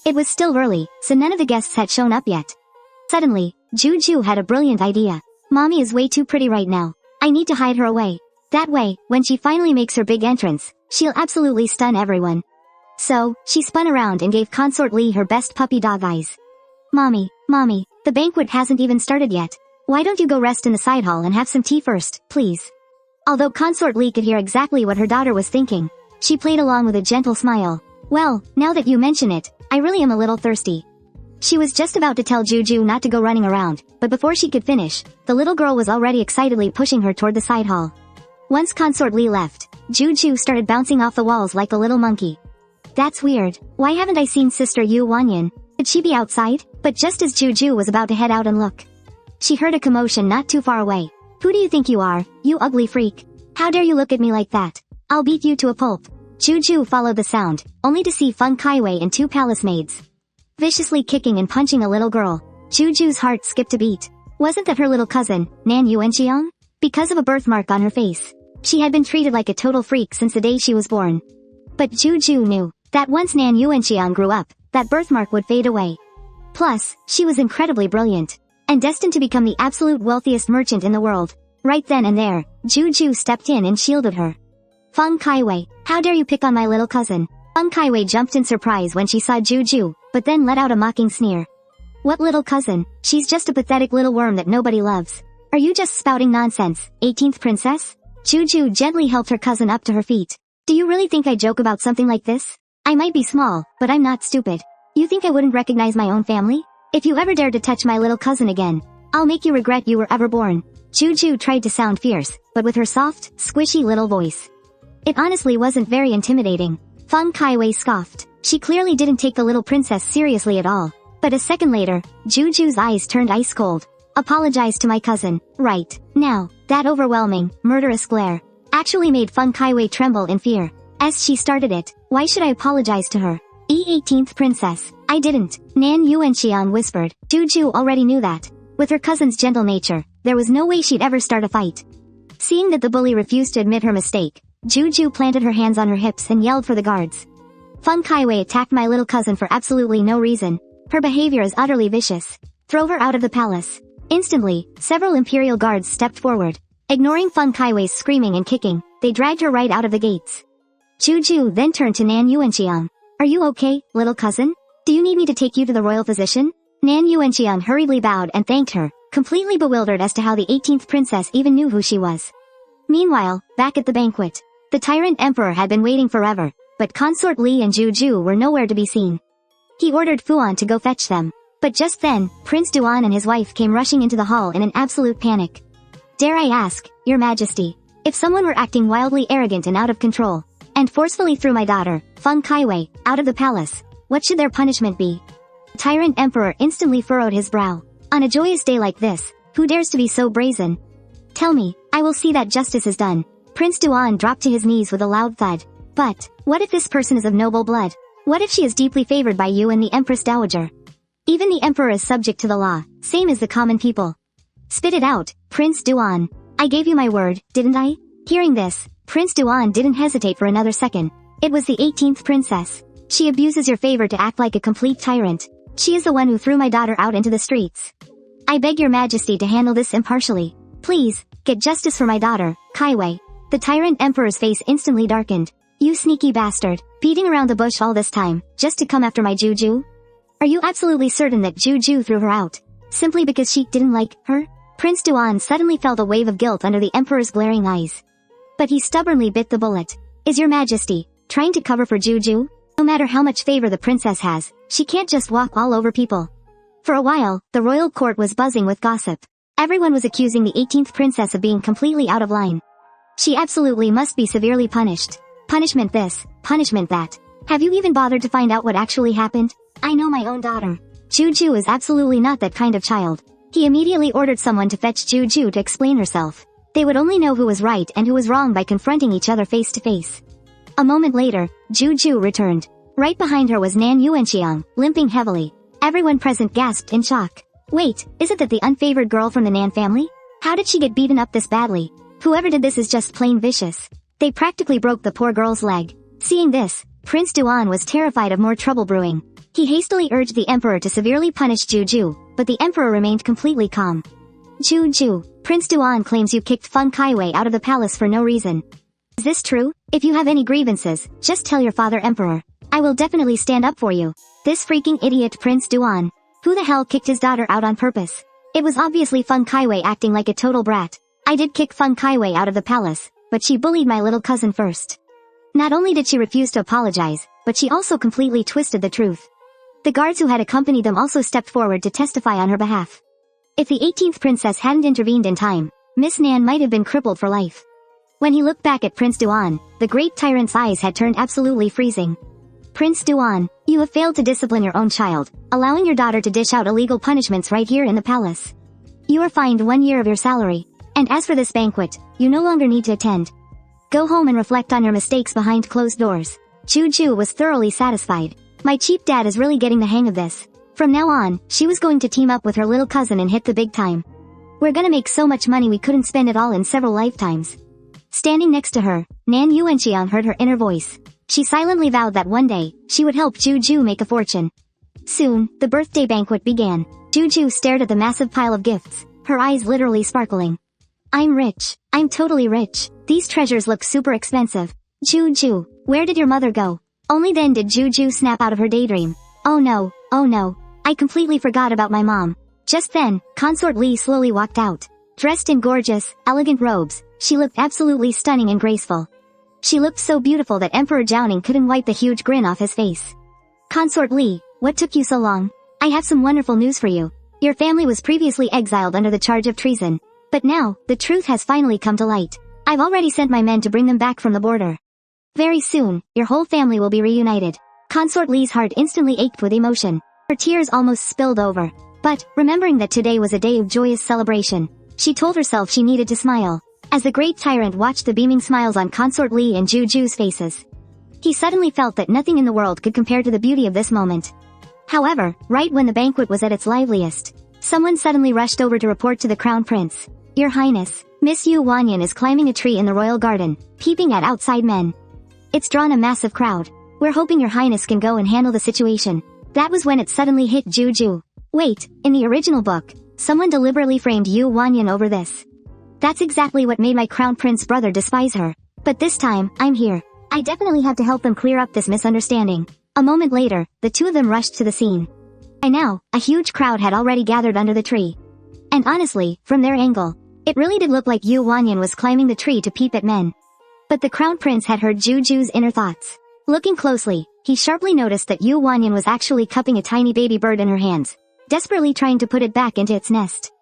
It was still early, so none of the guests had shown up yet. Suddenly, Jiu Jiu had a brilliant idea. Mommy is way too pretty right now. I need to hide her away. That way, when she finally makes her big entrance, she'll absolutely stun everyone. So, she spun around and gave Consort Li her best puppy dog eyes. Mommy, the banquet hasn't even started yet. Why don't you go rest in the side hall and have some tea first, please? Although Consort Li could hear exactly what her daughter was thinking, she played along with a gentle smile. Well, now that you mention it, I really am a little thirsty. She was just about to tell Jiu Jiu not to go running around, but before she could finish, the little girl was already excitedly pushing her toward the side hall. Once Consort Li left, Jiu Jiu started bouncing off the walls like a little monkey. That's weird. Why haven't I seen Sister Yu Wanyan? Could she be outside? But just as Jiu Jiu was about to head out and look, she heard a commotion not too far away. Who do you think you are, you ugly freak? How dare you look at me like that? I'll beat you to a pulp. Jiu Jiu followed the sound, only to see Feng Caiwei and two palace maids viciously kicking and punching a little girl. Jiu Jiu's heart skipped a beat. Wasn't that her little cousin, Nan Yuanxiang? Because of a birthmark on her face, she had been treated like a total freak since the day she was born. But Jiu Jiu knew that once Nan Yuanxiang grew up, that birthmark would fade away. Plus, she was incredibly brilliant, and destined to become the absolute wealthiest merchant in the world. Right then and there, Jiu Jiu stepped in and shielded her. Feng Caiwei, how dare you pick on my little cousin? Feng Caiwei jumped in surprise when she saw Jiu Jiu, but then let out a mocking sneer. What little cousin? She's just a pathetic little worm that nobody loves. Are you just spouting nonsense, 18th princess? Jiu Jiu gently helped her cousin up to her feet. Do you really think I joke about something like this? I might be small, but I'm not stupid. You think I wouldn't recognize my own family? If you ever dare to touch my little cousin again, I'll make you regret you were ever born. Jiu Jiu tried to sound fierce, but with her soft, squishy little voice, it honestly wasn't very intimidating. Feng Caiwei scoffed. She clearly didn't take the little princess seriously at all. But a second later, Jiu Jiu's eyes turned ice cold. Apologize to my cousin, right now. That overwhelming, murderous glare actually made Feng Caiwei tremble in fear. As she started it, why should I apologize to her? 18th princess. I didn't. Nan Yuanxian whispered. Jiu Jiu already knew that. With her cousin's gentle nature, there was no way she'd ever start a fight. Seeing that the bully refused to admit her mistake, Jiu Jiu planted her hands on her hips and yelled for the guards. Feng Caiwei attacked my little cousin for absolutely no reason. Her behavior is utterly vicious. Throw her out of the palace. Instantly, several imperial guards stepped forward. Ignoring Feng Caiwei's screaming and kicking, they dragged her right out of the gates. Jiu Jiu then turned to Nan Yuanxian. Are you okay, little cousin? Do you need me to take you to the royal physician? Nan Yuanxian hurriedly bowed and thanked her, completely bewildered as to how the 18th princess even knew who she was. Meanwhile, back at the banquet, the tyrant emperor had been waiting forever, but Consort Li and Jiu Jiu were nowhere to be seen. He ordered Fuan to go fetch them. But just then, Prince Duan and his wife came rushing into the hall in an absolute panic. Dare I ask, Your Majesty, if someone were acting wildly arrogant and out of control, and forcefully threw my daughter, Feng Caiwei, out of the palace, what should their punishment be? The tyrant emperor instantly furrowed his brow. On a joyous day like this, who dares to be so brazen? Tell me, I will see that justice is done. Prince Duan dropped to his knees with a loud thud. But, what if this person is of noble blood? What if she is deeply favored by you and the Empress Dowager? Even the emperor is subject to the law, same as the common people. Spit it out, Prince Duan. I gave you my word, didn't I? Hearing this, Prince Duan didn't hesitate for another second. It was the 18th princess. She abuses your favor to act like a complete tyrant. She is the one who threw my daughter out into the streets. I beg your majesty to handle this impartially. Please, get justice for my daughter, Caiwei. The tyrant emperor's face instantly darkened. You sneaky bastard, beating around the bush all this time, just to come after my Jiu Jiu? Are you absolutely certain that Jiu Jiu threw her out, simply because she didn't like her? Prince Duan suddenly felt a wave of guilt under the emperor's glaring eyes. But he stubbornly bit the bullet. Is your majesty trying to cover for Jiu Jiu? No matter how much favor the princess has, she can't just walk all over people. For a while, the royal court was buzzing with gossip. Everyone was accusing the 18th princess of being completely out of line. She absolutely must be severely punished. Punishment this, punishment that. Have you even bothered to find out what actually happened? I know my own daughter. Jiu Jiu is absolutely not that kind of child. He immediately ordered someone to fetch Jiu Jiu to explain herself. They would only know who was right and who was wrong by confronting each other face to face. A moment later, Jiu Jiu returned. Right behind her was Nan Yuanxian, limping heavily. Everyone present gasped in shock. Wait, is it that the unfavored girl from the Nan family? How did she get beaten up this badly? Whoever did this is just plain vicious. They practically broke the poor girl's leg. Seeing this, Prince Duan was terrified of more trouble brewing. He hastily urged the emperor to severely punish Jiu Jiu, but the emperor remained completely calm. Jiu Jiu, Prince Duan claims you kicked Feng Caiwei out of the palace for no reason. Is this true? If you have any grievances, just tell your father emperor. I will definitely stand up for you. This freaking idiot Prince Duan. Who the hell kicked his daughter out on purpose? It was obviously Feng Caiwei acting like a total brat. I did kick Feng Caiwei out of the palace, but she bullied my little cousin first. Not only did she refuse to apologize, but she also completely twisted the truth. The guards who had accompanied them also stepped forward to testify on her behalf. If the 18th princess hadn't intervened in time, Miss Nan might have been crippled for life. When he looked back at Prince Duan, the great tyrant's eyes had turned absolutely freezing. Prince Duan, you have failed to discipline your own child, allowing your daughter to dish out illegal punishments right here in the palace. You are fined 1 year of your salary. And as for this banquet, you no longer need to attend. Go home and reflect on your mistakes behind closed doors. Jiu Jiu was thoroughly satisfied. My cheap dad is really getting the hang of this. From now on, she was going to team up with her little cousin and hit the big time. We're gonna make so much money we couldn't spend it all in several lifetimes. Standing next to her, Nan Yuanxian heard her inner voice. She silently vowed that one day, she would help Jiu Jiu make a fortune. Soon, the birthday banquet began. Jiu Jiu stared at the massive pile of gifts, her eyes literally sparkling. I'm rich. I'm totally rich. These treasures look super expensive. Jiu Jiu, where did your mother go? Only then did Jiu Jiu snap out of her daydream. Oh no, I completely forgot about my mom. Just then, Consort Li slowly walked out. Dressed in gorgeous, elegant robes, she looked absolutely stunning and graceful. She looked so beautiful that Emperor Jiaoning couldn't wipe the huge grin off his face. Consort Li, what took you so long? I have some wonderful news for you. Your family was previously exiled under the charge of treason. But now, the truth has finally come to light. I've already sent my men to bring them back from the border. Very soon, your whole family will be reunited. Consort Li's heart instantly ached with emotion. Her tears almost spilled over. But, remembering that today was a day of joyous celebration, she told herself she needed to smile. As the great tyrant watched the beaming smiles on Consort Li and Jiu Jiu's faces, He suddenly felt that nothing in the world could compare to the beauty of this moment. However, right when the banquet was at its liveliest, someone suddenly rushed over to report to the Crown Prince. Your Highness, Miss Yu Wanyan is climbing a tree in the royal garden, peeping at outside men. It's drawn a massive crowd. We're hoping your Highness can go and handle the situation. That was when it suddenly hit Jiu Jiu. Wait, in the original book, someone deliberately framed Yu Wanyan over this. That's exactly what made my Crown Prince brother despise her. But this time, I'm here. I definitely have to help them clear up this misunderstanding. A moment later, the two of them rushed to the scene. By now, a huge crowd had already gathered under the tree. And honestly, from their angle, it really did look like Yu Wanyan was climbing the tree to peep at men. But the Crown Prince had heard Jiu Jiu's inner thoughts. Looking closely, he sharply noticed that Yu Wanyan was actually cupping a tiny baby bird in her hands, desperately trying to put it back into its nest.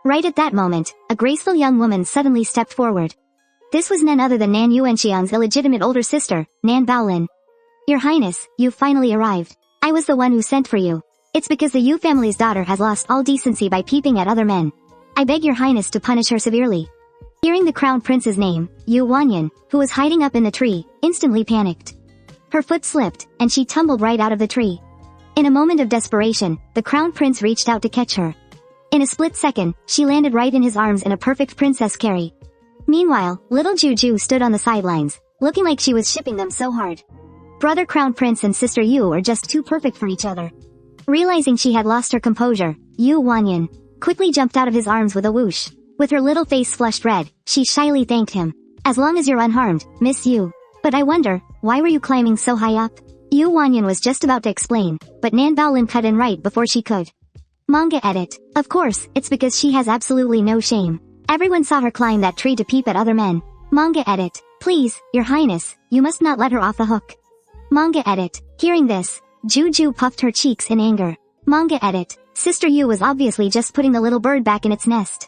Right at that moment, a graceful young woman suddenly stepped forward. This was none other than Nan Yuanxiang's illegitimate older sister, Nan Baolin. Your Highness, you've finally arrived. I was the one who sent for you. It's because the Yu family's daughter has lost all decency by peeping at other men. I beg your Highness to punish her severely. Hearing the Crown Prince's name, Yu Wanyan, who was hiding up in the tree, instantly panicked. Her foot slipped, and she tumbled right out of the tree. In a moment of desperation, the Crown Prince reached out to catch her. In a split second, she landed right in his arms in a perfect princess carry. Meanwhile, little Jiu Jiu stood on the sidelines, looking like she was shipping them so hard. Brother Crown Prince and Sister Yu are just too perfect for each other. Realizing she had lost her composure, Yu Wanyan quickly jumped out of his arms with a whoosh. With her little face flushed red, she shyly thanked him. As long as you're unharmed, Miss Yu. But I wonder, why were you climbing so high up? Yu Wanyan was just about to explain, but Nan Baolin cut in right before she could. Manga edit. Of course, it's because she has absolutely no shame. Everyone saw her climb that tree to peep at other men. Manga edit. Please, Your Highness, you must not let her off the hook. Manga edit. Hearing this, Jiu Jiu puffed her cheeks in anger. Manga edit. Sister Yu was obviously just putting the little bird back in its nest.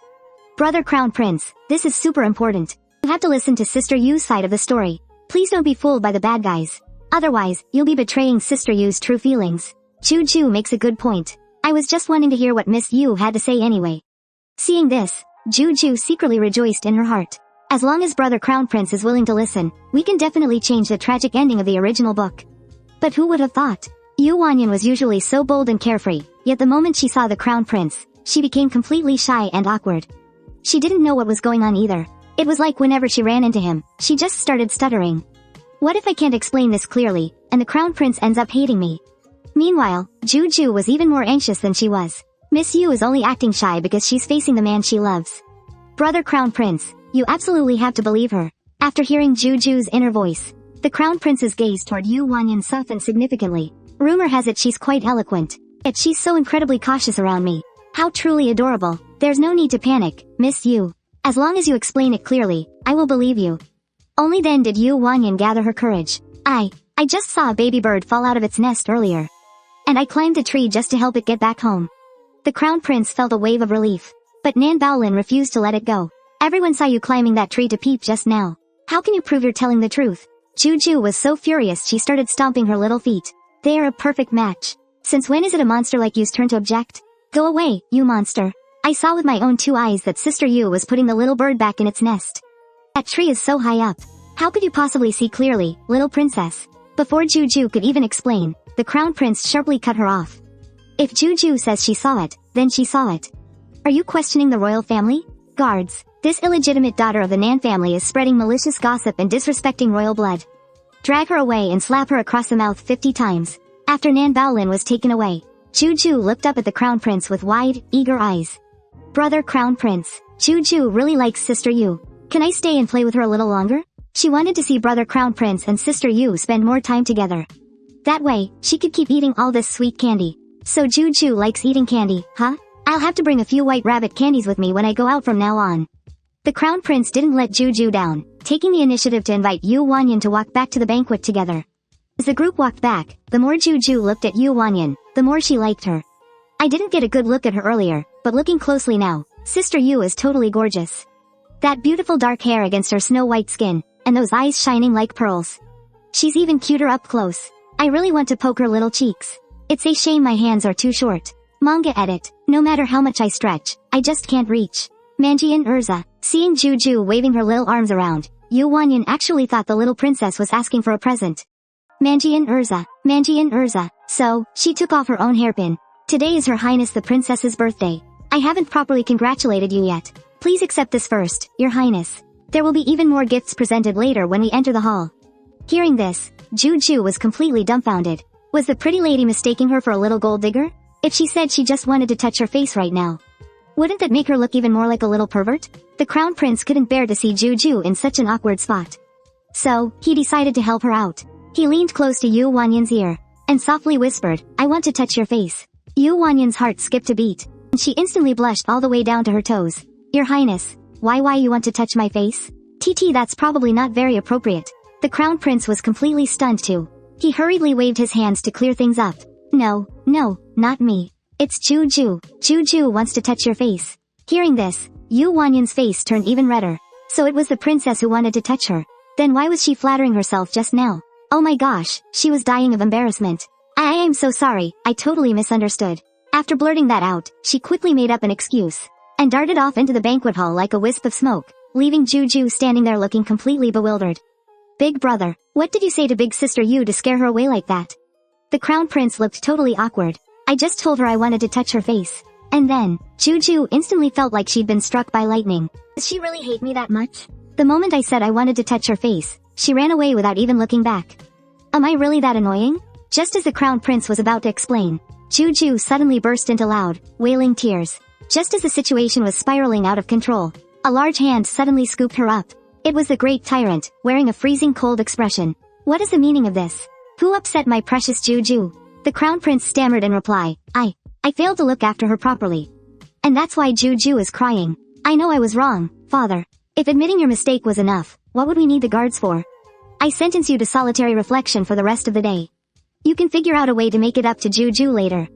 Brother Crown Prince, this is super important. You have to listen to Sister Yu's side of the story. Please don't be fooled by the bad guys. Otherwise, you'll be betraying Sister Yu's true feelings. Jiu Jiu makes a good point. I was just wanting to hear what Miss Yu had to say anyway. Seeing this, Jiu Jiu secretly rejoiced in her heart. As long as Brother Crown Prince is willing to listen, we can definitely change the tragic ending of the original book. But who would have thought? Yu Wanyan was usually so bold and carefree, yet the moment she saw the Crown Prince, she became completely shy and awkward. She didn't know what was going on either. It was like whenever she ran into him, she just started stuttering. What if I can't explain this clearly, and the Crown Prince ends up hating me? Meanwhile, Jiu Jiu was even more anxious than she was. Miss Yu is only acting shy because she's facing the man she loves. Brother Crown Prince, you absolutely have to believe her. After hearing Jiu Jiu's inner voice, the Crown Prince's gaze toward Yu Wanyan softened significantly. Rumor has it she's quite eloquent, yet she's so incredibly cautious around me. How truly adorable. There's no need to panic, Miss Yu. As long as you explain it clearly, I will believe you. Only then did Yu Wanyan gather her courage. I just saw a baby bird fall out of its nest earlier. And I climbed the tree just to help it get back home. The Crown Prince felt a wave of relief. But Nan Baolin refused to let it go. Everyone saw you climbing that tree to peep just now. How can you prove you're telling the truth? Jiu Jiu was so furious she started stomping her little feet. They are a perfect match. Since when is it a monster like you's turn to object? Go away, you monster. I saw with my own two eyes that Sister Yu was putting the little bird back in its nest. That tree is so high up. How could you possibly see clearly, little princess? Before Jiu Jiu could even explain, the Crown Prince sharply cut her off. If Jiu Jiu says she saw it, then she saw it. Are you questioning the royal family? Guards, this illegitimate daughter of the Nan family is spreading malicious gossip and disrespecting royal blood. Drag her away and slap her across the mouth 50 times. After Nan Baolin was taken away, Jiu Jiu looked up at the Crown Prince with wide, eager eyes. Brother Crown Prince, Jiu Jiu really likes Sister Yu. Can I stay and play with her a little longer? She wanted to see Brother Crown Prince and Sister Yu spend more time together. That way, she could keep eating all this sweet candy. So Jiu Jiu likes eating candy, huh? I'll have to bring a few white rabbit candies with me when I go out from now on. The Crown Prince didn't let Jiu Jiu down, taking the initiative to invite Yu Wanyan to walk back to the banquet together. As the group walked back, the more Jiu Jiu looked at Yu Wanyan, the more she liked her. I didn't get a good look at her earlier, but looking closely now, Sister Yu is totally gorgeous. That beautiful dark hair against her snow-white skin, and those eyes shining like pearls. She's even cuter up close. I really want to poke her little cheeks. It's a shame my hands are too short. Manga edit. No matter how much I stretch, I just can't reach. Manjian Urza. Seeing Jiu Jiu waving her little arms around, Yu Wanyan actually thought the little princess was asking for a present. Manjian Urza. So, she took off her own hairpin. Today is Her Highness the Princess's birthday. I haven't properly congratulated you yet. Please accept this first, Your Highness. There will be even more gifts presented later when we enter the hall. Hearing this, Jiu Jiu was completely dumbfounded. Was the pretty lady mistaking her for a little gold digger? If she said she just wanted to touch her face right now, wouldn't that make her look even more like a little pervert? The crown prince couldn't bear to see Jiu Jiu in such an awkward spot. So, he decided to help her out. He leaned close to Yu Wanyan's ear, and softly whispered, I want to touch your face. Yu Wanyan's heart skipped a beat, and she instantly blushed all the way down to her toes. Your Highness, why you want to touch my face? TT, that's probably not very appropriate. The crown prince was completely stunned too. He hurriedly waved his hands to clear things up. No, not me. It's Jiu Jiu. Jiu Jiu wants to touch your face. Hearing this, Yu Wanyan's face turned even redder. So it was the princess who wanted to touch her. Then why was she flattering herself just now? Oh my gosh, she was dying of embarrassment. I am so sorry, I totally misunderstood. After blurting that out, she quickly made up an excuse, and darted off into the banquet hall like a wisp of smoke, leaving Jiu Jiu standing there looking completely bewildered. Big brother, what did you say to big sister Yu to scare her away like that? The crown prince looked totally awkward. I just told her I wanted to touch her face. And then, Jiu Jiu instantly felt like she'd been struck by lightning. Does she really hate me that much? The moment I said I wanted to touch her face, she ran away without even looking back. Am I really that annoying? Just as the crown prince was about to explain, Jiu Jiu suddenly burst into loud, wailing tears. Just as the situation was spiraling out of control, a large hand suddenly scooped her up. It was the great tyrant, wearing a freezing cold expression. What is the meaning of this? Who upset my precious Jiu Jiu? The crown prince stammered in reply, I failed to look after her properly. And that's why Jiu Jiu is crying. I know I was wrong, father. If admitting your mistake was enough, what would we need the guards for? I sentence you to solitary reflection for the rest of the day. You can figure out a way to make it up to Jiu Jiu later.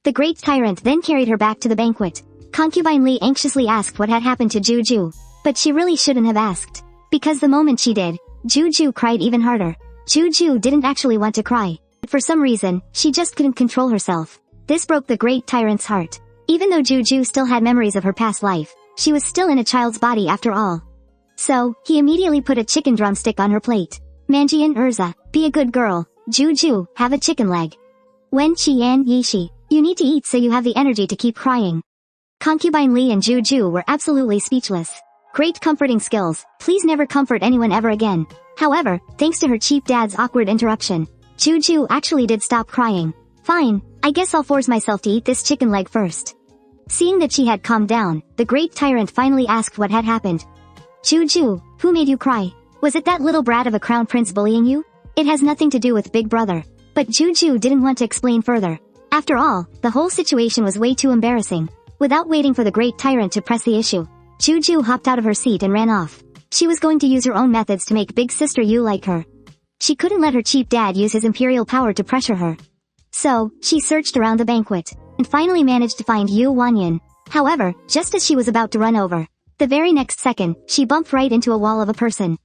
The great tyrant then carried her back to the banquet. Concubine Li anxiously asked what had happened to Jiu Jiu, but she really shouldn't have asked. Because the moment she did, Jiu Jiu cried even harder. Jiu Jiu didn't actually want to cry, but for some reason, she just couldn't control herself. This broke the great tyrant's heart. Even though Jiu Jiu still had memories of her past life, she was still in a child's body after all. So, he immediately put a chicken drumstick on her plate. Manjian Urza, be a good girl. Jiu Jiu, have a chicken leg. Wen Qian Yishi, you need to eat so you have the energy to keep crying. Concubine Li and Jiu Jiu were absolutely speechless. Great comforting skills, please never comfort anyone ever again. However, thanks to her cheap dad's awkward interruption, Jiu Jiu actually did stop crying. Fine, I guess I'll force myself to eat this chicken leg first. Seeing that she had calmed down, the great tyrant finally asked what had happened. Jiu Jiu, who made you cry? Was it that little brat of a crown prince bullying you? It has nothing to do with Big Brother. But Jiu Jiu didn't want to explain further. After all, the whole situation was way too embarrassing. Without waiting for the great tyrant to press the issue, Jiu Jiu hopped out of her seat and ran off. She was going to use her own methods to make big sister Yu like her. She couldn't let her cheap dad use his imperial power to pressure her. So, she searched around the banquet, and finally managed to find Yu Wanyan. However, just as she was about to run over, the very next second, she bumped right into a wall of a person.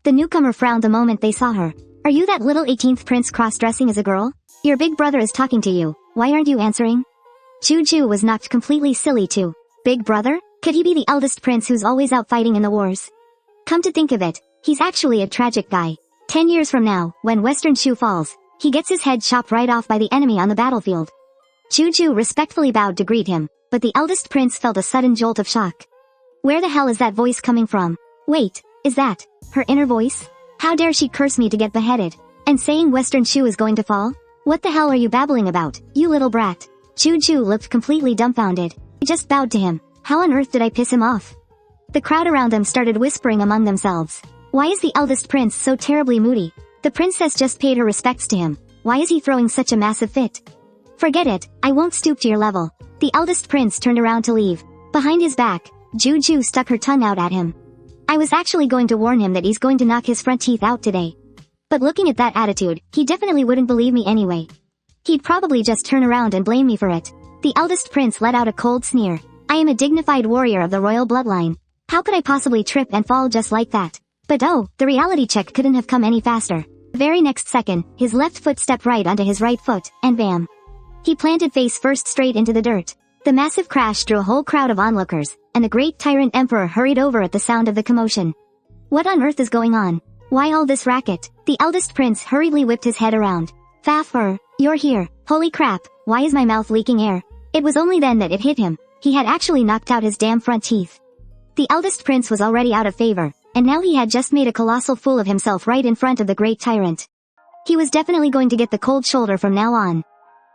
The newcomer frowned the moment they saw her. Are you that little 18th prince cross-dressing as a girl? Your big brother is talking to you, why aren't you answering? Jiu Jiu was knocked completely silly too. Big brother? Could he be the eldest prince who's always out fighting in the wars? Come to think of it, he's actually a tragic guy. 10 years from now, when Western Chu falls, he gets his head chopped right off by the enemy on the battlefield. Jiu Jiu respectfully bowed to greet him, but the eldest prince felt a sudden jolt of shock. Where the hell is that voice coming from? Wait, is that her inner voice? How dare she curse me to get beheaded? And saying Western Chu is going to fall? What the hell are you babbling about, you little brat? Jiu Jiu looked completely dumbfounded. I just bowed to him. How on earth did I piss him off? The crowd around them started whispering among themselves. Why is the eldest prince so terribly moody? The princess just paid her respects to him. Why is he throwing such a massive fit? Forget it, I won't stoop to your level. The eldest prince turned around to leave. Behind his back, Jiu Jiu stuck her tongue out at him. I was actually going to warn him that he's going to knock his front teeth out today. But looking at that attitude, he definitely wouldn't believe me anyway. He'd probably just turn around and blame me for it. The eldest prince let out a cold sneer. I am a dignified warrior of the royal bloodline. How could I possibly trip and fall just like that? But oh, the reality check couldn't have come any faster. The very next second, his left foot stepped right onto his right foot, and bam. He planted face first straight into the dirt. The massive crash drew a whole crowd of onlookers, and the great tyrant emperor hurried over at the sound of the commotion. What on earth is going on? Why all this racket? The eldest prince hurriedly whipped his head around. Faff, you're here. Holy crap, why is my mouth leaking air? It was only then that it hit him. He had actually knocked out his damn front teeth. The eldest prince was already out of favor, and now he had just made a colossal fool of himself right in front of the great tyrant. He was definitely going to get the cold shoulder from now on.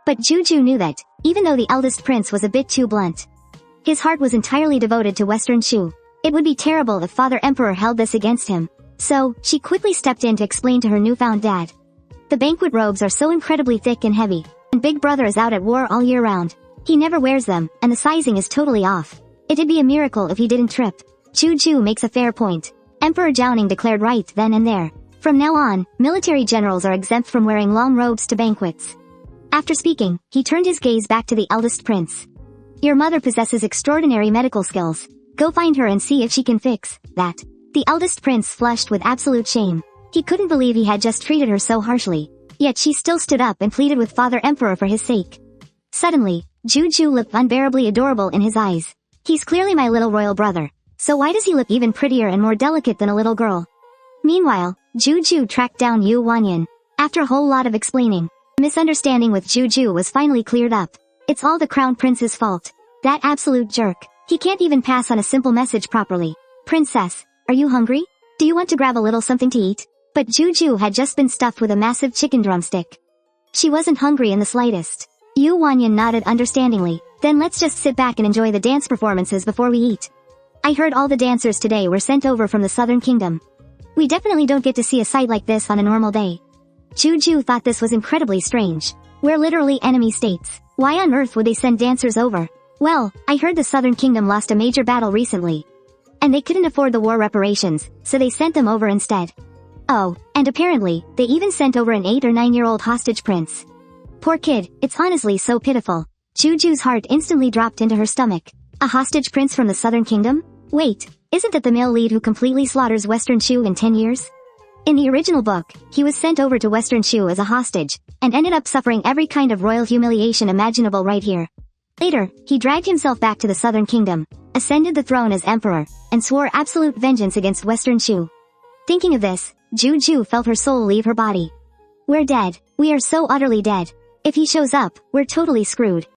But Jiu Jiu knew that, even though the eldest prince was a bit too blunt, his heart was entirely devoted to Western Chu. It would be terrible if Father Emperor held this against him. So, she quickly stepped in to explain to her newfound dad. The banquet robes are so incredibly thick and heavy, and Big Brother is out at war all year round. He never wears them, and the sizing is totally off. It'd be a miracle if he didn't trip. Jiu Jiu makes a fair point. Emperor Jiaoning declared right then and there. From now on, military generals are exempt from wearing long robes to banquets. After speaking, he turned his gaze back to the eldest prince. Your mother possesses extraordinary medical skills. Go find her and see if she can fix that. The eldest prince flushed with absolute shame. He couldn't believe he had just treated her so harshly. Yet she still stood up and pleaded with Father Emperor for his sake. Suddenly, Jiu Jiu looked unbearably adorable in his eyes. He's clearly my little royal brother. So why does he look even prettier and more delicate than a little girl? Meanwhile, Jiu Jiu tracked down Yu Wanyan. After a whole lot of explaining, the misunderstanding with Jiu Jiu was finally cleared up. It's all the crown prince's fault. That absolute jerk. He can't even pass on a simple message properly. Princess, are you hungry? Do you want to grab a little something to eat? But Jiu Jiu had just been stuffed with a massive chicken drumstick. She wasn't hungry in the slightest. Yu Wanyan nodded understandingly. Then let's just sit back and enjoy the dance performances before we eat. I heard all the dancers today were sent over from the Southern Kingdom. We definitely don't get to see a sight like this on a normal day. Jiu Jiu thought this was incredibly strange. We're literally enemy states. Why on earth would they send dancers over? Well, I heard the Southern Kingdom lost a major battle recently. And they couldn't afford the war reparations, so they sent them over instead. Oh, and apparently, they even sent over an 8 or 9-year-old hostage prince. Poor kid, it's honestly so pitiful. Jiu Jiu's heart instantly dropped into her stomach. A hostage prince from the Southern Kingdom? Wait, isn't that the male lead who completely slaughters Western Chu in 10 years? In the original book, he was sent over to Western Chu as a hostage, and ended up suffering every kind of royal humiliation imaginable right here. Later, he dragged himself back to the Southern Kingdom, ascended the throne as emperor, and swore absolute vengeance against Western Chu. Thinking of this, Jiu Jiu felt her soul leave her body. We're dead. We are so utterly dead. If he shows up, we're totally screwed.